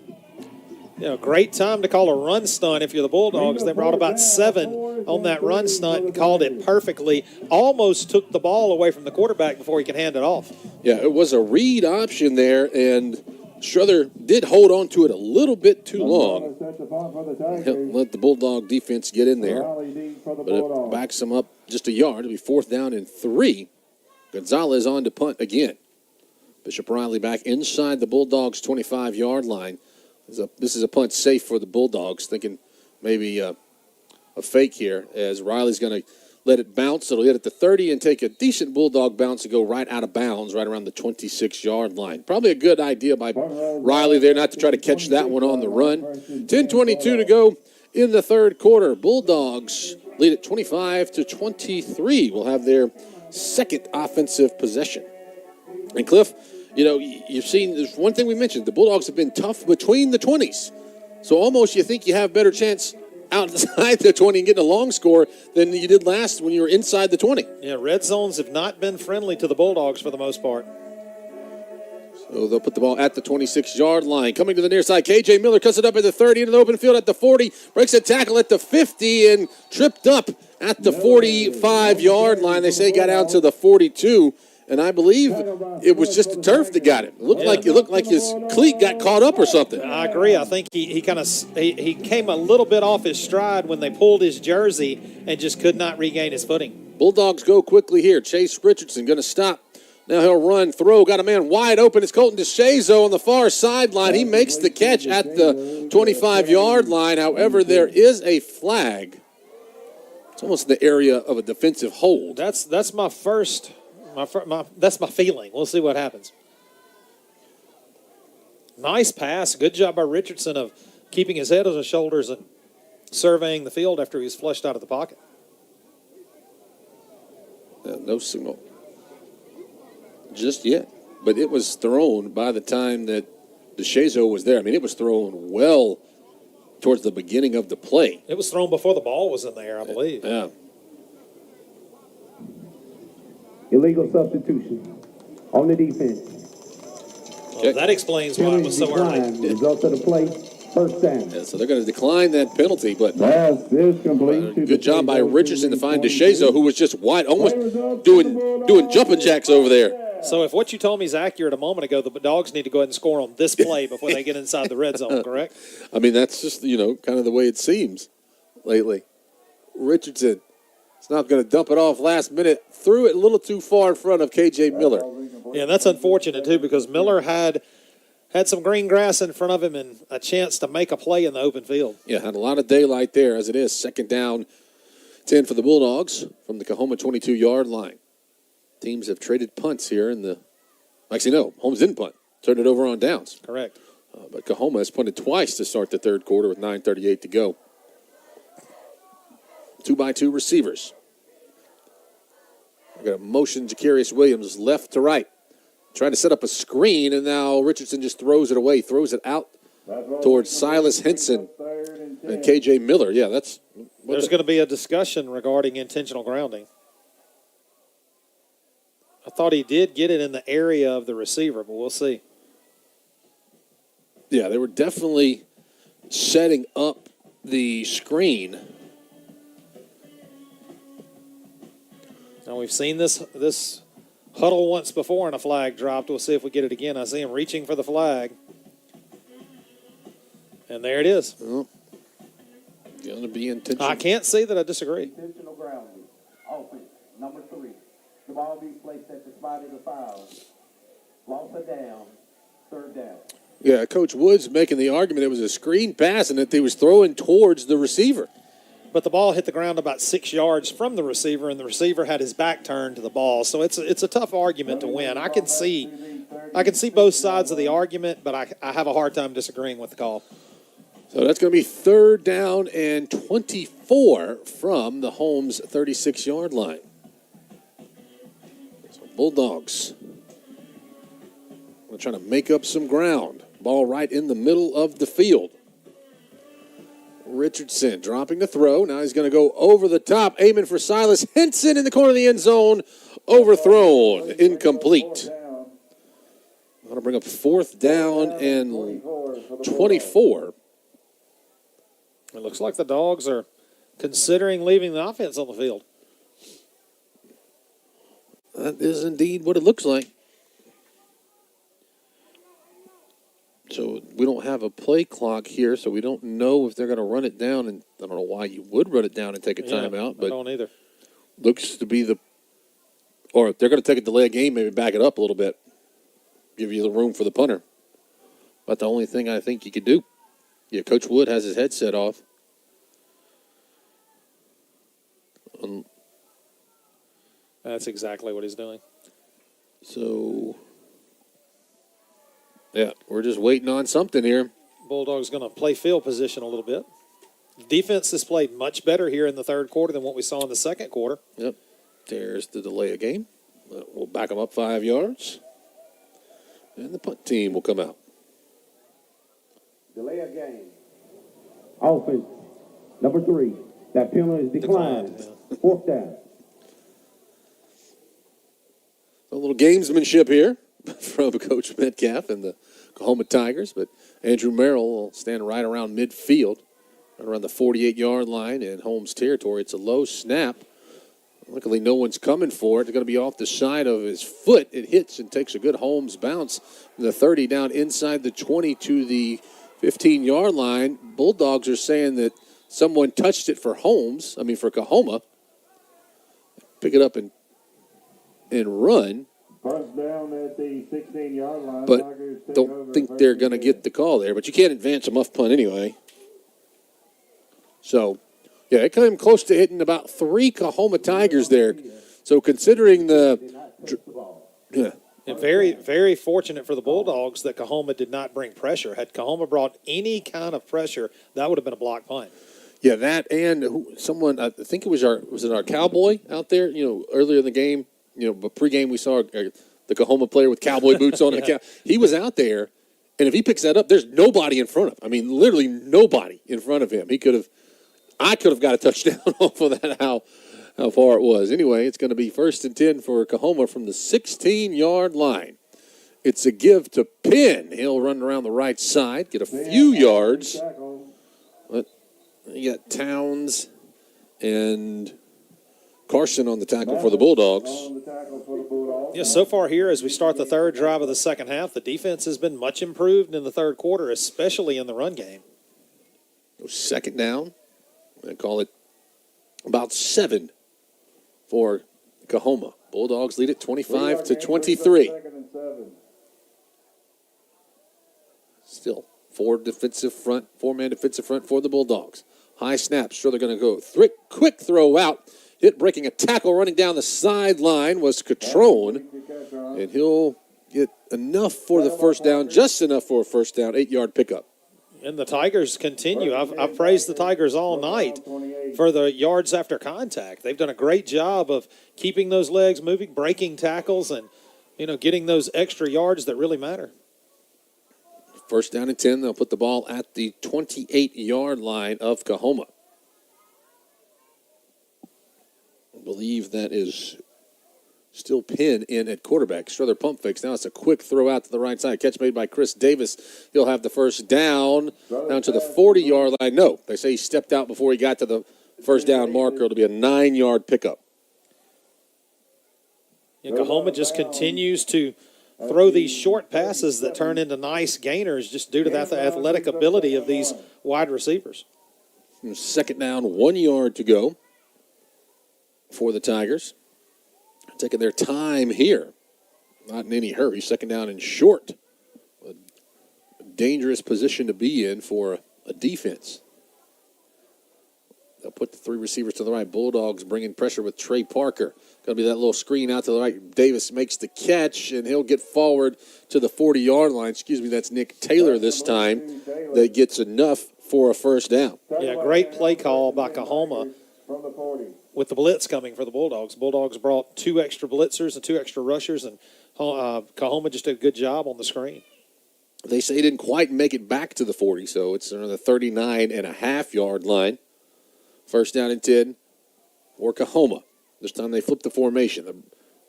Yeah, great time to call a run stunt if you're the Bulldogs. They brought about 7 on that run stunt and called it perfectly. Almost took the ball away from the quarterback before he could hand it off. Yeah, it was a read option there, and Struther did hold on to it a little bit too long. Let the Bulldog defense get in there, but it backs them up just a yard. It'll be 4th down and 3. Gonzalez on to punt again. Bishop Riley back inside the Bulldogs' 25-yard line. This is a punt safe for the Bulldogs, thinking maybe a fake here, as Riley's going to let it bounce. It'll hit at the 30 and take a decent Bulldog bounce and go right out of bounds right around the 26-yard line. Probably a good idea by Riley there not to try to catch that one on the run. 10:22 to go in the third quarter. Bulldogs lead at 25-23. Will have their second offensive possession. And Cliff, you know, you've seen, there's one thing we mentioned, the Bulldogs have been tough between the 20s. So almost you think you have better chance outside the 20 and getting a long score than you did last when you were inside the 20. Yeah, red zones have not been friendly to the Bulldogs for the most part. So they'll put the ball at the 26-yard line. Coming to the near side, K.J. Miller cuts it up at the 30 into the open field at the 40, breaks a tackle at the 50 and tripped up at the 45-yard line. They say he got out to the 42. And I believe it was just the turf that got him. It looked like his cleat got caught up or something. I agree. I think he came a little bit off his stride when they pulled his jersey and just could not regain his footing. Bulldogs go quickly here. Chase Richardson going to stop. Now he'll run, throw, got a man wide open. It's Colton DeShazo on the far sideline. He makes the catch at the 25-yard line. However, there is a flag. It's almost in the area of a defensive hold. That's my first. That's my feeling. We'll see what happens. Nice pass. Good job by Richardson of keeping his head on his shoulders and surveying the field after he was flushed out of the pocket. No signal just yet, but it was thrown by the time that DeShazo was there. I mean, it was thrown well towards the beginning of the play. It was thrown before the ball was in the air, I believe. Yeah. Illegal substitution on the defense. Well, that explains why it was so early. Result of the play, first down. Yeah, so they're going to decline that penalty, but pass is complete. Good job by Richardson to find DeShazo, who was just wide, almost doing jumping jacks over there. So if what you told me is accurate a moment ago, the Dogs need to go ahead and score on this play before they get inside the red zone, correct? I mean, that's just, kind of the way it seems lately. Richardson is not going to dump it off last minute. Threw it a little too far in front of K.J. Miller. Yeah, that's unfortunate, too, because Miller had some green grass in front of him and a chance to make a play in the open field. Yeah, had a lot of daylight there as it is. Second down 10 for the Bulldogs from the COAHOMA 22-yard line. Teams have traded punts here in the – actually, no, Holmes didn't punt. Turned it over on downs. Correct. But COAHOMA has punted twice to start the third quarter with 9:38 to go. 2-by-2 receivers. We're going to motion Ja'Carius Williams left to right. Trying to set up a screen, and now Richardson just throws it away, throws it out towards Silas Henson and K.J. Miller. Yeah, that's... There's going to be a discussion regarding intentional grounding. I thought he did get it in the area of the receiver, but we'll see. Yeah, they were definitely setting up the screen. Now, we've seen this huddle once before and a flag dropped. We'll see if we get it again. I see him reaching for the flag. And there it is. Well, going to be intentional. I can't say that I disagree. Intentional grounding. Offense, number 3. The ball be placed at the spot of the foul. Loss of down. Third down. Yeah, Coach Woods making the argument it was a screen pass and that they was throwing towards the receiver. But the ball hit the ground about 6 yards from the receiver, and the receiver had his back turned to the ball. So it's a tough argument to win. I can see both sides of the argument, but I have a hard time disagreeing with the call. So that's going to be 3rd down and 24 from the Holmes 36-yard line. So Bulldogs trying to make up some ground. Ball right in the middle of the field. Richardson dropping the throw. Now he's going to go over the top, aiming for Silas Henson in the corner of the end zone. Overthrown, incomplete. Want to bring up 4th down and 24. It looks like the Dogs are considering leaving the offense on the field. That is indeed what it looks like. So we don't have a play clock here, so we don't know if they're going to run it down. And I don't know why you would run it down and take a timeout. But I don't either. Looks to be or if they're going to take a delay of game, maybe back it up a little bit. Give you the room for the punter. But the only thing I think you could do. Yeah, Coach Wood has his headset off. That's exactly what he's doing. So, yeah, we're just waiting on something here. Bulldogs going to play field position a little bit. Defense has played much better here in the third quarter than what we saw in the second quarter. Yep. There's the delay of game. We'll back them up 5 yards. And the punt team will come out. Delay of game. Offense, number 3. That penalty is declined. 4th down. A little gamesmanship here from Coach Metcalf and the COAHOMA Tigers, but Andrew Merrill will stand right around midfield, right around the 48-yard line in Holmes territory. It's a low snap. Luckily, no one's coming for it. It's going to be off the side of his foot. It hits and takes a good Holmes bounce from the 30 down inside the 20 to the 15-yard line. Bulldogs are saying that someone touched it for for COAHOMA. Pick it up and run. First down at the 16-yard line. But don't think they're going to get the call there. But you can't advance a muff punt anyway. So, yeah, it came close to hitting about 3 COAHOMA Tigers there. So considering yeah. And very, very fortunate for the Bulldogs that COAHOMA did not bring pressure. Had COAHOMA brought any kind of pressure, that would have been a block punt. Yeah, that and someone, I think it was our Cowboy out there, earlier in the game. But pregame we saw the COAHOMA player with cowboy boots on. Yeah. He was out there, and if he picks that up, there's nobody in front of him. I mean, literally nobody in front of him. I could have got a touchdown off of that, how far it was. Anyway, it's going to be 1st and 10 for COAHOMA from the 16-yard line. It's a give to Penn. He'll run around the right side, get a few yards. But you got Towns and Carson on the tackle for the Bulldogs. Yeah, so far here, as we start the third drive of the second half, the defense has been much improved in the third quarter, especially in the run game. 2nd down. I call it about 7 for COAHOMA. Bulldogs lead it 25 to 23. Still, 4-man defensive front for the Bulldogs. High snap. Sure, they're going to go quick throw out. Hit breaking a tackle running down the sideline was Catrone. And he'll get enough for the first down, just enough for a first down, 8-yard pickup. And the Tigers continue. I've praised the Tigers all night for the yards after contact. They've done a great job of keeping those legs moving, breaking tackles, and, getting those extra yards that really matter. First down and 10. They'll put the ball at the 28-yard line of COAHOMA. I believe that is still Penn in at quarterback. Strother pump fakes. Now it's a quick throw out to the right side. Catch made by Chris Davis. He'll have the first down to the 40-yard line. No, they say he stepped out before he got to the first down marker. It'll be a 9-yard pickup. COAHOMA just continues to throw these short passes that turn into nice gainers just due to that athletic ability of these wide receivers. Second down, 1 yard to go for the Tigers. Taking their time here. Not in any hurry. Second down and short. A dangerous position to be in for a defense. They'll put the 3 receivers to the right. Bulldogs bringing pressure with Trey Parker. Going to be that little screen out to the right. Davis makes the catch, and he'll get forward to the 40-yard line. That's Nick Taylor this time. That gets enough for a first down. Yeah, great play call by COAHOMA with the blitz coming for the Bulldogs. Bulldogs brought 2 extra blitzers and 2 extra rushers, and COAHOMA just did a good job on the screen. They say he didn't quite make it back to the 40, so it's on the 39.5-yard line. First down and 10 for COAHOMA. This time they flip the formation. They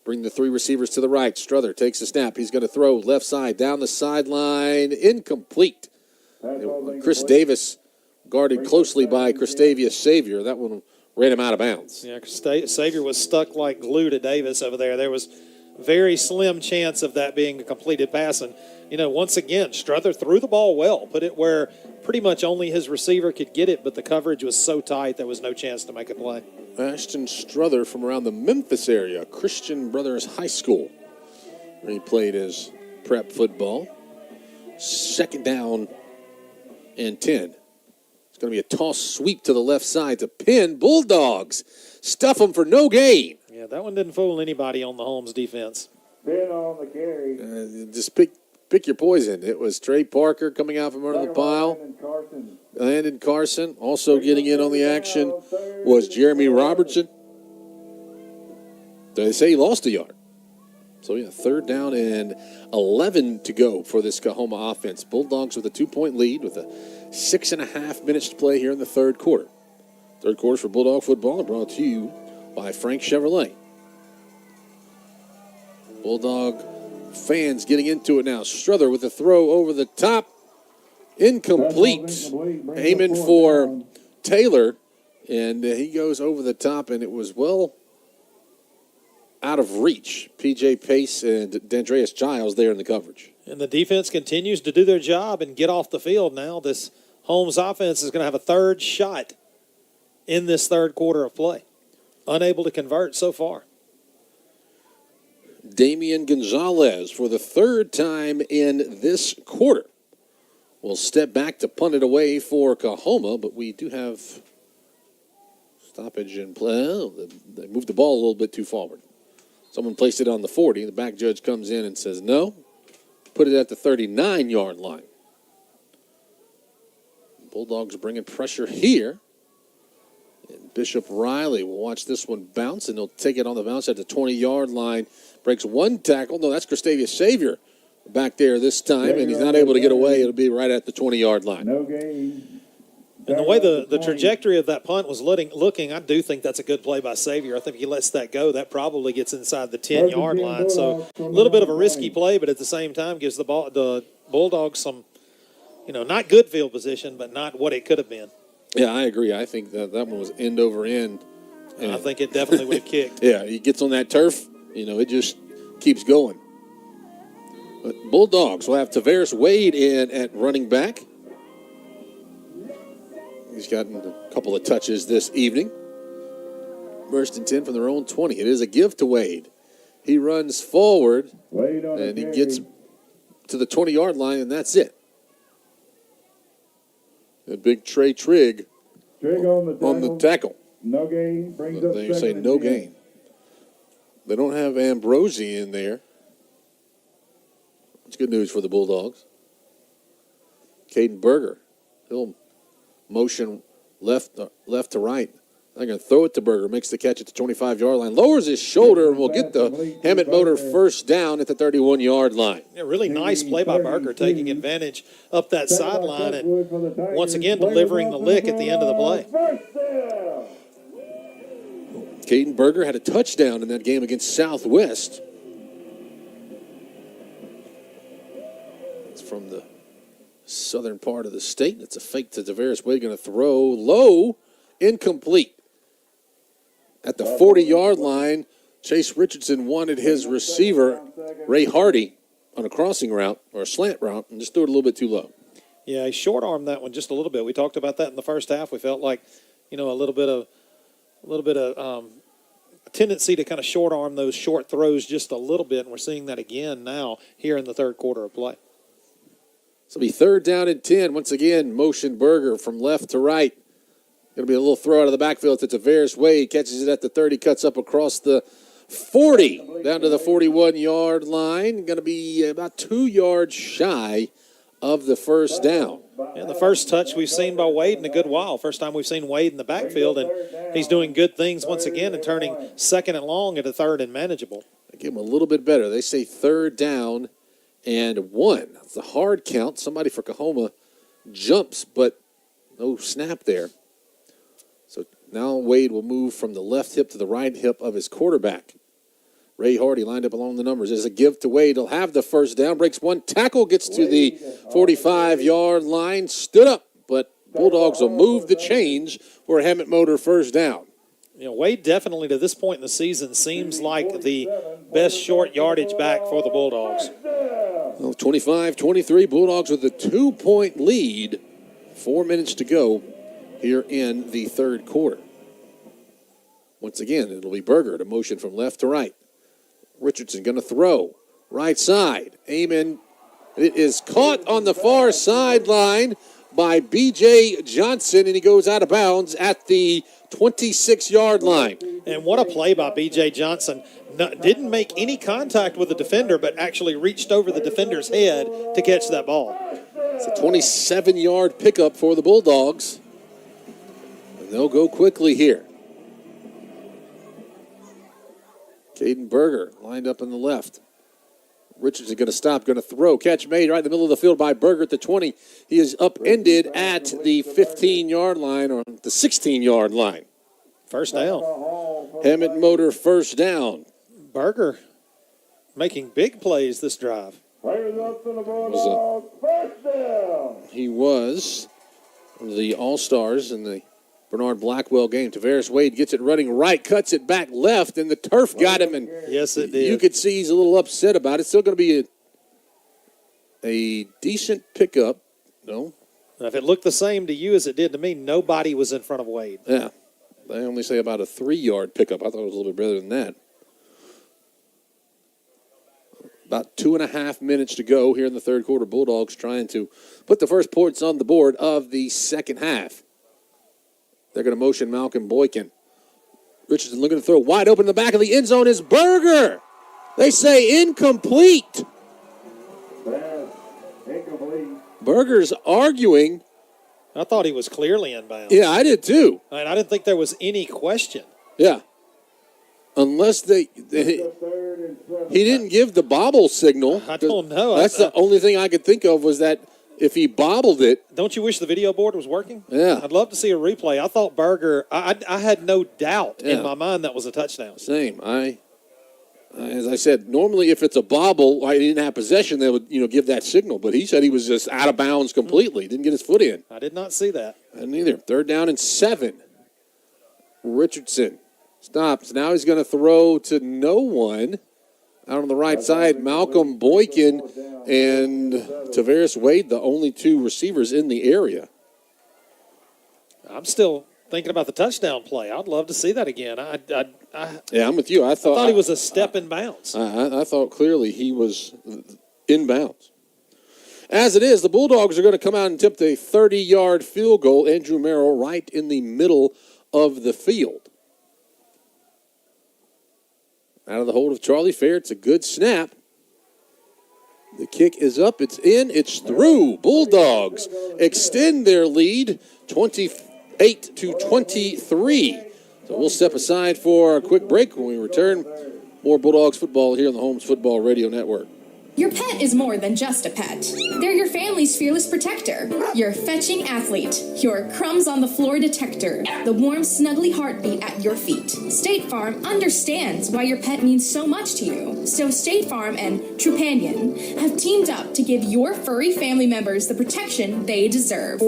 bring the 3 receivers to the right. Strother takes the snap. He's going to throw left side down the sideline. Incomplete. Chris Davis guarded closely by Christavius Savior. That one ran him out of bounds. Yeah, Savior was stuck like glue to Davis over there. There was very slim chance of that being a completed pass. And, once again, Strother threw the ball well, put it where pretty much only his receiver could get it, but the coverage was so tight there was no chance to make a play. Ashton Strother from around the Memphis area, Christian Brothers High School, where he played his prep football. Second down and 10. It's going to be a toss sweep to the left side to Penn. Bulldogs stuff them for no gain. Yeah, that one didn't fool anybody on the Holmes defense. Penn on the carry. Just pick your poison. It was Trey Parker coming out from under the pile. Landon Carson. Also getting in on the action was Jeremy Robertson. They say he lost a yard. So, third down and 11 to go for this COAHOMA offense. Bulldogs with a 2-point lead with 6.5 minutes to play here in the third quarter. Third quarter for Bulldog football brought to you by Frank Chevrolet. Bulldog fans getting into it now. Strother with a throw over the top. Incomplete. Aiming for Taylor. And he goes over the top, and it was well out of reach. P.J. Pace and D'Andreas Giles there in the coverage. And the defense continues to do their job and get off the field now. This Holmes offense is going to have a third shot in this third quarter of play. Unable to convert so far. Damian Gonzalez for the third time in this quarter will step back to punt it away for COAHOMA, but we do have stoppage in play. They moved the ball a little bit too forward. Someone placed it on the 40. The back judge comes in and says no. Put it at the 39-yard line. Bulldogs bringing pressure here. And Bishop Riley will watch this one bounce, and he'll take it on the bounce at the 20-yard line. Breaks one tackle. No, that's Christavius Savior back there this time, and he's not able to get away. It'll be right at the 20-yard line. No gain. And the way the trajectory of that punt was looking, I do think that's a good play by Savior. I think if he lets that go, that probably gets inside the 10-yard line. So a little bit of a risky play, but at the same time gives the Bulldogs some, not good field position, but not what it could have been. Yeah, I agree. I think that one was end over end. And I think it definitely would have kicked. Yeah, he gets on that turf, it just keeps going. But Bulldogs will have Tavares Wade in at running back. He's gotten a couple of touches this evening. First and 10 from their own 20. It is a give to Wade. He runs forward, and he gets to the 20-yard line, and that's it. The big Trey Trigg Trig on the tackle. No gain. Brings up They second say and no 10. gain. They don't have Ambrosi in there. It's good news for the Bulldogs. Caden Berger, he'll motion left to right. They're going to throw it to Berger. Makes the catch at the 25-yard line. Lowers his shoulder and will get the Hammett Motor first down at the 31-yard line. Yeah, really nice play by Berger, taking advantage up that sideline and once again delivering the lick at the end of the play. Caden Berger had a touchdown in that game against Southwest. It's from the southern part of the state. It's a fake to Tavares Wade. Going to throw low, incomplete. At the 40-yard line, Chase Richardson wanted his receiver, Ray Hardy, on a crossing route or a slant route and just threw it a little bit too low. Yeah, he short-armed that one just a little bit. We talked about that in the first half. We felt like, a little bit of tendency to kind of short-arm those short throws just a little bit, and we're seeing that again now here in the third quarter of play. So it'll be 3rd down and 10. Once again, motion Berger from left to right. Going to be a little throw out of the backfield to Tavares Wade. Catches it at the 30, cuts up across the 40, down to the 41-yard line. Going to be about 2 yards shy of the first down. Yeah, the first touch we've seen by Wade in a good while. First time we've seen Wade in the backfield, and he's doing good things once again and turning 2nd and long into 3rd and manageable. They give him a little bit better. They say 3rd down and 1. It's a hard count. Somebody for COAHOMA jumps, but no snap there. So now Wade will move from the left hip to the right hip of his quarterback. Ray Hardy lined up along the numbers. As a give to Wade, he'll have the first down. Breaks one tackle, gets to the 45-yard line. Stood up, but Bulldogs will move the chains for a Hammett Motor first down. Wade definitely to this point in the season seems like the best short yardage back for the Bulldogs. Well, 25-23, Bulldogs with a 2-point lead. 4 minutes to go here in the third quarter. Once again, it'll be Berger to motion from left to right. Richardson going to throw. Right side. Amen. It is caught on the far sideline by B.J. Johnson, and he goes out of bounds at the 26-yard line. And what a play by B.J. Johnson. Didn't make any contact with the defender, but actually reached over the defender's head to catch that ball. It's a 27-yard pickup for the Bulldogs. And they'll go quickly here. Caden Berger lined up on the left. Richardson going to stop, going to throw. Catch made right in the middle of the field by Berger at the 20. He is upended at the 15-yard line or the 16-yard line. First down. Hammett Motor first down. Berger making big plays this drive. He was one of the All-Stars in the Bernard Blackwell game. Tavares Wade gets it running right, cuts it back left, and the turf got him. And yes, it did. You could see he's a little upset about it. Still going to be a decent pickup. No. Now, if it looked the same to you as it did to me, nobody was in front of Wade. Yeah. They only say about a 3-yard pickup. I thought it was a little bit better than that. About 2.5 minutes to go here in the third quarter. Bulldogs trying to put the first points on the board of the second half. They're going to motion Malcolm Boykin. Richardson looking to throw wide open in the back of the end zone is Berger. They say incomplete. Berger's arguing. I thought he was clearly inbound. Yeah, I did too. I didn't think there was any question. Yeah. Unless he didn't give the bobble signal. I don't know. That's the only thing I could think of was that if he bobbled it. Don't you wish the video board was working? Yeah. I'd love to see a replay. I thought Berger, I had no doubt in my mind that was a touchdown. Same. As I said, normally if it's a bobble, I didn't have possession, they would give that signal. But he said he was just out of bounds completely. Didn't get his foot in. I did not see that. I didn't either. 3rd down and 7. Richardson stops. Now he's going to throw to no one. Out on the right side, Malcolm Boykin and Tavares Wade, the only 2 receivers in the area. I'm still thinking about the touchdown play. I'd love to see that again. Yeah, I'm with you. I thought he was a step in bounds. I thought clearly he was in bounds. As it is, the Bulldogs are going to come out and attempt a 30-yard field goal. Andrew Merrill right in the middle of the field. Out of the hold of Charlie Fair. It's a good snap. The kick is up. It's in. It's through. Bulldogs extend their lead 28-23. So we'll step aside for a quick break. When we return, more Bulldogs football here on the Holmes Football Radio Network. Your pet is more than just a pet. They're your family's fearless protector, your fetching athlete, your crumbs on the floor detector, the warm, snuggly heartbeat at your feet. State Farm understands why your pet means so much to you. So State Farm and Trupanion have teamed up to give your furry family members the protection they deserve.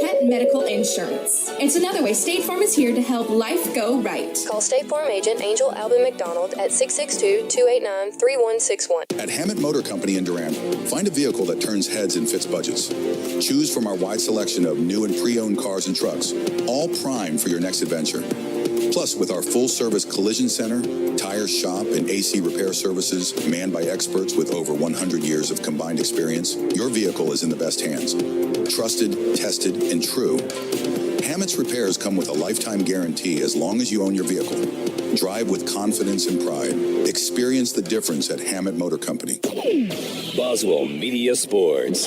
Pet medical insurance. It's another way State Farm is here to help life go right. Call State Farm agent Angel Alvin McDonald at 662-289-3161. At Hammett Motor Company in Durant, find a vehicle that turns heads and fits budgets. Choose from our wide selection of new and pre-owned cars and trucks, all primed for your next adventure. Plus, with our full-service collision center, tire shop, and AC repair services manned by experts with over 100 years of combined experience, your vehicle is in the best hands. Trusted, tested, and true. Hammett's repairs come with a lifetime guarantee as long as you own your vehicle. Drive with confidence and pride. Experience the difference at Hammett Motor Company. Boswell Media Sports.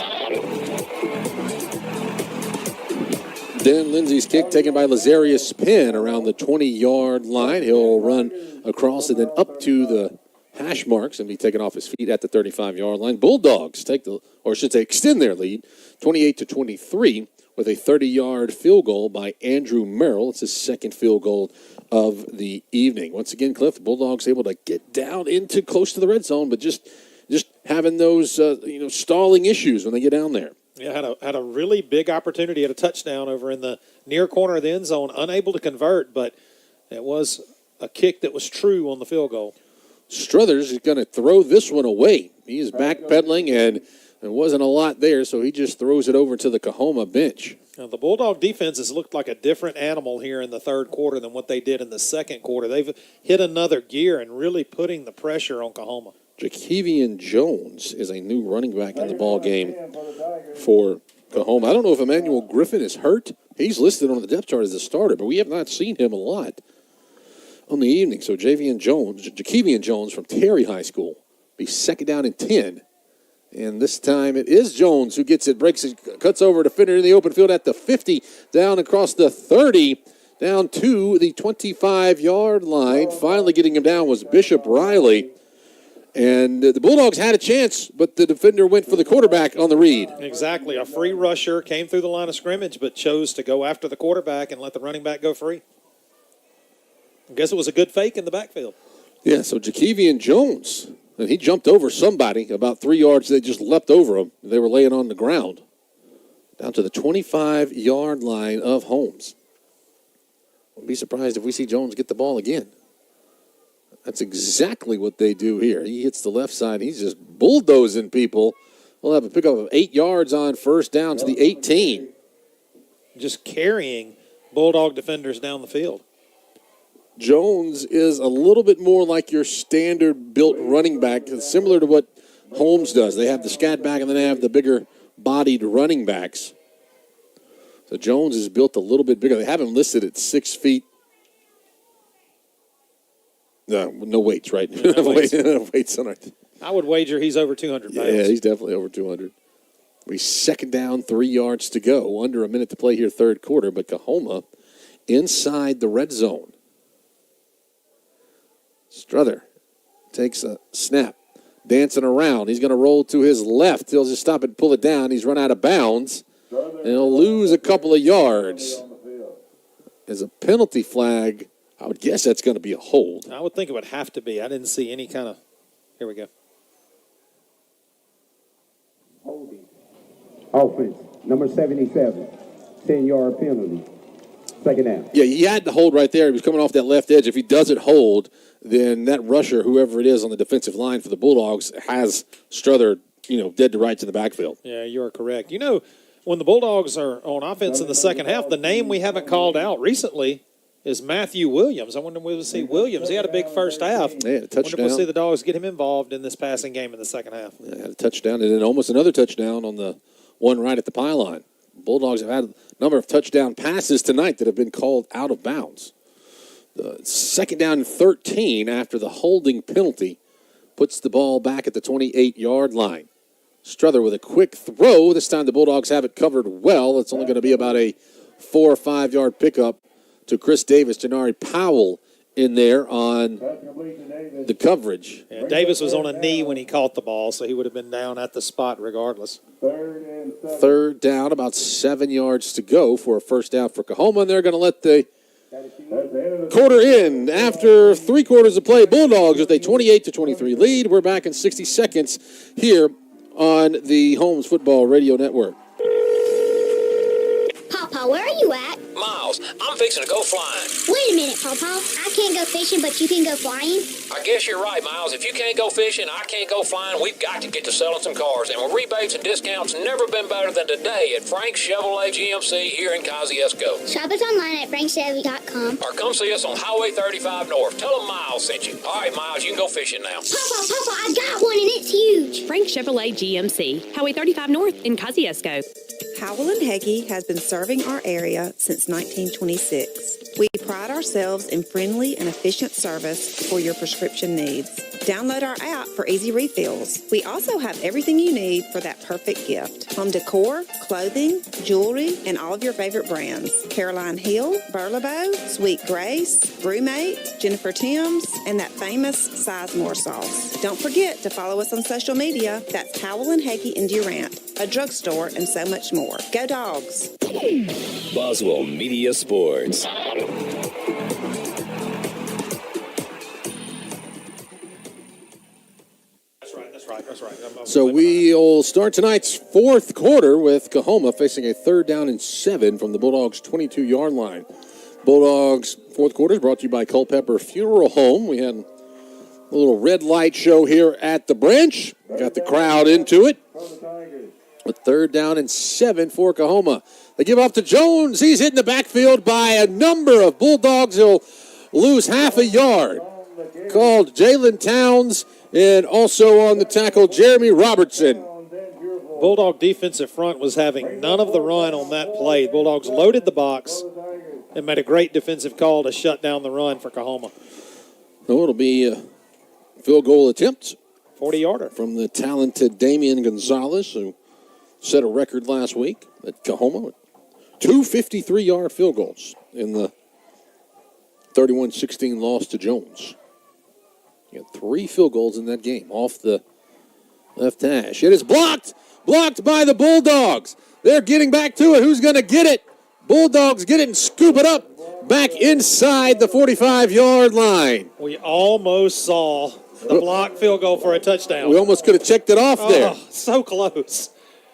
Dan Lindsay's kick taken by Lazarius Penn around the 20-yard line. He'll run across and then up to the hash marks and be taken off his feet at the 35-yard line. Bulldogs extend their lead 28-23 with a 30-yard field goal by Andrew Merrill. It's his second field goal of the evening. Once again, Cliff, the Bulldogs able to get down into close to the red zone, but just having those stalling issues when they get down there. Yeah, had a really big opportunity at a touchdown over in the near corner of the end zone, unable to convert, but it was a kick that was true on the field goal. Struthers is going to throw this one away. He is backpedaling, and there wasn't a lot there, so he just throws it over to the COAHOMA bench. Now, the Bulldog defense has looked like a different animal here in the third quarter than what they did in the second quarter. They've hit another gear and really putting the pressure on COAHOMA. Jakevian Jones is a new running back in the ball game for COAHOMA. I don't know if Emmanuel Griffin is hurt. He's listed on the depth chart as a starter, but we have not seen him a lot on the evening. So Jakevian Jones from Terry High School be second down and 10. And this time it is Jones who gets it, breaks it, cuts over a defender in the open field at the 50, down across the 30, down to the 25-yard line. Finally getting him down was Bishop Riley. And the Bulldogs had a chance, but the defender went for the quarterback on the read. Exactly. A free rusher came through the line of scrimmage, but chose to go after the quarterback and let the running back go free. I guess it was a good fake in the backfield. Yeah, so Jakevian Jones, and he jumped over somebody about 3 yards. They just leapt over him. They were laying on the ground. Down to the 25-yard line of Holmes. Wouldn't be surprised if we see Jones get the ball again. That's exactly what they do here. He hits the left side. He's just bulldozing people. We'll have a pickup of 8 yards on first down to the 18. Just carrying Bulldog defenders down the field. Jones is a little bit more like your standard built running back, similar to what Holmes does. They have the scat back and then they have the bigger bodied running backs. So Jones is built a little bit bigger. They have him listed at 6 feet. No weights, right? No weights on our I would wager he's over 200 pounds. Yeah, he's definitely over 200. We second down, 3 yards to go. Under a minute to play here, third quarter. But COAHOMA inside the red zone. Struther takes a snap, dancing around. He's going to roll to his left. He'll just stop and pull it down. He's run out of bounds, and he'll lose a couple of yards. As a penalty flag, I would guess that's going to be a hold. I would think it would have to be. I didn't see any kind of. Here we go. Holding. Offense, number 77, 10-yard penalty. Second down. Yeah, he had the hold right there. He was coming off that left edge. If he doesn't hold, then that rusher, whoever it is on the defensive line for the Bulldogs, has Struther, dead to rights in the backfield. Yeah, you are correct. When the Bulldogs are on offense in the second half, the name we haven't called out recently is Matthew Williams. I wonder if we'll see Williams. He had a big first half. Yeah, a I wonder touchdown. if we'll see the Dogs get him involved in this passing game in the second half. Yeah, had a touchdown and then almost another touchdown on the one right at the pylon. Bulldogs have had a number of touchdown passes tonight that have been called out of bounds. The second down and 13 after the holding penalty puts the ball back at the 28-yard line. Strother with a quick throw. This time the Bulldogs have it covered well. It's only going to be about a 4 or 5 yard pickup to Chris Davis. Janari Powell in there on the coverage. Yeah, Davis was on a knee when he caught the ball, so he would have been down at the spot regardless. Third down, about 7 yards to go for a first down for COAHOMA, and they're going to let the quarter in after 3 quarters of play. Bulldogs with a 28-23 lead. We're back in 60 seconds here on the Holmes Football Radio Network. Papa, where are you at? Miles, I'm fixing to go flying. Wait a minute, Papa. I can't go fishing, but you can go flying? I guess you're right, Miles. If you can't go fishing, I can't go flying. We've got to get to selling some cars. And with rebates and discounts, never been better than today at Frank's Chevrolet GMC here in Kosciuszko. Shop us online at frankchevy.com. Or come see us on Highway 35 North. Tell them Miles sent you. All right, Miles, you can go fishing now. Papa, I got one and it's huge. Frank Chevrolet GMC, Highway 35 North in Kosciuszko. Howell and Heggie has been serving our area since 1926. We pride ourselves in friendly and efficient service for your prescription needs. Download our app for easy refills. We also have everything you need for that perfect gift. Home decor, clothing, jewelry, and all of your favorite brands. Caroline Hill, Burlebo, Sweet Grace, Brewmate, Jennifer Timms, and that famous Sizemore sauce. Don't forget to follow us on social media. That's Howell and Heggie in Durant, a drugstore, and so much more. Go Dogs! Boswell Media Sports. That's right. So we'll start tonight's fourth quarter with COAHOMA facing a 3rd down and 7 from the Bulldogs' 22-yard line. Bulldogs' fourth quarter is brought to you by Culpeper Funeral Home. We had a little red light show here at the branch. Got the crowd into it. A 3rd down and 7 for COAHOMA. They give off to Jones. He's hit in the backfield by a number of Bulldogs. He'll lose half a yard. Called Jalen Towns, and also on the tackle, Jeremy Robertson. Bulldog defensive front was having none of the run on that play. Bulldogs loaded the box and made a great defensive call to shut down the run for COAHOMA. So it'll be a field goal attempt. 40-yarder. From the talented Damian Gonzalez, who set a record last week at COAHOMA. 2 53-yard field goals in the 31-16 loss to Jones. He had 3 field goals in that game off the left hash. It is blocked by the Bulldogs. They're getting back to it. Who's going to get it? Bulldogs get it and scoop it up back inside the 45-yard line. We almost saw the blocked field goal for a touchdown. We almost could have checked it off there. So close.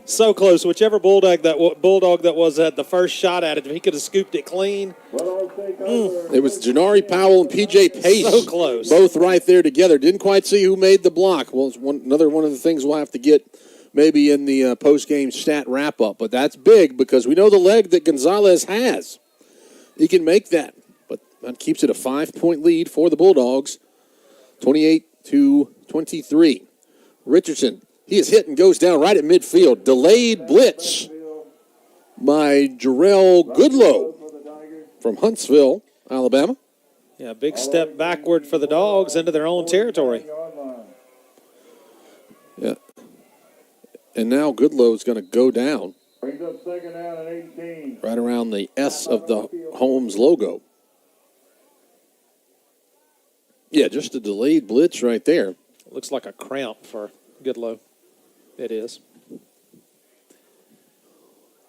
So close. Whichever Bulldog that was at the first shot at it, if he could have scooped it clean. It was Janari Powell and P.J. Pace. So close. Both right there together. Didn't quite see who made the block. Well, it's another one of the things we'll have to get maybe in the post-game stat wrap-up. But that's big because we know the leg that Gonzalez has. He can make that. But that keeps it a 5-point lead for the Bulldogs. 28-23. Richardson. He is hit and goes down right at midfield. Delayed blitz by Jarrell Goodlow from Huntsville, Alabama. Yeah, big step backward for the Dogs into their own territory. Yeah. And now Goodlow's going to go down. Brings up 2nd down and 18. Right around the S of the Holmes logo. Yeah, just a delayed blitz right there. Looks like a cramp for Goodlow. It is.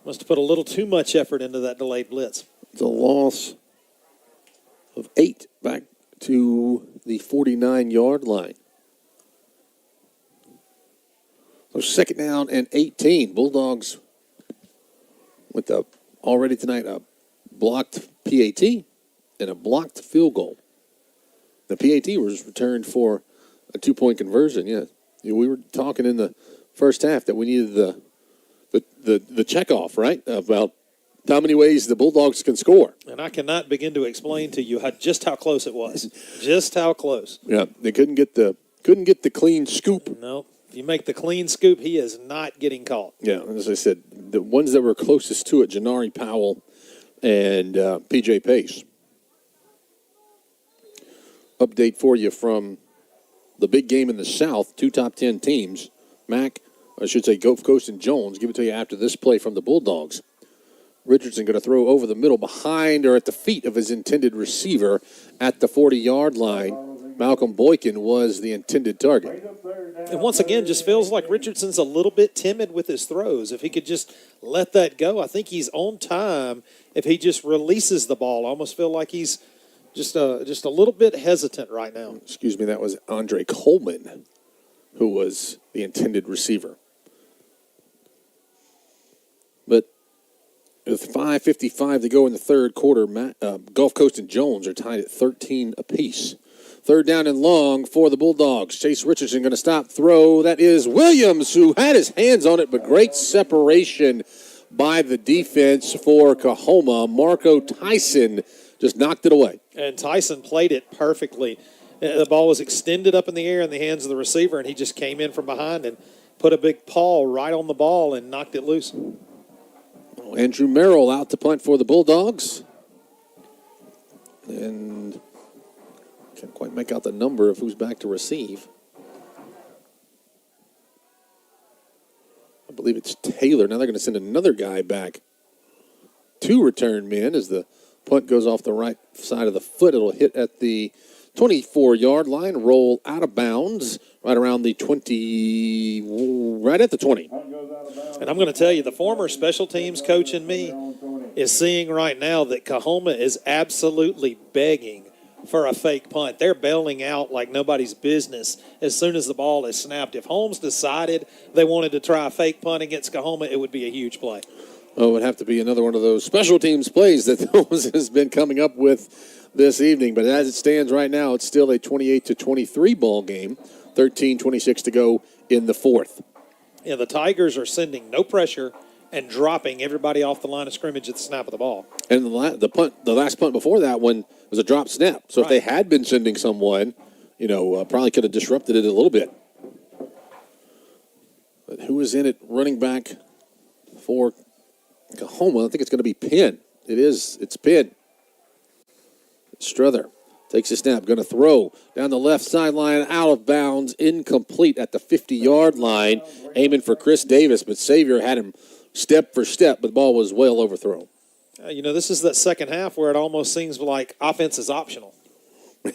Must have put a little too much effort into that delayed blitz. It's a loss of 8 back to the 49-yard line. So 2nd down and 18. Bulldogs with already tonight a blocked PAT and a blocked field goal. The PAT was returned for a 2-point conversion, yeah. We were talking in the first half that we needed the checkoff, right? About how many ways the Bulldogs can score. And I cannot begin to explain to you just how close it was. Just how close. Yeah, they couldn't get the clean scoop. No, if you make the clean scoop, he is not getting caught. Yeah, as I said, the ones that were closest to it, Janari Powell and P.J. Pace. Update for you from the big game in the South, 2 top 10 teams. Gulf Coast and Jones. Give it to you after this play from the Bulldogs. Richardson going to throw over the middle behind or at the feet of his intended receiver at the 40-yard line. Malcolm Boykin was the intended target. And once again, just feels like Richardson's a little bit timid with his throws. If he could just let that go, I think he's on time. If he just releases the ball, I almost feel like he's just a little bit hesitant right now. Excuse me, that was Andre Coleman, who was the intended receiver. But with 5:55 to go in the third quarter, Gulf Coast and Jones are tied at 13 apiece. Third down and long for the Bulldogs. Chase Richardson going to stop, throw. That is Williams, who had his hands on it, but great separation by the defense for COAHOMA. Marco Tyson just knocked it away. And Tyson played it perfectly. The ball was extended up in the air in the hands of the receiver, and he just came in from behind and put a big paw right on the ball and knocked it loose. Andrew Merrill out to punt for the Bulldogs. And can't quite make out the number of who's back to receive. I believe it's Taylor. Now they're going to send another guy back. 2 return men as the punt goes off the right side of the foot. It'll hit at the 24-yard line, roll out of bounds right around the 20, right at the 20. And I'm going to tell you, the former special teams coach in me is seeing right now that COAHOMA is absolutely begging for a fake punt. They're bailing out like nobody's business as soon as the ball is snapped. If Holmes decided they wanted to try a fake punt against COAHOMA, it would be a huge play. Oh, it would have to be another one of those special teams plays that Holmes has been coming up with this evening. But as it stands right now, it's still a 28-23 ball game. 13:26 to go in the fourth. Yeah, the Tigers are sending no pressure and dropping everybody off the line of scrimmage at the snap of the ball. And the last punt before that one was a drop snap. So if they had been sending someone, probably could have disrupted it a little bit. But who is in it running back for COAHOMA? I think it's going to be Penn. It is. It's Penn. Struther takes a snap, going to throw down the left sideline, out of bounds, incomplete at the 50-yard line, aiming for Chris Davis, but Xavier had him step for step, but the ball was well overthrown. This is that second half where it almost seems like offense is optional.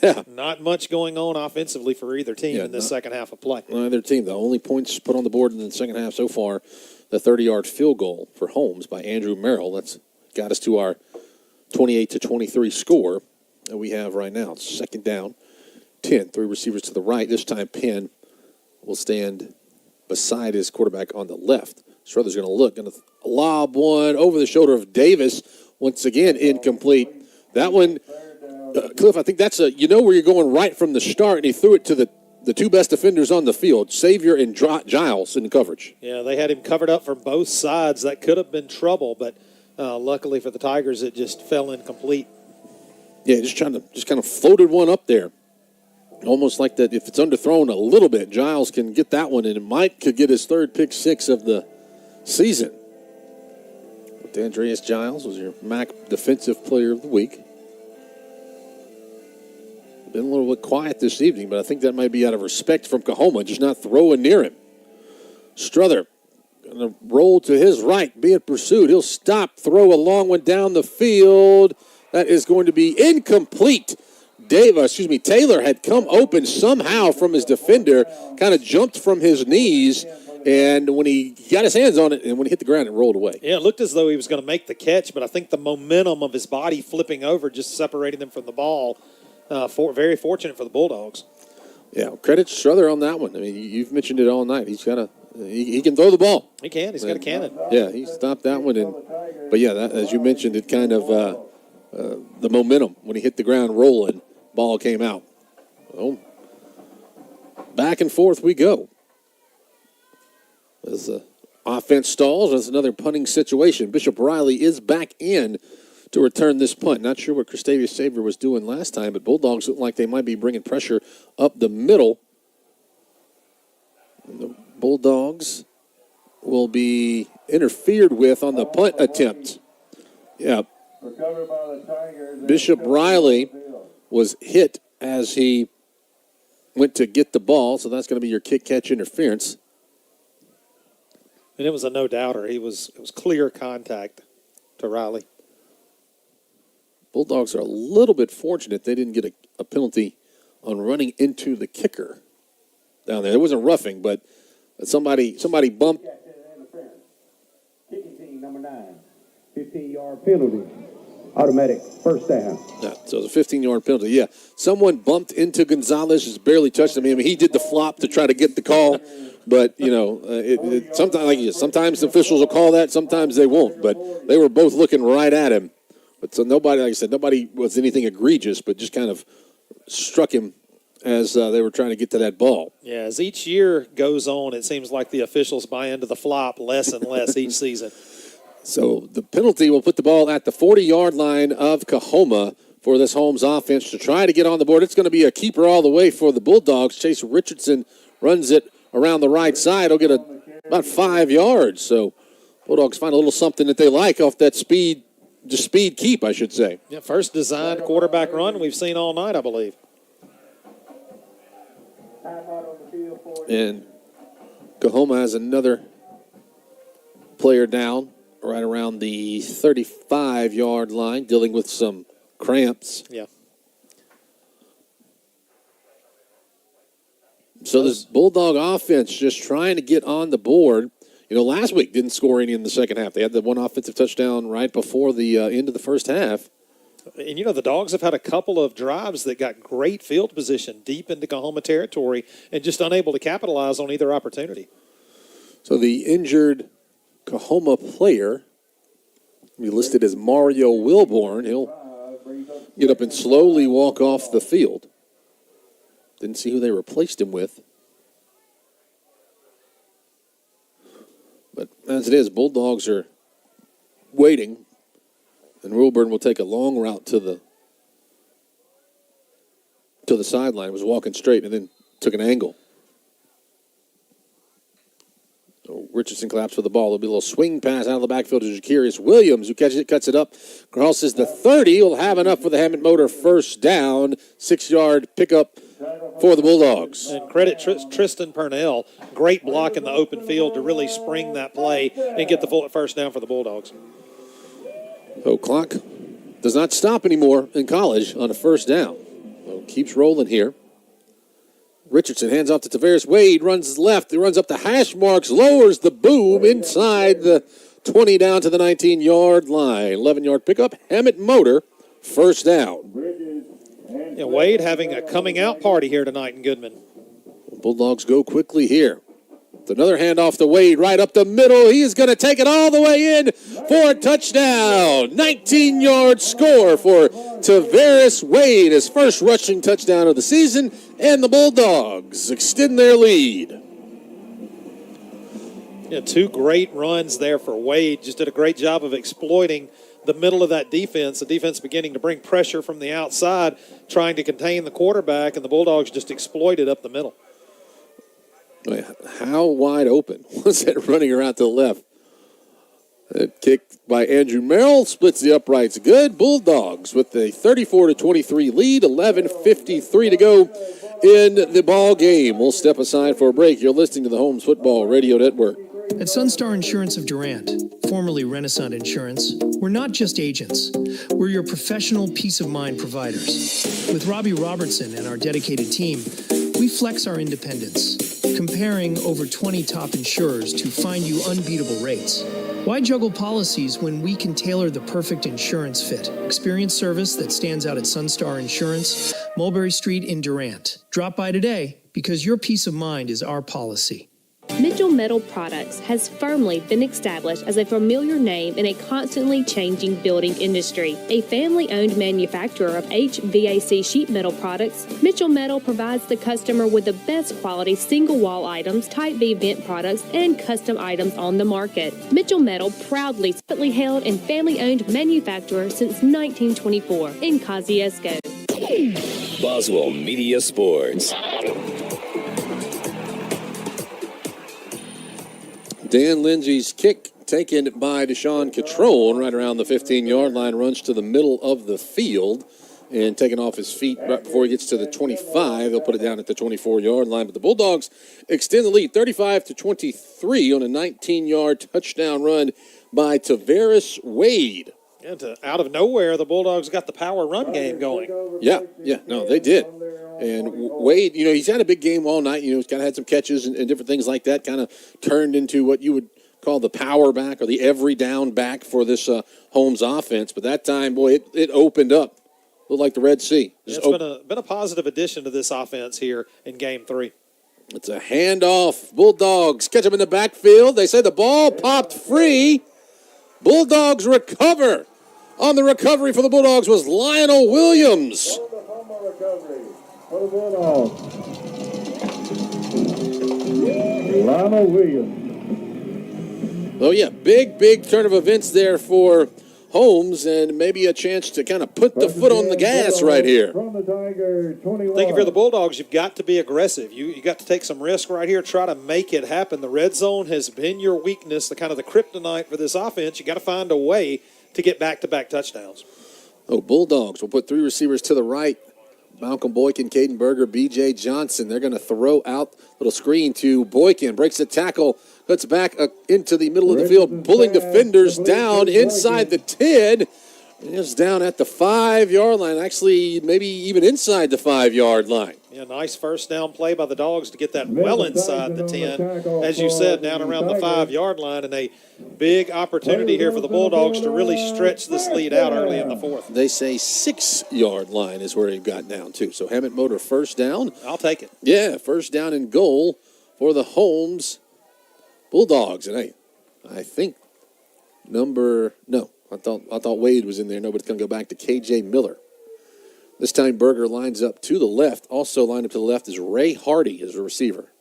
Yeah. Not much going on offensively for either team in this second half of play. Either team. The only points put on the board in the second half so far, the 30-yard field goal for Holmes by Andrew Merrill. That's got us to our 28-23 score that we have right now. It's second down, 10. 3 receivers to the right. This time Penn will stand beside his quarterback on the left. Struther's going to look, going to lob one over the shoulder of Davis. Once again, incomplete. That one, Cliff, I think that's where you're going right from the start, and he threw it to the 2 best defenders on the field, Xavier and Giles in coverage. Yeah, they had him covered up from both sides. That could have been trouble, but luckily for the Tigers, it just fell incomplete. Yeah, just kind of floated one up there. Almost like that if it's underthrown a little bit, Giles can get that one, and could get his 3rd pick 6 of the season. But Andreas Giles was your MAC Defensive Player of the Week. Been a little bit quiet this evening, but I think that might be out of respect from COAHOMA, just not throwing near him. Struther going to roll to his right, being pursued. He'll stop, throw a long one down the field. That is going to be incomplete. Taylor had come open somehow from his defender, kind of jumped from his knees, and when he got his hands on it, and when he hit the ground, it rolled away. Yeah, it looked as though he was going to make the catch, but I think the momentum of his body flipping over just separated him from the ball. Very fortunate for the Bulldogs. Yeah, credit Struther on that one. I mean, you've mentioned it all night. He's he can throw the ball. He can. He's got a cannon. Yeah, he stopped that one. But yeah, as you mentioned, it kind of the momentum when he hit the ground rolling, ball came out. Well, back and forth we go. As offense stalls. That's another punting situation. Bishop Riley is back in to return this punt. Not sure what Christavius Saver was doing last time, but Bulldogs look like they might be bringing pressure up the middle. And the Bulldogs will be interfered with on the punt attempt. Yeah. Bishop Riley was hit as he went to get the ball, so that's going to be your kick-catch interference. And it was a no-doubter. It was clear contact to Riley. Bulldogs are a little bit fortunate they didn't get a penalty on running into the kicker down there. It wasn't roughing, but somebody bumped. Kicking team number 9, 15-yard penalty. Automatic first down. Yeah, so it was a 15-yard penalty. Yeah, someone bumped into Gonzalez, just barely touched him. I mean, he did the flop to try to get the call, but sometimes the officials will call that, sometimes they won't. But they were both looking right at him. But so nobody, like I said, nobody was anything egregious, but just kind of struck him as they were trying to get to that ball. Yeah, as each year goes on, it seems like the officials buy into the flop less and less each season. So the penalty will put the ball at the 40-yard line of COAHOMA for this Holmes offense to try to get on the board. It's going to be a keeper all the way for the Bulldogs. Chase Richardson runs it around the right side. He'll get about 5 yards. So Bulldogs find a little something that they like off that speed keep, I should say. Yeah, first designed quarterback run we've seen all night, I believe. And COAHOMA has another player down right around the 35-yard line, dealing with some cramps. Yeah. So this Bulldog offense just trying to get on the board. You know, last week didn't score any in the second half. They had the one offensive touchdown right before the end of the first half. And, the Dogs have had a couple of drives that got great field position deep into COAHOMA territory and just unable to capitalize on either opportunity. So the injured COAHOMA player, we listed as Mario Wilborn. He'll get up and slowly walk off the field. Didn't see who they replaced him with. But as it is, Bulldogs are waiting, and Wilburn will take a long route to the sideline. Was walking straight and then took an angle. So Richardson claps for the ball. There'll be a little swing pass out of the backfield to Jacarius Williams, who catches it, cuts it up. Crosses the 30. Will have enough for the Hammond Motor first down. 6-yard pickup for the Bulldogs. And credit Tristan Purnell. Great block in the open field to really spring that play and get the full first down for the Bulldogs. So clock does not stop anymore in college on a first down. So keeps rolling here. Richardson hands off to Tavares Wade, runs left, he runs up the hash marks, lowers the boom inside the 20 down to the 19-yard line. 11-yard pickup, Hammett Motor, first down. Yeah, Wade having a coming out party here tonight in Goodman. Bulldogs go quickly here. Another handoff to Wade right up the middle. He is going to take it all the way in for a touchdown. 19-yard score for Tavares Wade, his first rushing touchdown of the season, and the Bulldogs extend their lead. Yeah, 2 great runs there for Wade. Just did a great job of exploiting the middle of that defense. The defense beginning to bring pressure from the outside, trying to contain the quarterback, and the Bulldogs just exploited up the middle. How wide open was that running around to the left? Kicked by Andrew Merrill, splits the uprights. Good. Bulldogs with a 34-23 lead, 11:53 to go in the ball game. We'll step aside for a break. You're listening to the Holmes Football Radio Network. At Sunstar Insurance of Durant, formerly Renaissance Insurance, we're not just agents. We're your professional peace of mind providers. With Robbie Robertson and our dedicated team, we flex our independence, comparing over 20 top insurers to find you unbeatable rates. Why juggle policies when we can tailor the perfect insurance fit? Experience service that stands out at Sunstar Insurance, Mulberry Street in Durant. Drop by today because your peace of mind is our policy. Mitchell Metal Products has firmly been established as a familiar name in a constantly changing building industry. A family-owned manufacturer of HVAC sheet metal products, Mitchell Metal provides the customer with the best quality single-wall items, Type B vent products, and custom items on the market. Mitchell Metal, proudly held and family-owned manufacturer since 1924 in Kosciuszko. Boswell Media Sports. Dan Lindsay's kick taken by Deshaun Catrone right around the 15-yard line, runs to the middle of the field and taken off his feet right before he gets to the 25. They'll put it down at the 24-yard line. But the Bulldogs extend the lead 35-23 on a 19-yard touchdown run by Tavares Wade. And out of nowhere, the Bulldogs got the power run game going. Yeah, no, they did. And Wade, he's had a big game all night. He's kind of had some catches and different things like that, kind of turned into what you would call the power back or the every down back for this Holmes offense. But that time, boy, it opened up. Looked like the Red Sea. It's been a positive addition to this offense here in Game 3. It's a handoff. Bulldogs catch him in the backfield. They say the ball popped free. Bulldogs recover. On the recovery for the Bulldogs was Lionel Williams. Lionel Williams. Oh, yeah, big turn of events there for Holmes, and maybe a chance to kind of put the foot on the gas right here. From the Tiger, 21. I think if you're the Bulldogs, you've got to be aggressive. You got to take some risk right here, try to make it happen. The red zone has been your weakness, the kind of the kryptonite for this offense. You got to find a way to get back-to-back touchdowns. Oh, Bulldogs will put three receivers to the right. Malcolm Boykin, Caden Berger, B.J. Johnson. They're going to throw out little screen to Boykin. Breaks the tackle, cuts back into the middle of the field, pulling defenders down inside the 10. It's down at the 5-yard line. Actually, maybe even inside the 5-yard line. Yeah, nice first down play by the Dogs to get that well inside the 10. As you said, down around the 5-yard line, and a big opportunity here for the Bulldogs to really stretch this lead out early in the fourth. They say 6-yard line is where he got down to. So Hammett Motor first down. I'll take it. Yeah, first down and goal for the Holmes Bulldogs. And I think I thought Wade was in there. No, but it's going to go back to K.J. Miller. This time Berger lines up to the left. Also lined up to the left is Ray Hardy as a receiver.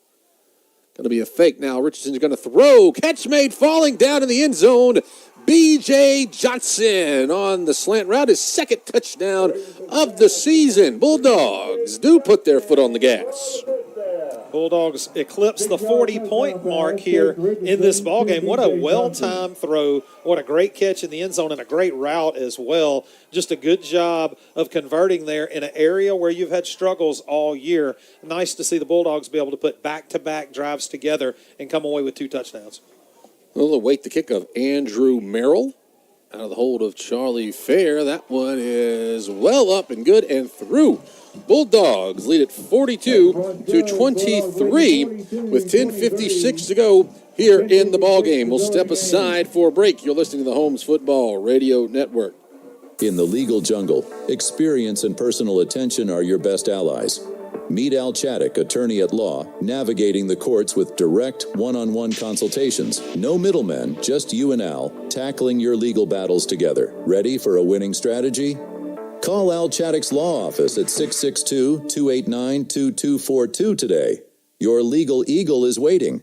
Going to be a fake now. Richardson's going to throw. Catch made, falling down in the end zone. B.J. Johnson on the slant route. His second touchdown of the season. Bulldogs do put their foot on the gas. Bulldogs eclipse the 40-point mark here in this ballgame. What a well-timed throw. What a great catch in the end zone and a great route as well. Just a good job of converting there in an area where you've had struggles all year. Nice to see the Bulldogs be able to put back-to-back drives together and come away with 2 touchdowns. We'll await the kick of Andrew Merrill out of the hold of Charlie Fair. That one is well up and good and through. Bulldogs lead at 42-23 with 10:56 to go here in the ballgame. We'll step aside for a break. You're listening to the Holmes Football Radio Network. In the legal jungle, experience and personal attention are your best allies. Meet Al Chaddock, attorney at law, navigating the courts with direct one-on-one consultations. No middlemen, just you and Al, tackling your legal battles together. Ready for a winning strategy? Call Al Chaddock's law office at 662-289-2242 today. Your legal eagle is waiting.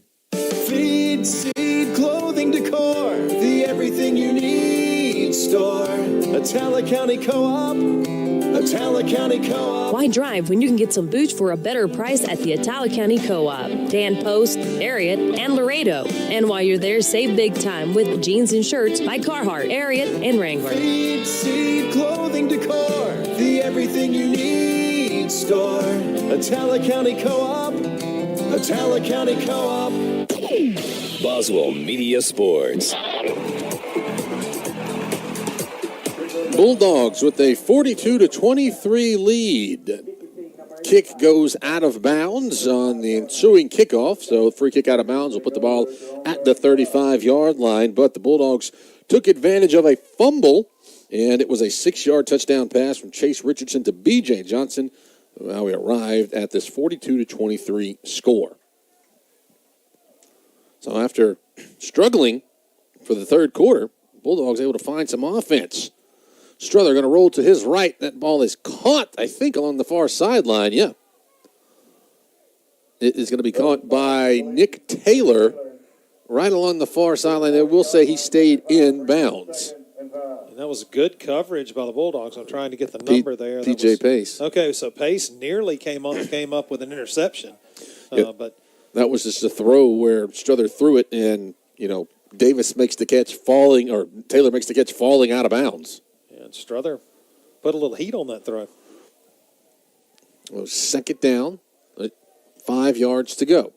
Feed, seed, clothing, decor, the everything you need store. Atala County Co-op. Atala County Co-op. Why drive when you can get some boots for a better price at the Atala County Co-op? Dan Post, Ariat, and Laredo. And while you're there, save big time with jeans and shirts by Carhartt, Ariat, and Wrangler. Feed, seed, clothing, decor, the everything you need store. Atala County Co-op. Atala County Co-op. Boswell Media Sports. Bulldogs with a 42-23 lead. Kick goes out of bounds on the ensuing kickoff. So free kick out of bounds will put the ball at the 35-yard line. But the Bulldogs took advantage of a fumble, and it was a 6-yard touchdown pass from Chase Richardson to B.J. Johnson. Now we arrived at this 42-23 score. So after struggling for the third quarter, Bulldogs able to find some offense. Strother going to roll to his right. That ball is caught, I think, along the far sideline. Yeah. It is going to be caught by Nick Taylor right along the far sideline. I will say he stayed in bounds. And that was good coverage by the Bulldogs. I'm trying to get the number there. P.J. Pace. Okay, so Pace nearly came up with an interception. But that was just a throw where Strother threw it, and, Davis makes the catch falling, or Taylor makes the catch falling out of bounds. And Strother put a little heat on that throw. Well, second down, 5 yards to go.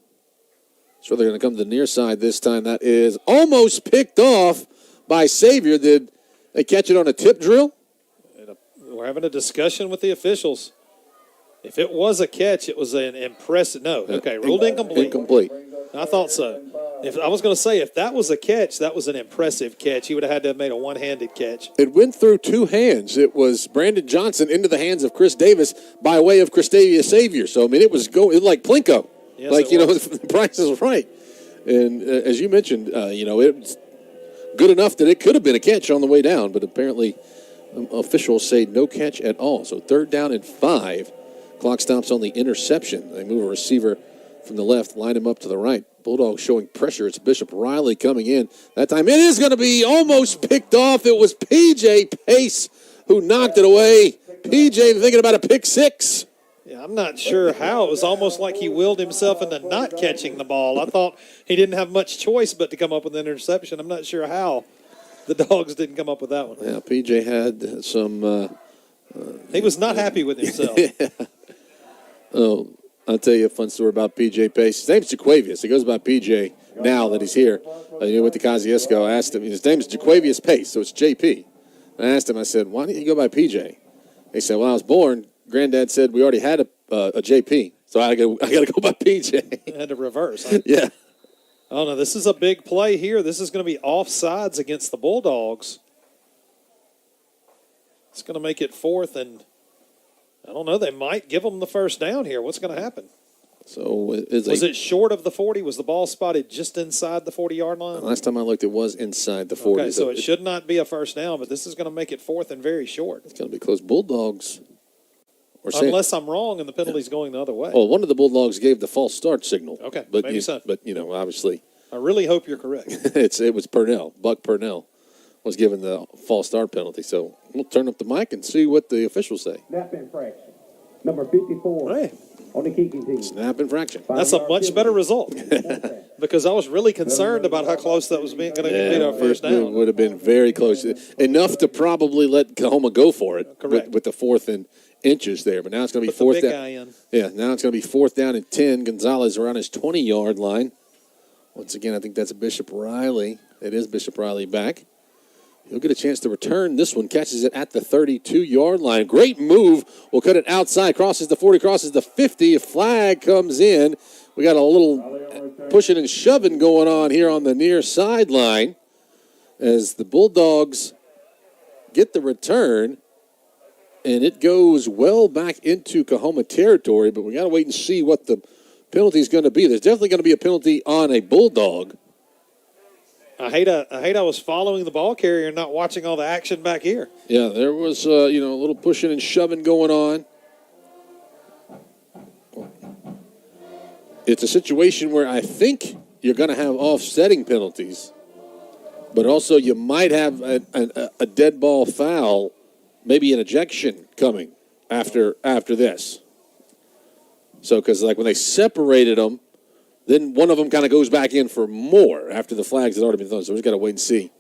Strother going to come to the near side this time. That is almost picked off by Xavier. Did they catch it on a tip drill? We're having a discussion with the officials. If it was a catch, it was an impressive. No, okay, ruled incomplete. Incomplete. I thought so. If I was going to say, if that was a catch, that was an impressive catch. He would have had to have made a one-handed catch. It went through two hands. It was Brandon Johnson into the hands of Chris Davis by way of Christavia Xavier. So, I mean, it was like Plinko. Yes, like, the price is right. And as you mentioned, it's good enough that it could have been a catch on the way down, but apparently officials say no catch at all. So 3rd down and 5. Clock stops on the interception. They move a receiver from the left, line him up to the right. Bulldogs showing pressure. It's Bishop Riley coming in. That time it is going to be almost picked off. It was P.J. Pace who knocked it away. P.J. thinking about a pick six. Yeah, I'm not sure how. It was almost like he willed himself into not catching the ball. I thought he didn't have much choice but to come up with an interception. I'm not sure how the Dogs didn't come up with that one. Yeah, P.J. had some... he was not happy with himself. Yeah. Oh, I'll tell you a fun story about P.J. Pace. His name's Jaquavius. He goes by P.J. now that he's here. Went to Kosciuszko. I asked him, his name's Jaquavius Pace, so it's J.P. And I asked him, I said, why didn't you go by P.J.? He said, when I was born, Granddad said we already had a J.P., so I got to go by P.J. I had to reverse. Huh? Yeah. Oh, no, this is a big play here. This is going to be offsides against the Bulldogs. It's going to make it 4th, and I don't know. They might give them the first down here. What's going to happen? So was it short of the 40? Was the ball spotted just inside the 40-yard line? Last time I looked, it was inside the 40. Okay, so it should not be a first down, but this is going to make it 4th and very short. It's going to be close. Bulldogs. Unless I'm wrong and the penalty's going the other way. Oh, one of the Bulldogs gave the false start signal. Okay, but maybe so. But, obviously. I really hope you're correct. It was Purnell. Buck Purnell was given the false start penalty. So we'll turn up the mic and see what the officials say. Snap infraction. Number 54 on the kicking team. Snap infraction. That's a much better result because I was really concerned about how close that was going to be to our first down. It would have been very close. Enough to probably let COAHOMA go for it. Correct. With the 4th and inches there. But now it's going to be 4th down. Yeah, now it's going to be 4th down and 10. Gonzalez around his 20-yard line. Once again, I think that's Bishop Riley. It is Bishop Riley back. He'll get a chance to return this one. Catches it at the 32-yard line. Great move. Will cut it outside. Crosses the 40. Crosses the 50. A flag comes in. We got a little pushing and shoving going on here on the near sideline as the Bulldogs get the return. And it goes well back into COAHOMA territory. But we got to wait and see what the penalty is going to be. There's definitely going to be a penalty on a Bulldog. I hate I was following the ball carrier and not watching all the action back here. Yeah, there was a little pushing and shoving going on. It's a situation where I think you're going to have offsetting penalties, but also you might have a dead ball foul, maybe an ejection coming after this. So, because like when they separated them, then one of them kind of goes back in for more after the flags had already been thrown. So we just got to wait and see.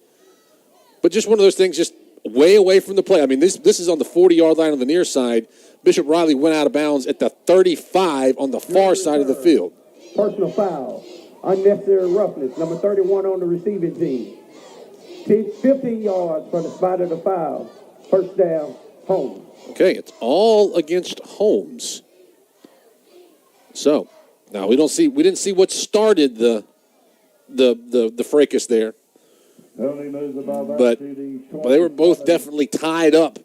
But just one of those things, just way away from the play. I mean, this is on the 40-yard line on the near side. Bishop Riley went out of bounds at the 35 on the far side of the field. Personal foul. Unnecessary roughness. Number 31 on the receiving team. 15 yards from the spot of the foul. First down, Holmes. Okay, it's all against Holmes. So now we didn't see what started the fracas there. But they were both definitely tied up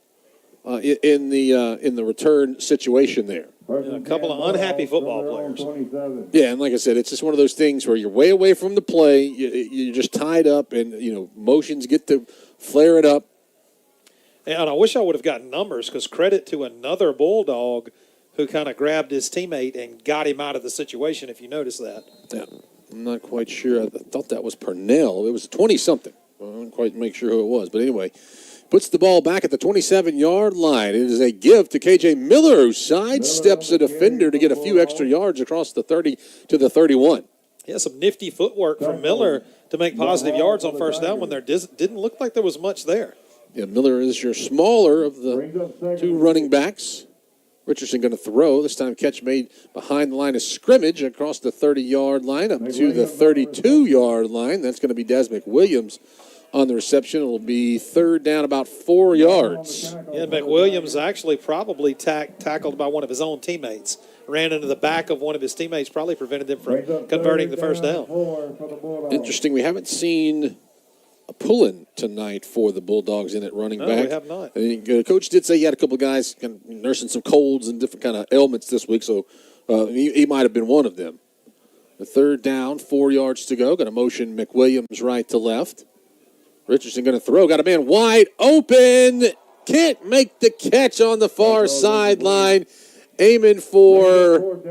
in the return situation there. A couple of unhappy football players. Yeah, and like I said, it's just one of those things where you're way away from the play. You're just tied up, and, motions get to flare it up. And I wish I would have gotten numbers, because credit to another Bulldog who kind of grabbed his teammate and got him out of the situation, if you notice that. Yeah, I'm not quite sure. I thought that was Purnell. It was 20-something. I don't quite make sure who it was. But anyway, puts the ball back at the 27-yard line. It is a give to K.J. Miller, who sidesteps a defender to get a few extra yards across the 30 to the 31. Yeah, some nifty footwork from Miller to make positive yards on first down when there didn't look like there was much there. Yeah, Miller is your smaller of the two running backs. Richardson going to throw. This time catch made behind the line of scrimmage across the 30-yard line up to the 32-yard line. That's going to be Des McWilliams on the reception. It'll be third down about 4 yards. Yeah, McWilliams actually probably tackled by one of his own teammates. Ran into the back of one of his teammates, probably prevented them from converting the first down. Interesting. We haven't seen a pull-in tonight for the Bulldogs in at running back. No, we have not. I think, Coach did say he had a couple of guys kind of nursing some colds and different kind of ailments this week, so he might have been one of them. The third down, 4 yards to go. Going to motion McWilliams right to left. Richardson going to throw. Got a man wide open. Can't make the catch on the far sideline. Aiming for...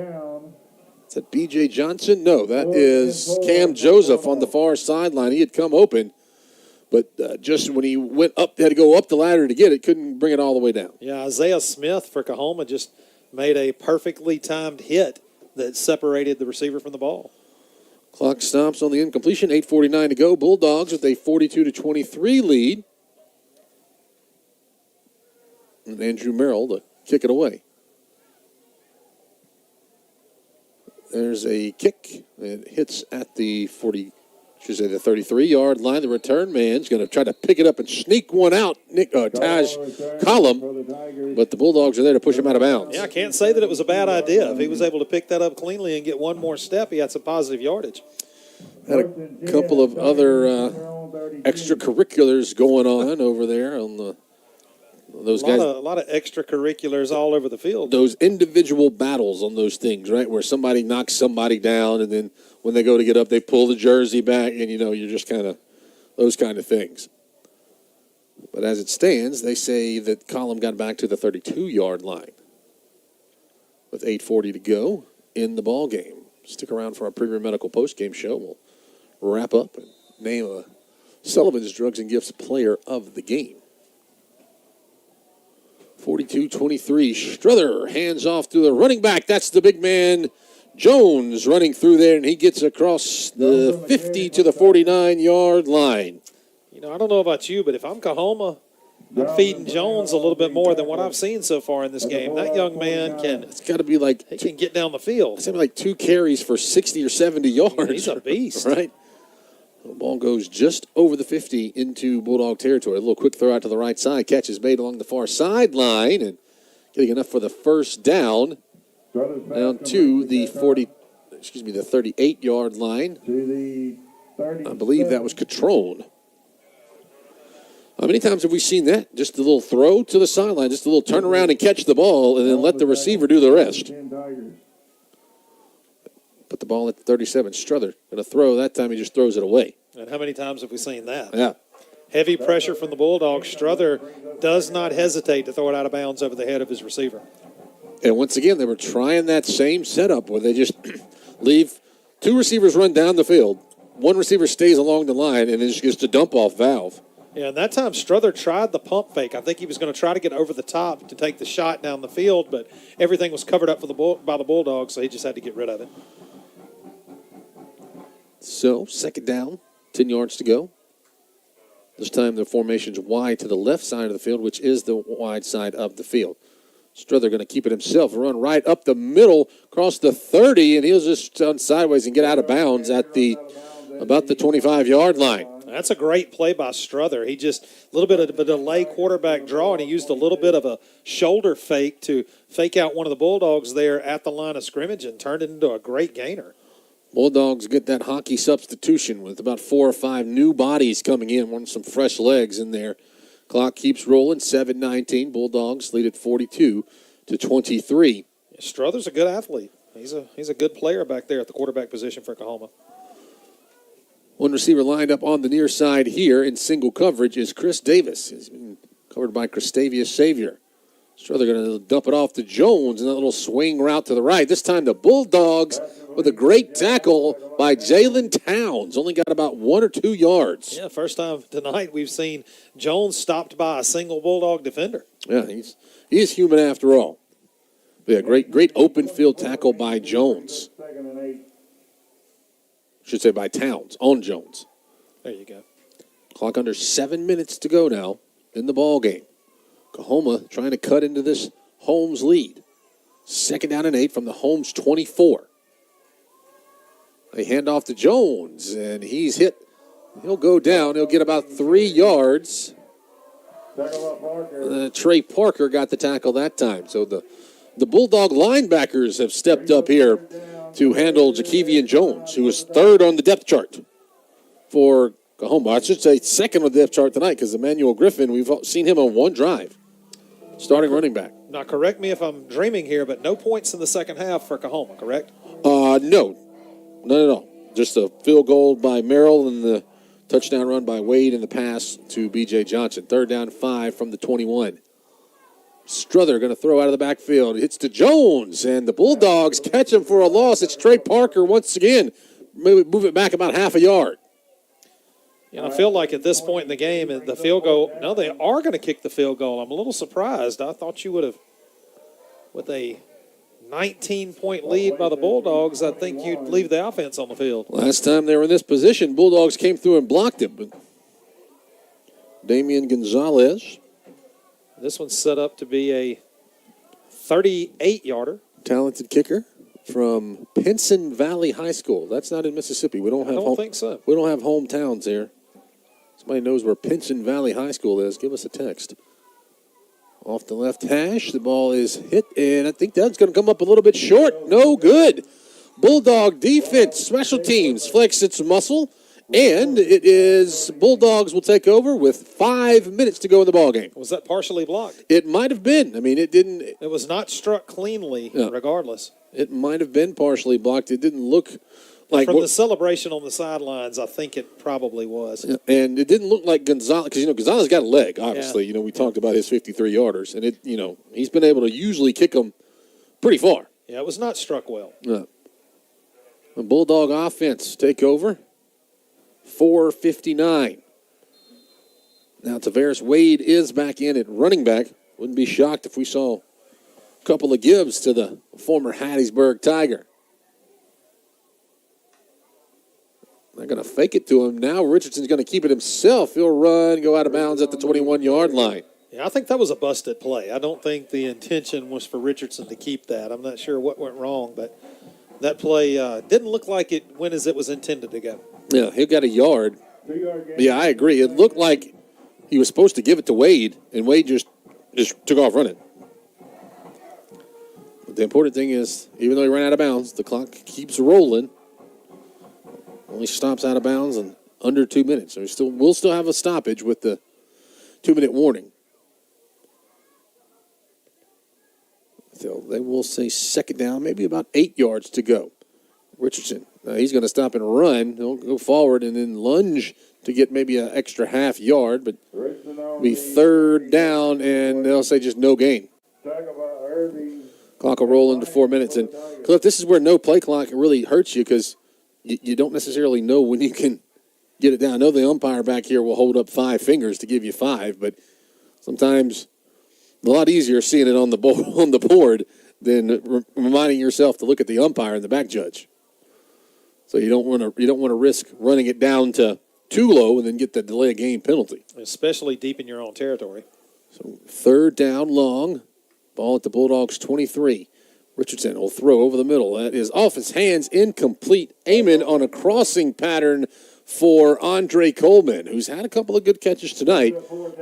Is that B.J. Johnson? No, that is Cam Joseph on the far sideline. He had come open, but just when he went up, had to go up the ladder to get it, couldn't bring it all the way down. Yeah, Isaiah Smith for COAHOMA just made a perfectly timed hit that separated the receiver from the ball. Clock stops on the incompletion, 8:49 to go. Bulldogs with a 42-23 lead. And Andrew Merrill to kick it away. There's a kick. It hits at the 33-yard line. The return man's going to try to pick it up and sneak one out. Taj Collum, but the Bulldogs are there to push him out of bounds. Yeah, I can't say that it was a bad idea. If he was able to pick that up cleanly and get one more step, he had some positive yardage. Had a couple of other extracurriculars going on over there on those guys. A lot of extracurriculars all over the field. Those individual battles on those things, right, where somebody knocks somebody down, and then when they go to get up, they pull the jersey back, and, you're just kind of those kind of things. But as it stands, they say that Collum got back to the 32-yard line with 8:40 to go in the ball game. Stick around for our Premier Medical postgame show. We'll wrap up and name Sullivan's Drugs and Gifts Player of the Game. 42-23, Struther hands off to the running back. That's the big man, Jones, running through there, and he gets across the 50 to the 49-yard line. I don't know about you, but if I'm COAHOMA, I'm feeding Jones a little bit more than what I've seen so far in this game. That young man It's got to be like... He can get down the field. It's going to be like 2 carries for 60 or 70 yards. Yeah, he's a beast. Right? The ball goes just over the 50 into Bulldog territory. A little quick throw out to the right side. Catch is made along the far sideline and getting enough for the first down. Down to the 38-yard line. I believe that was Catrone. How many times have we seen that? Just a little throw to the sideline, just a little turn around and catch the ball, and then let the receiver do the rest. Put the ball at the 37. Struther going to throw. That time he just throws it away. And how many times have we seen that? Yeah. Heavy pressure from the Bulldogs. Struther does not hesitate to throw it out of bounds over the head of his receiver. And once again, they were trying that same setup where they just leave 2 receivers run down the field. 1 receiver stays along the line and then just gets a dump-off valve. Yeah, and that time Struther tried the pump fake. I think he was going to try to get over the top to take the shot down the field, but everything was covered up by the Bulldogs, so he just had to get rid of it. So, second down, 10 yards to go. This time the formation's wide to the left side of the field, which is the wide side of the field. Struther going to keep it himself, run right up the middle, across the 30, and he'll just turn sideways and get out of bounds at about the 25-yard line. That's a great play by Struther. He just, a little bit of a delay quarterback draw, and he used a little bit of a shoulder fake to fake out one of the Bulldogs there at the line of scrimmage and turned it into a great gainer. Bulldogs get that hockey substitution with about 4 or 5 new bodies coming in, wanting some fresh legs in there. Clock keeps rolling, 7:19. Bulldogs lead at 42-23. Strother's a good athlete. He's a good player back there at the quarterback position for Coahoma. One receiver lined up on the near side here in single coverage is Chris Davis. He's being covered by Christavius Savior. Strother going to dump it off to Jones in that little swing route to the right. This time the Bulldogs with a great tackle by Jalen Towns. Only got about 1 or 2 yards. Yeah, first time tonight we've seen Jones stopped by a single Bulldog defender. Yeah, he is human after all. Yeah, great open field tackle by Jones. Should say by Towns on Jones. There you go. Clock under 7 minutes to go now in the ball game. Coahoma trying to cut into this Holmes lead. 2nd down and 8 from the Holmes 24. They hand off to Jones, and he's hit. He'll go down. He'll get about 3 yards. Trey Parker got the tackle that time. So the Bulldog linebackers have stepped up here to handle Jakevian Jones, who is 3rd on the depth chart for Coahoma. I should say 2nd on the depth chart tonight because Emmanuel Griffin, we've seen him on 1 drive. Starting running back. Now, correct me if I'm dreaming here, but no points in the second half for Coahoma, correct? No. None at all. Just a field goal by Merrill and the touchdown run by Wade and the pass to B.J. Johnson. 3rd down 5 from the 21. Strother going to throw out of the backfield. Hits to Jones, and the Bulldogs catch him for a loss. It's Trey Parker once again. Move it back about half a yard. You know, I feel like at this point in the game, the field goal, no, they are going to kick the field goal. I'm a little surprised. I thought you would have, with a 19-point lead by the Bulldogs, I think you'd leave the offense on the field. Last time they were in this position, Bulldogs came through and blocked it. But Damian Gonzalez. This one's set up to be a 38-yarder. Talented kicker from Pinson Valley High School. That's not in Mississippi. We don't have. I don't think so. We don't have hometowns here. Somebody knows where Pinson Valley High School is. Give us a text. Off the left hash, the ball is hit, and I think that's going to come up a little bit short. No good. Bulldog defense, special teams, flex its muscle, and it is Bulldogs will take over with 5 minutes to go in the ball game. Was that partially blocked? It might have been. I mean, it didn't. It was not struck cleanly, regardless. It might have been partially blocked. It didn't look like from the celebration on the sidelines, I think it probably was. And it didn't look like Gonzalez, because Gonzalez got a leg. Obviously, we talked about his 53 yarders, and he's been able to usually kick them pretty far. Yeah, it was not struck well. Yeah. The Bulldog offense take over. 4:59. Now Tavares Wade is back in at running back. Wouldn't be shocked if we saw a couple of gives to the former Hattiesburg Tiger. They're going to fake it to him. Now Richardson's going to keep it himself. He'll run, go out of bounds at the 21-yard line. Yeah, I think that was a busted play. I don't think the intention was for Richardson to keep that. I'm not sure what went wrong, but that play didn't look like it went as it was intended to go. Yeah, he got a yard. Yeah, I agree. It looked like he was supposed to give it to Wade, and Wade just took off running. But the important thing is, even though he ran out of bounds, the clock keeps rolling. Only stops out of bounds in under 2 minutes. So we'll still have a stoppage with the 2-minute warning. So they will say 2nd down, maybe about 8 yards to go. Richardson, he's going to stop and run. He'll go forward and then lunge to get maybe an extra half yard, but be 3rd down, and they'll say just no gain. Clock will roll into 4 minutes. And, Cliff, this is where no play clock really hurts you because you don't necessarily know when you can get it down. I know the umpire back here will hold up 5 fingers to give you 5, but sometimes a lot easier seeing it on the board than reminding yourself to look at the umpire and the back judge. So you don't want to risk running it down to too low and then get the delay of game penalty, especially deep in your own territory. So 3rd down, long ball at the Bulldogs 23. Richardson will throw over the middle. That is off his hands, incomplete. Amon on a crossing pattern for Andre Coleman, who's had a couple of good catches tonight.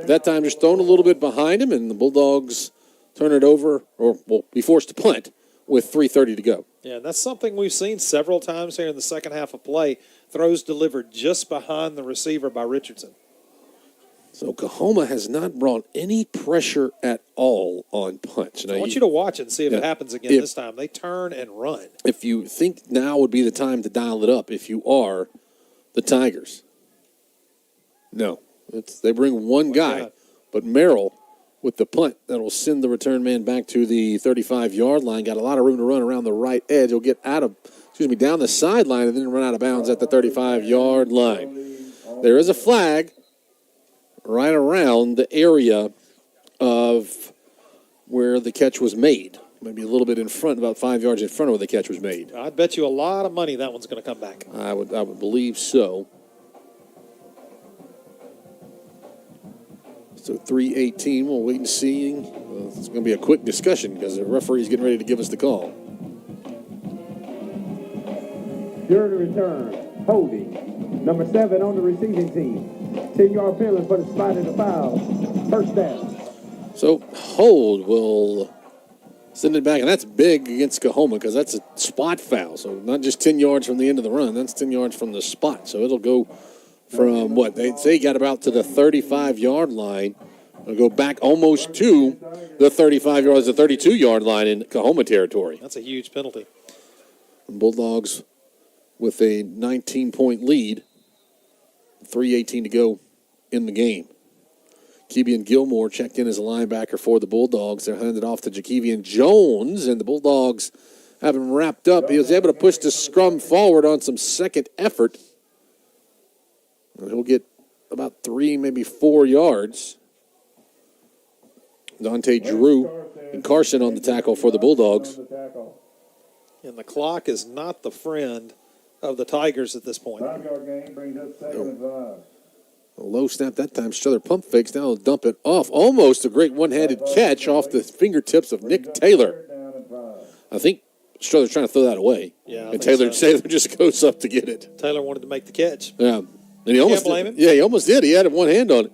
That time just thrown a little bit behind him, and the Bulldogs turn it over, or will be forced to punt with 3:30 to go. Yeah, that's something we've seen several times here in the second half of play. Throws delivered just behind the receiver by Richardson. So COAHOMA has not brought any pressure at all on punts. Now, I want you to watch it and see if it happens again this time. They turn and run. If you think now would be the time to dial it up, if you are the Tigers. No. They bring one guy. But Merrill, with the punt, that will send the return man back to the 35-yard line. Got a lot of room to run around the right edge. He'll get down the sideline and then run out of bounds at the 35-yard line. There is a flag right around the area of where the catch was made. Maybe a little bit in front, about 5 yards in front of where the catch was made. I'd bet you a lot of money that one's going to come back. I would believe so. So 3:18, we'll wait and see. It's going to be a quick discussion because the referee's getting ready to give us the call. During the return, holding. Number 7 on the receiving team. 10-yard penalty for the spot of the foul. First down. So hold will send it back, and that's big against COAHOMA because that's a spot foul. So not just 10 yards from the end of the run, that's 10 yards from the spot. So it'll go from what they say got about to the 35-yard line. It'll go back almost to the 35 yards, the 32-yard line in COAHOMA territory. That's a huge penalty. Bulldogs with a 19-point lead. 3:18 to go in the game. Keebian Gilmore checked in as a linebacker for the Bulldogs. They're handed off to Jakevian Jones, and the Bulldogs have him wrapped up. He was able to push the scrum forward on some second effort. And he'll get about 3, maybe 4 yards. Dante Drew and Carson on the tackle for the Bulldogs. And the clock is not the friend of the Tigers at this point. A low snap that time. Strother pump fakes. Now he'll dump it off. Almost a great one-handed catch off the fingertips of Nick Taylor. I think Strother's trying to throw that away. Yeah, and Taylor just goes up to get it. Taylor wanted to make the catch. Yeah. And he almost Can't blame him. Yeah, he almost did. He had one hand on it.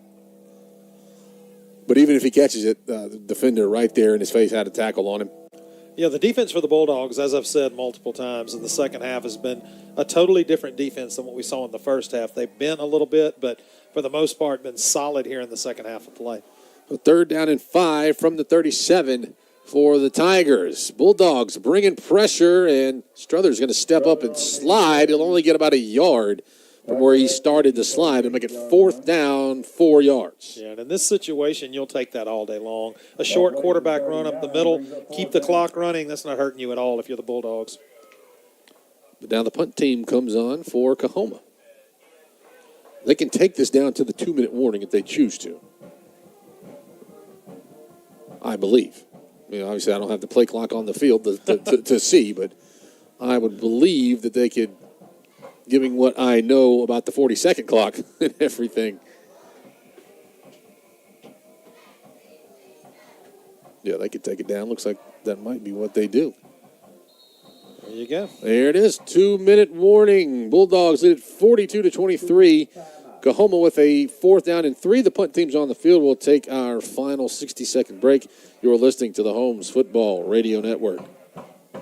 But even if he catches it, the defender right there in his face had a tackle on him. Yeah, the defense for the Bulldogs, as I've said multiple times, in the second half has been a totally different defense than what we saw in the first half. They've bent a little bit, but for the most part, been solid here in the second half of play. So 3rd down and 5 from the 37 for the Tigers. Bulldogs bringing pressure, and Strother's going to step up and slide. He'll only get about a yard from where he started to slide and make it 4th down, 4 yards. Yeah, and in this situation, you'll take that all day long. A short quarterback run up the middle, keep the clock running. That's not hurting you at all if you're the Bulldogs. But now the punt team comes on for COAHOMA. They can take this down to the 2-minute warning if they choose to. I believe. Obviously, I don't have the play clock on the field to see, but I would believe that they could, giving what I know about the 40-second clock and everything. Yeah, they could take it down. Looks like that might be what they do. There you go. There it is. 2-minute warning. Bulldogs lead it 42-23. COAHOMA with a 4th down and 3. The punt team's on the field. We'll take our final 60-second break. You're listening to the Holmes Football Radio Network.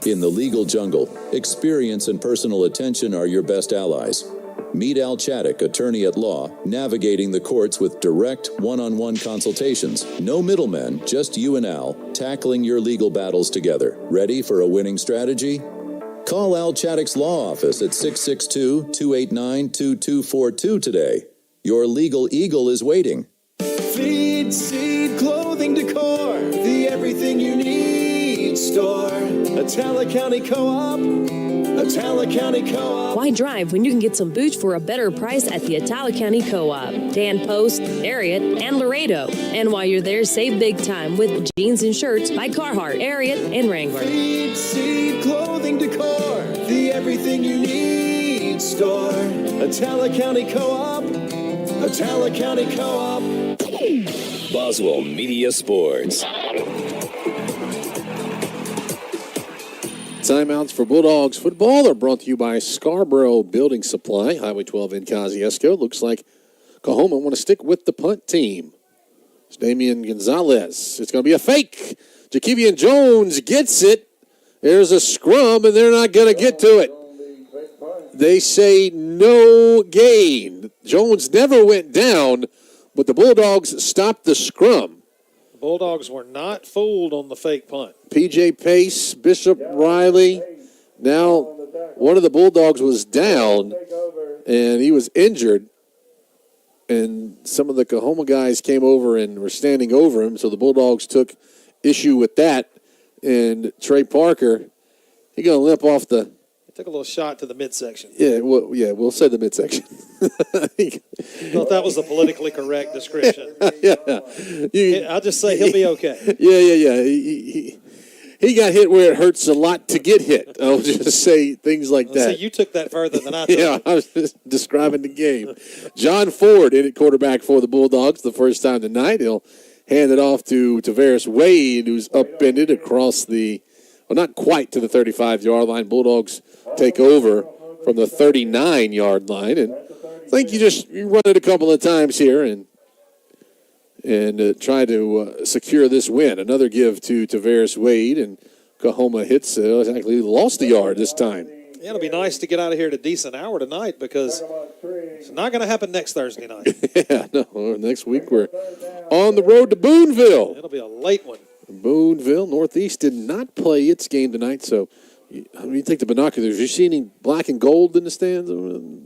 In the legal jungle, experience and personal attention are your best allies. Meet Al Chaddock, attorney at law, navigating the courts with direct one-on-one consultations. No middlemen, just you and Al, tackling your legal battles together. Ready for a winning strategy? Call Al Chaddock's law office at 662-289-2242 today. Your legal eagle is waiting. Feed, seed, clothing, decor, the everything you need store. Atala County Co-op. Atala County Co-op. Why drive when you can get some boots for a better price at the Atala County Co-op? Dan Post, Ariat, and Laredo. And while you're there, save big time with jeans and shirts by Carhartt, Ariat, and Wrangler. Feed, seed, clothing, decor, the everything you need store. Atala County Co-op. Atala County Co-op. Boswell Media Sports. Timeouts for Bulldogs football are brought to you by Scarborough Building Supply, Highway 12 in Kosciuszko. Looks like COAHOMA want to stick with the punt team. It's Damian Gonzalez. It's going to be a fake. Jakevian Jones gets it. There's a scrum, and they're not going to get to it. They say no gain. Jones never went down, but the Bulldogs stopped the scrum. The Bulldogs were not fooled on the fake punt. P.J. Pace, Bishop Riley. Now, one of the Bulldogs was down, and he was injured. And some of the COAHOMA guys came over and were standing over him, so the Bulldogs took issue with that. And Trey Parker, he going to limp off the... He took a little shot to the midsection. Yeah, we'll say the midsection. Thought that was the politically correct description. Yeah. I'll just say he'll be okay. Yeah. He got hit where it hurts a lot to get hit. I'll just say things like that. See, you took that further than I took. Yeah, I was just describing the game. John Ford in at quarterback for the Bulldogs the first time tonight. He'll hand it off to Tavares Wade, who's upended across the, well, not quite to the 35-yard line. Bulldogs take over from the 39-yard line. And I think you run it a couple of times here and try to secure this win. Another give to Tavares Wade, and COAHOMA hits, actually lost a yard this time. Yeah, it'll be nice to get out of here at a decent hour tonight because it's not going to happen next Thursday night. Yeah, no, next week we're on the road to Booneville. It'll be a late one. Booneville, Northeast did not play its game tonight, so you take the binoculars. You see any black and gold in the stands?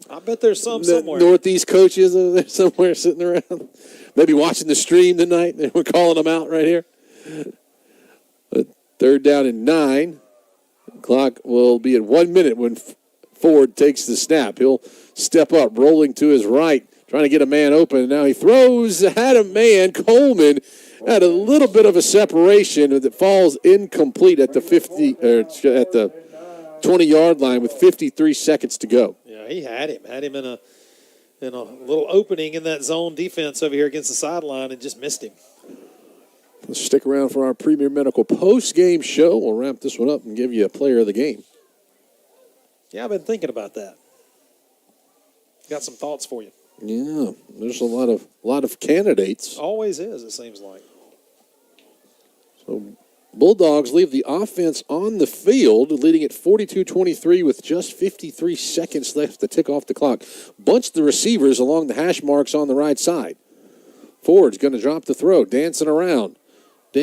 I bet there's some somewhere. Northeast coaches over there somewhere sitting around. Maybe watching the stream tonight. We're calling them out right here. Third down and 9. Clock will be at 1 minute when Ford takes the snap. He'll step up, rolling to his right, trying to get a man open. And now he throws, had a man. Coleman had a little bit of a separation that falls incomplete at the 20-yard line with 53 seconds to go. Yeah, he had him in a little opening in that zone defense over here against the sideline and just missed him. Let's stick around for our Premier Medical post-game show. We'll wrap this one up and give you a player of the game. Yeah, I've been thinking about that. Got some thoughts for you. Yeah, there's a lot of candidates. Always is, it seems like. So Bulldogs leave the offense on the field, leading at 42-23 with just 53 seconds left to tick off the clock. Bunch the receivers along the hash marks on the right side. Ford's going to drop the throw, dancing around. Now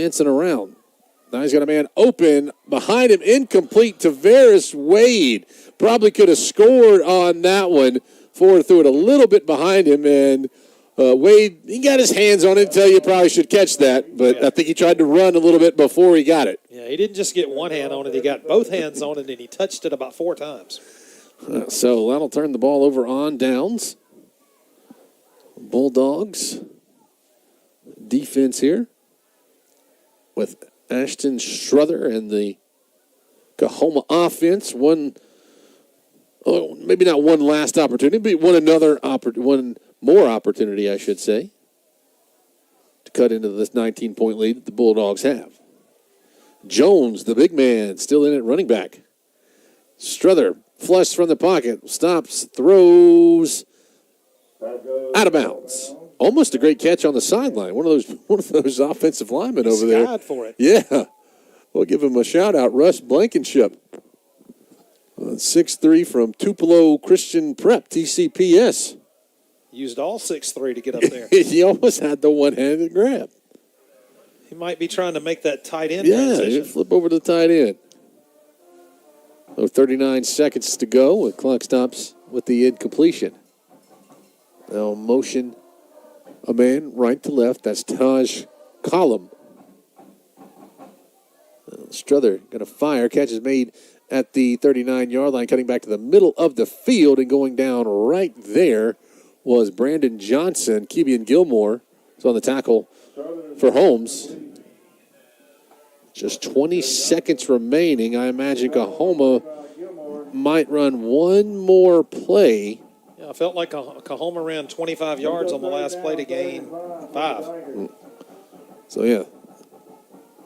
he's got a man open. Behind him, incomplete. Tavares Wade probably could have scored on that one. Ford threw it a little bit behind him, and Wade, he got his hands on it until you probably should catch that, but yeah. I think he tried to run a little bit before he got it. Yeah, he didn't just get one hand on it. He got both hands on it, and he touched it about 4 times. So that'll turn the ball over on downs. Bulldogs defense here with Ashton Struther and the COAHOMA offense. Maybe not one last opportunity, but one more opportunity, I should say, to cut into this 19-point lead that the Bulldogs have. Jones, the big man, still in at running back. Struther, flush from the pocket, stops, throws, out of bounds. Almost a great catch on the sideline. One of those offensive linemen over there. Skied for it. Yeah. We'll give him a shout-out, Russ Blankenship. 6'3" from Tupelo Christian Prep, TCPS. Used all 6'3" to get up there. He almost had the one-handed grab. He might be trying to make that tight end transition. Yeah, flip over to the tight end. 39 seconds to go. The clock stops with the incompletion. They'll motion a man right to left. That's Taj Collum. Struther going to fire. Catch is made at the 39-yard line, cutting back to the middle of the field and going down right there was Brandon Johnson. Kevian Gilmore is on the tackle for Holmes. Just 20 seconds remaining. I imagine COAHOMA might run one more play. Yeah, I felt like COAHOMA ran 25 yards on the last play to gain 5. So, yeah,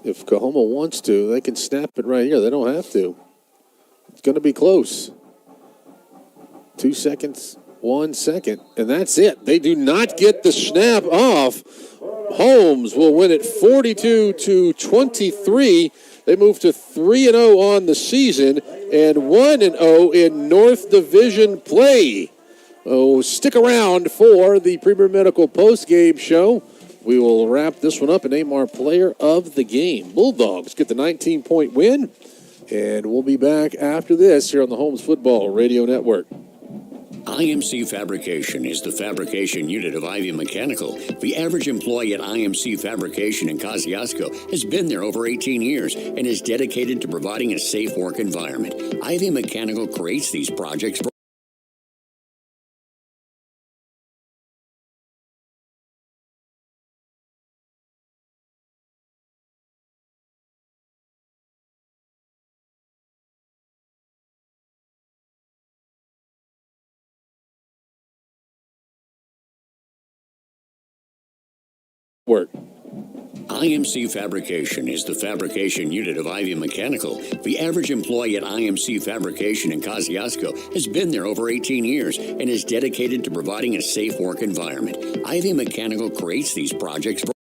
if COAHOMA wants to, they can snap it right here. They don't have to. It's going to be close. 2 seconds, 1 second, and that's it. They do not get the snap off. Holmes will win it 42-23. They move to 3-0 on the season and 1-0 in North Division play. Oh, stick around for the Premier Medical post-game show. We will wrap this one up and name our player of the game. Bulldogs get the 19-point win, and we'll be back after this here on the Holmes Football Radio Network. IMC Fabrication is the fabrication unit of Ivy Mechanical. The average employee at IMC Fabrication in Kosciuszko has been there over 18 years and is dedicated to providing a safe work environment. Ivy Mechanical creates these projects for work. IMC Fabrication is the fabrication unit of Ivy Mechanical. The average employee at IMC Fabrication in Kosciuszko has been there over 18 years and is dedicated to providing a safe work environment. Ivy Mechanical creates these projects for